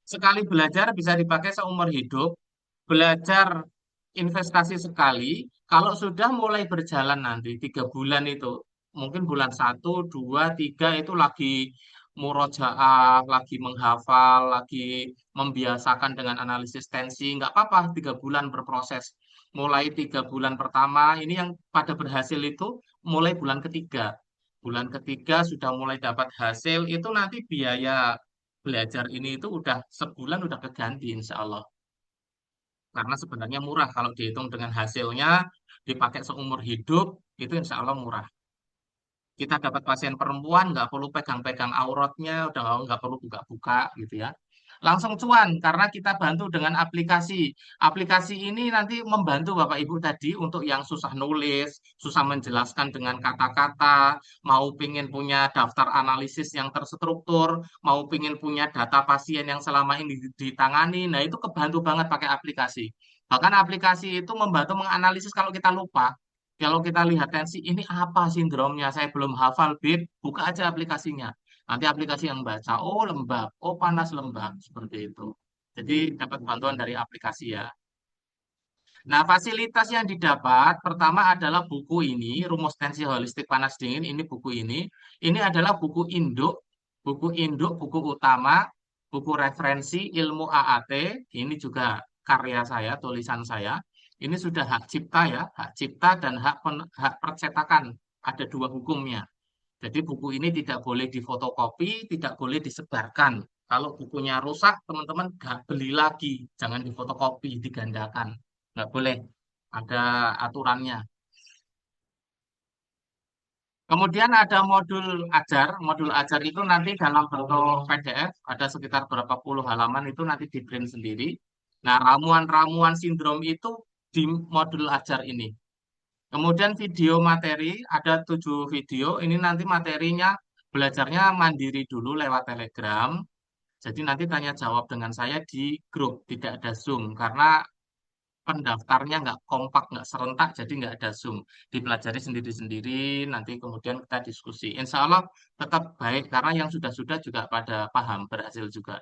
Sekali belajar bisa dipakai seumur hidup. Belajar investasi sekali, kalau sudah mulai berjalan nanti 3 bulan itu, mungkin bulan 1, 2, 3 itu lagi murojaah, lagi menghafal, lagi membiasakan dengan analisis tensi, nggak apa-apa 3 bulan berproses. Mulai 3 bulan pertama, ini yang pada berhasil itu mulai bulan ketiga. bulan ketiga sudah mulai dapat hasil, itu nanti biaya belajar ini itu udah sebulan udah keganti insya Allah. Karena sebenarnya murah kalau dihitung dengan hasilnya, dipakai seumur hidup, itu insya Allah murah. Kita dapat pasien perempuan, nggak perlu pegang-pegang auratnya, udah nggak perlu buka-buka gitu ya. Langsung cuan, karena kita bantu dengan aplikasi. Aplikasi ini nanti membantu Bapak Ibu tadi untuk yang susah nulis, susah menjelaskan dengan kata-kata, mau pingin punya daftar analisis yang terstruktur, mau pingin punya data pasien yang selama ini ditangani, nah itu kebantu banget pakai aplikasi. Bahkan aplikasi itu membantu menganalisis kalau kita lupa. Kalau kita lihat tensi, ini apa sindromnya? Saya belum hafal, Bib. Buka aja aplikasinya. Nanti aplikasi yang baca, oh lembab, oh panas lembab, seperti itu. Jadi dapat bantuan dari aplikasi ya. Nah, fasilitas yang didapat pertama adalah buku ini, Rumus Tensi Holistik Panas Dingin. Ini buku ini. Ini adalah buku induk, buku utama, buku referensi ilmu AAT. Ini juga karya saya, tulisan saya. Ini sudah hak cipta ya, hak cipta dan hak percetakan. Ada dua hukumnya. Jadi buku ini tidak boleh difotokopi, tidak boleh disebarkan. Kalau bukunya rusak, teman-teman nggak beli lagi. Jangan difotokopi, digandakan. Nggak boleh. Ada aturannya. Kemudian ada modul ajar. Modul ajar itu nanti dalam bentuk PDF, ada sekitar berapa puluh halaman itu nanti di print sendiri. Nah, ramuan-ramuan sindrom itu di modul ajar ini. Kemudian video materi, ada 7 video. Ini nanti materinya belajarnya mandiri dulu lewat Telegram. Jadi nanti tanya jawab dengan saya di grup, tidak ada Zoom. Karena pendaftarnya nggak kompak, nggak serentak, jadi nggak ada Zoom. Dipelajari sendiri-sendiri, nanti kemudian kita diskusi. Insya Allah tetap baik, karena yang sudah-sudah juga pada paham, berhasil juga.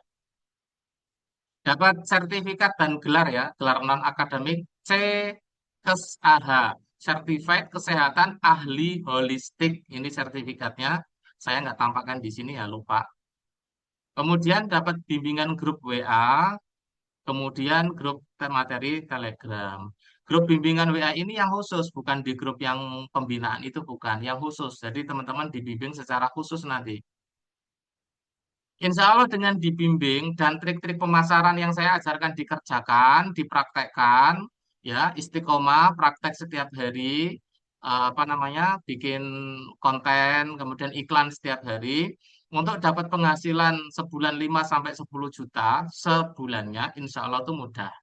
Dapat sertifikat dan gelar ya, gelar non-akademik CKSAH, Certified Kesehatan Ahli Holistik. Ini sertifikatnya, saya nggak tampakkan di sini ya, lupa. Kemudian dapat bimbingan grup WA, kemudian grup materi Telegram. Grup bimbingan WA ini yang khusus, bukan di grup yang pembinaan itu bukan, yang khusus. Jadi teman-teman dibimbing secara khusus nanti. Insya Allah dengan dibimbing dan trik-trik pemasaran yang saya ajarkan dikerjakan, dipraktekkan, ya istiqomah, praktek setiap hari, apa namanya, bikin konten, kemudian iklan setiap hari, untuk dapat penghasilan sebulan 5 sampai 10 juta sebulannya, insya Allah itu mudah.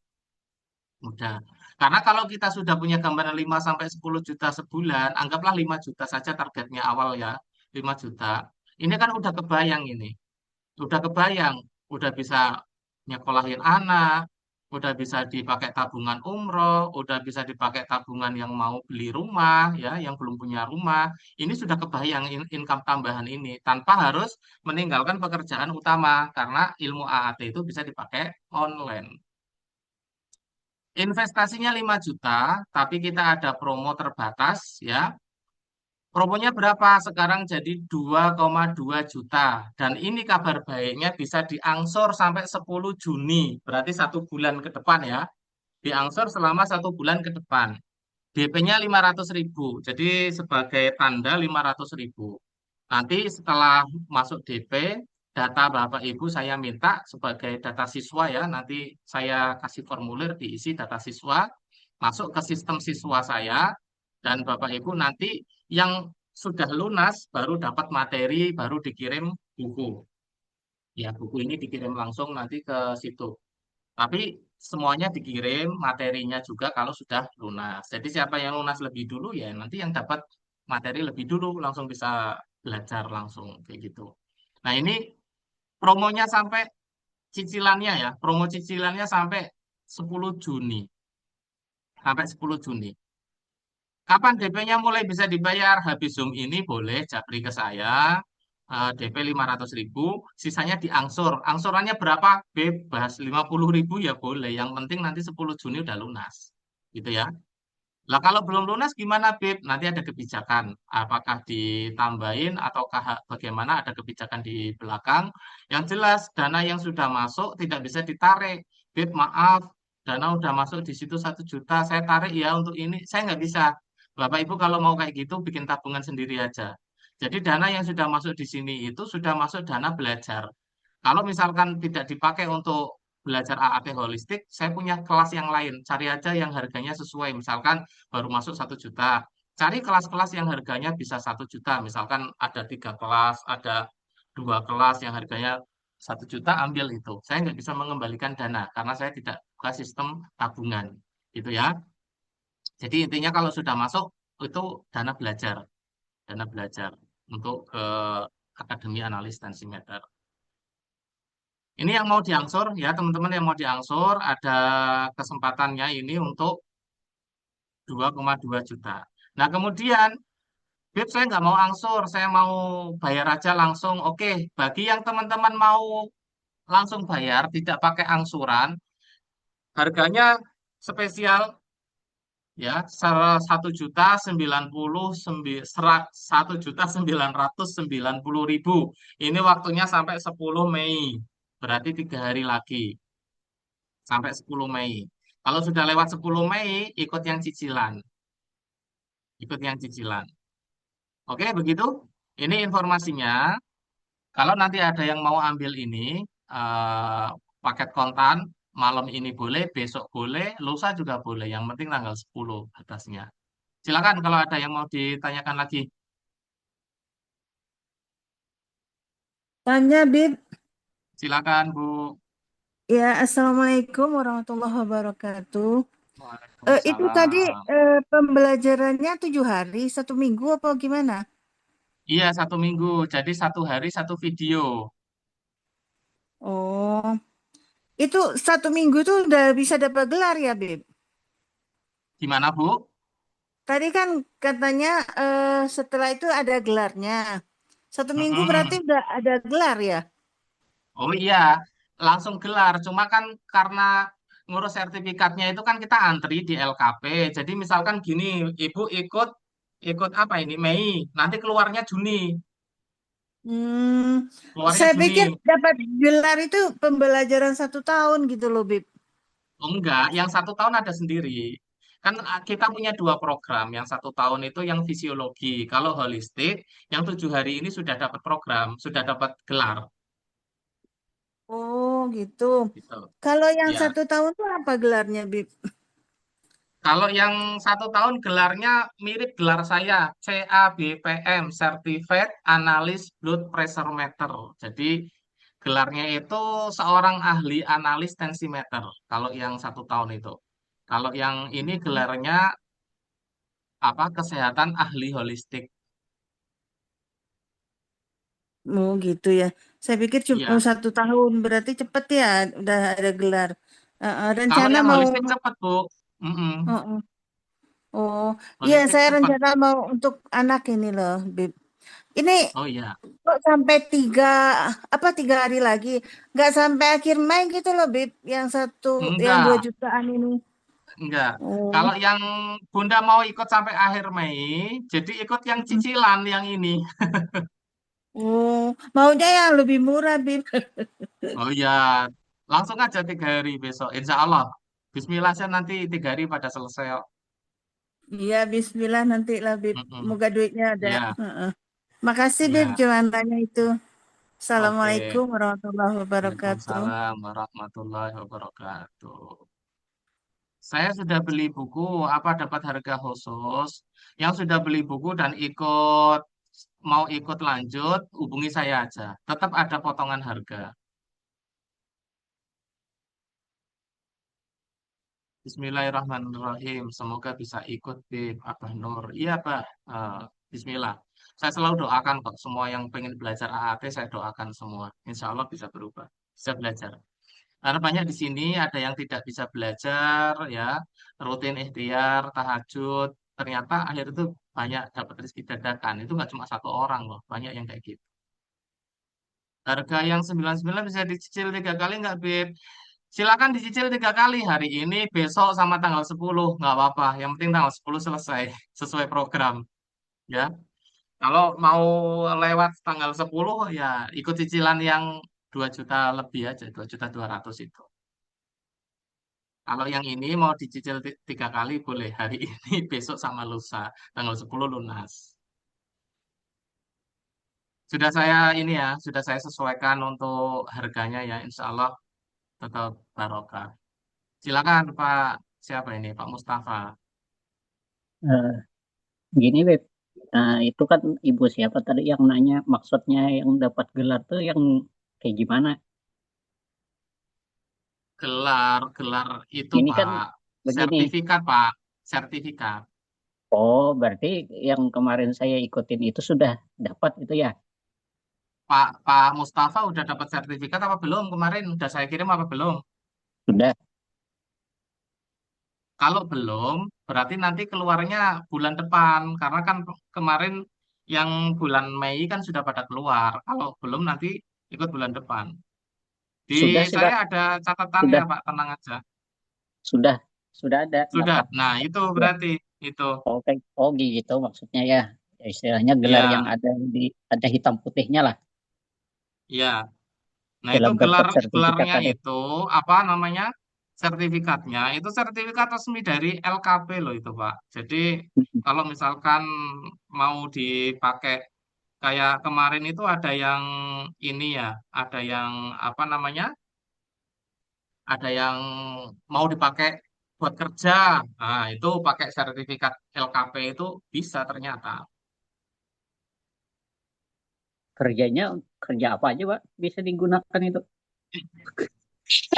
Mudah. Karena kalau kita sudah punya gambaran 5 sampai 10 juta sebulan, anggaplah 5 juta saja targetnya awal ya, 5 juta. Ini kan udah kebayang ini. Udah kebayang, udah bisa nyekolahin anak, udah bisa dipakai tabungan umroh, udah bisa dipakai tabungan yang mau beli rumah, ya, yang belum punya rumah. Ini sudah kebayang income tambahan ini tanpa harus meninggalkan pekerjaan utama karena ilmu AAT itu bisa dipakai online. Investasinya 5 juta, tapi kita ada promo terbatas, ya. Promonya berapa? Sekarang jadi 2,2 juta. Dan ini kabar baiknya bisa diangsur sampai 10 Juni. Berarti 1 bulan ke depan ya. Diangsur selama 1 bulan ke depan. DP-nya 500.000. Jadi sebagai tanda 500.000. Nanti setelah masuk DP, data Bapak Ibu saya minta sebagai data siswa ya. Nanti saya kasih formulir diisi data siswa. Masuk ke sistem siswa saya. Dan Bapak Ibu nanti yang sudah lunas baru dapat materi, baru dikirim buku. Ya, buku ini dikirim langsung nanti ke situ. Tapi semuanya dikirim, materinya juga kalau sudah lunas. Jadi siapa yang lunas lebih dulu ya nanti yang dapat materi lebih dulu langsung bisa belajar langsung kayak gitu. Nah, ini promonya sampai cicilannya ya, promo cicilannya sampai 10 Juni. Sampai 10 Juni. Kapan DP-nya mulai bisa dibayar? Habis Zoom ini boleh japri ke saya, DP 500.000, sisanya diangsur. Angsurannya berapa? Bebas, 50.000 ya boleh. Yang penting nanti 10 Juni udah lunas. Gitu ya. Lah kalau belum lunas gimana, Beb? Nanti ada kebijakan. Apakah ditambahin ataukah bagaimana ada kebijakan di belakang. Yang jelas dana yang sudah masuk tidak bisa ditarik. Beb, maaf, dana udah masuk di situ 1 juta, saya tarik ya untuk ini. Saya nggak bisa. Bapak Ibu kalau mau kayak gitu bikin tabungan sendiri aja. Jadi dana yang sudah masuk di sini itu sudah masuk dana belajar. Kalau misalkan tidak dipakai untuk belajar AAT holistik, saya punya kelas yang lain. Cari aja yang harganya sesuai. Misalkan baru masuk 1 juta. Cari kelas-kelas yang harganya bisa 1 juta. Misalkan ada 3 kelas, ada 2 kelas yang harganya 1 juta, ambil itu. Saya nggak bisa mengembalikan dana karena saya tidak buka sistem tabungan. Gitu ya. Jadi intinya kalau sudah masuk itu dana belajar untuk ke Akademi Analis Tensimeter. Ini yang mau diangsur ya teman-teman, yang mau diangsur ada kesempatannya ini untuk 2,2 juta. Nah kemudian Bib saya nggak mau angsur, saya mau bayar aja langsung. Oke, bagi yang teman-teman mau langsung bayar tidak pakai angsuran, harganya spesial ya 1.090.1.990.000. Ini waktunya sampai 10 Mei, berarti 3 hari lagi sampai 10 Mei. Kalau sudah lewat 10 Mei, ikut yang cicilan, ikut yang cicilan. Oke, begitu. Ini informasinya. Kalau nanti ada yang mau ambil ini eh, paket kontan, malam ini boleh, besok boleh, lusa juga boleh. Yang penting tanggal 10 atasnya. Silakan kalau ada yang mau ditanyakan lagi. Tanya, Bib. Silakan, Bu. Ya, Assalamualaikum warahmatullahi wabarakatuh. Itu tadi Waalaikumsalam. pembelajarannya 7 hari, 1 minggu apa gimana? Iya, 1 minggu. Jadi 1 hari 1 video. Oh, itu 1 minggu itu udah bisa dapat gelar ya, Bib? Gimana, Bu? Tadi kan katanya setelah itu ada gelarnya. 1 minggu berarti Mm-mm. udah ada gelar ya? Oh iya, langsung gelar. Cuma kan karena ngurus sertifikatnya itu kan kita antri di LKP. Jadi misalkan gini, Ibu ikut ikut apa ini Mei, nanti keluarnya Juni, Hmm, keluarnya saya Juni. pikir dapat gelar itu pembelajaran 1 tahun gitu loh, Bib. Oh enggak, yang 1 tahun ada sendiri. Kan kita punya 2 program. Yang 1 tahun itu yang fisiologi. Kalau holistik, yang 7 hari ini sudah dapat program, sudah dapat gelar. Oh, gitu. Gitu. Kalau yang Ya. 1 tahun tuh apa gelarnya, Bib? Kalau yang 1 tahun gelarnya mirip gelar saya, CABPM, Certified Analyst Blood Pressure Meter. Jadi gelarnya itu seorang ahli analis tensimeter. Kalau yang 1 tahun itu. Kalau yang ini gelarnya apa? Kesehatan ahli holistik. Oh, gitu ya. Saya pikir cuma Iya. 1 tahun, berarti cepet ya, udah ada gelar. Kalau Rencana yang mau, holistik cepat, Bu. Mm-mm. oh, oh, iya Holistik saya cepat. rencana mau untuk anak ini loh, Bib. Ini Oh iya. kok sampai 3 hari lagi, nggak sampai akhir Mei gitu loh, Bib. Yang 2 Enggak, jutaan ini. enggak. Oh, Kalau yang Bunda mau ikut sampai akhir Mei, jadi ikut yang mm, cicilan yang ini. oh, maunya yang lebih murah, Bib. Oh iya, langsung aja 3 hari besok. Insya Allah. Bismillah saya nanti 3 hari pada selesai kok. Iya, Bismillah nanti lah, Bib. Mm-mm. Moga duitnya ada. Ya, Heeh. Makasih, Bib, ya. cuma tanya itu. Oke. Assalamualaikum warahmatullahi wabarakatuh. Waalaikumsalam warahmatullahi wabarakatuh. Saya sudah beli buku, apa dapat harga khusus? Yang sudah beli buku dan mau ikut lanjut, hubungi saya aja. Tetap ada potongan harga. Bismillahirrahmanirrahim. Semoga bisa ikut di Abah Nur. Iya, Pak. Bismillah. Saya selalu doakan kok semua yang pengen belajar AAT, saya doakan semua. Insya Allah bisa berubah, bisa belajar. Karena banyak di sini ada yang tidak bisa belajar, ya, rutin ikhtiar, tahajud. Ternyata akhir itu banyak dapat rezeki dadakan. Itu nggak cuma 1 orang loh, banyak yang kayak gitu. Harga yang 99 bisa dicicil 3 kali nggak, Beb? Silakan dicicil 3 kali hari ini, besok sama tanggal 10 nggak apa-apa. Yang penting tanggal 10 selesai sesuai program, ya. Kalau mau lewat tanggal 10 ya ikut cicilan yang 2 juta lebih aja, 2.200.000 itu. Kalau yang ini mau dicicil 3 kali boleh hari ini, besok sama lusa, tanggal 10 lunas. Sudah saya ini ya, sudah saya sesuaikan untuk harganya ya, insya Allah tetap barokah. Silakan Pak, siapa ini? Pak Mustafa. Eh, Gini, Beb. Nah, itu kan ibu siapa tadi yang nanya maksudnya yang dapat gelar tuh yang kayak gimana? Gelar itu Ini kan Pak, begini. sertifikat Pak, sertifikat. Oh, berarti yang kemarin saya ikutin itu sudah dapat itu ya? Pak Mustafa udah dapat sertifikat apa belum kemarin? Udah saya kirim apa belum? Sudah. Kalau belum, berarti nanti keluarnya bulan depan. Karena kan kemarin yang bulan Mei kan sudah pada keluar. Kalau belum nanti ikut bulan depan. Di Sudah, sudah, saya ada catatannya sudah, Pak, tenang aja. sudah, sudah ada Sudah. dapat. Nah, itu Ya. berarti itu. Oke, oh gitu maksudnya ya. Ya, istilahnya gelar yang Iya, ada hitam putihnya lah iya. Nah, itu dalam bentuk sertifikat gelarnya tadi. itu apa namanya? Sertifikatnya itu sertifikat resmi dari LKP loh itu, Pak. Jadi kalau misalkan mau dipakai kayak kemarin itu ada yang ini ya, ada yang apa namanya? Ada yang mau dipakai buat kerja. Nah, itu pakai sertifikat LKP itu bisa ternyata. Kerjanya kerja apa aja, Pak? Bisa digunakan itu.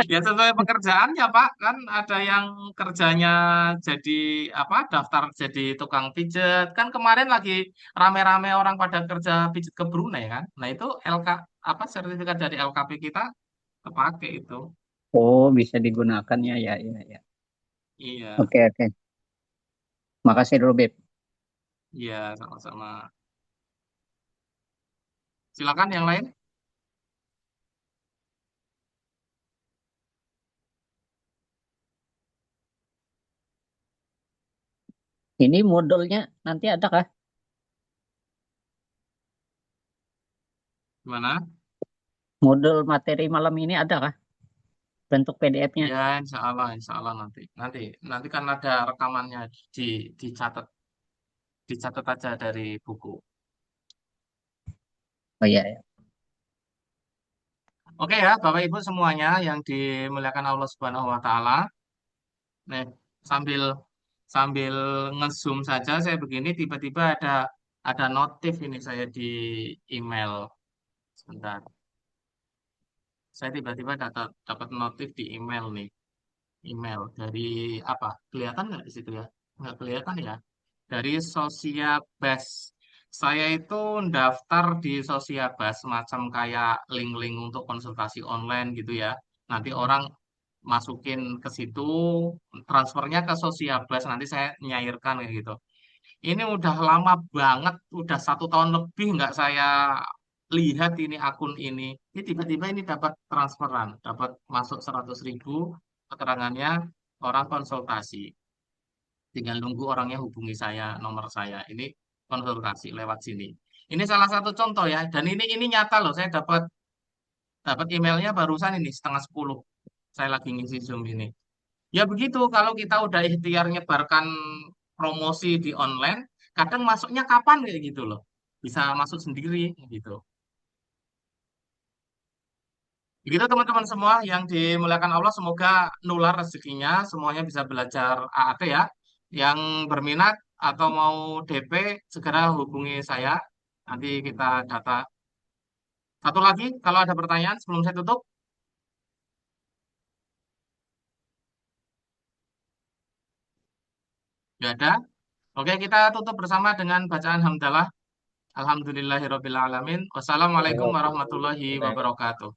Ya sesuai pekerjaannya Pak, kan ada yang kerjanya jadi apa daftar jadi tukang pijet. Kan kemarin lagi rame-rame orang pada kerja pijet ke Brunei kan. Nah, itu LK apa sertifikat dari LKP kita kepake itu. Oh, bisa digunakan ya, ya, ya, ya. Iya, Oke, oke. Makasih dulu, Beb. iya sama-sama. Silakan yang lain. Ini modulnya nanti ada kah? Gimana? Modul materi malam ini ada kah? Bentuk PDF-nya. Ya, insya Allah nanti. Nanti kan ada rekamannya di dicatat, dicatat aja dari buku. Oh iya, ya. Oke ya, Bapak Ibu semuanya yang dimuliakan Allah Subhanahu wa taala. Nih, sambil sambil nge-zoom saja saya begini tiba-tiba ada notif ini saya di email. Sebentar. Saya tiba-tiba dapat notif di email nih. Email dari apa? Kelihatan nggak di situ ya? Nggak kelihatan ya? Dari Sosiabas. Saya itu daftar di Sosiabas semacam kayak link-link untuk konsultasi online gitu ya. Nanti orang masukin ke situ, transfernya ke Sosiabas, nanti saya nyairkan kayak gitu. Ini udah lama banget, udah 1 tahun lebih nggak saya lihat ini akun ini. Ini tiba-tiba ini dapat transferan, dapat masuk 100.000 keterangannya orang konsultasi. Tinggal nunggu orangnya hubungi saya, nomor saya. Ini konsultasi lewat sini. Ini salah satu contoh ya, dan ini nyata loh. Saya dapat dapat emailnya barusan ini 9:30. Saya lagi ngisi Zoom ini. Ya begitu, kalau kita udah ikhtiar nyebarkan promosi di online, kadang masuknya kapan kayak gitu loh. Bisa masuk sendiri gitu. Begitu teman-teman semua yang dimuliakan Allah, semoga nular rezekinya, semuanya bisa belajar AAT ya. Yang berminat atau mau DP, segera hubungi saya. Nanti kita data. Satu lagi, kalau ada pertanyaan sebelum saya tutup, nggak ada. Oke, kita tutup bersama dengan bacaan hamdalah. Alhamdulillahirrabbilalamin. Wassalamualaikum warahmatullahi wabarakatuh.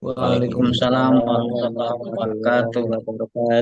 Waalaikumsalam warahmatullahi wabarakatuh.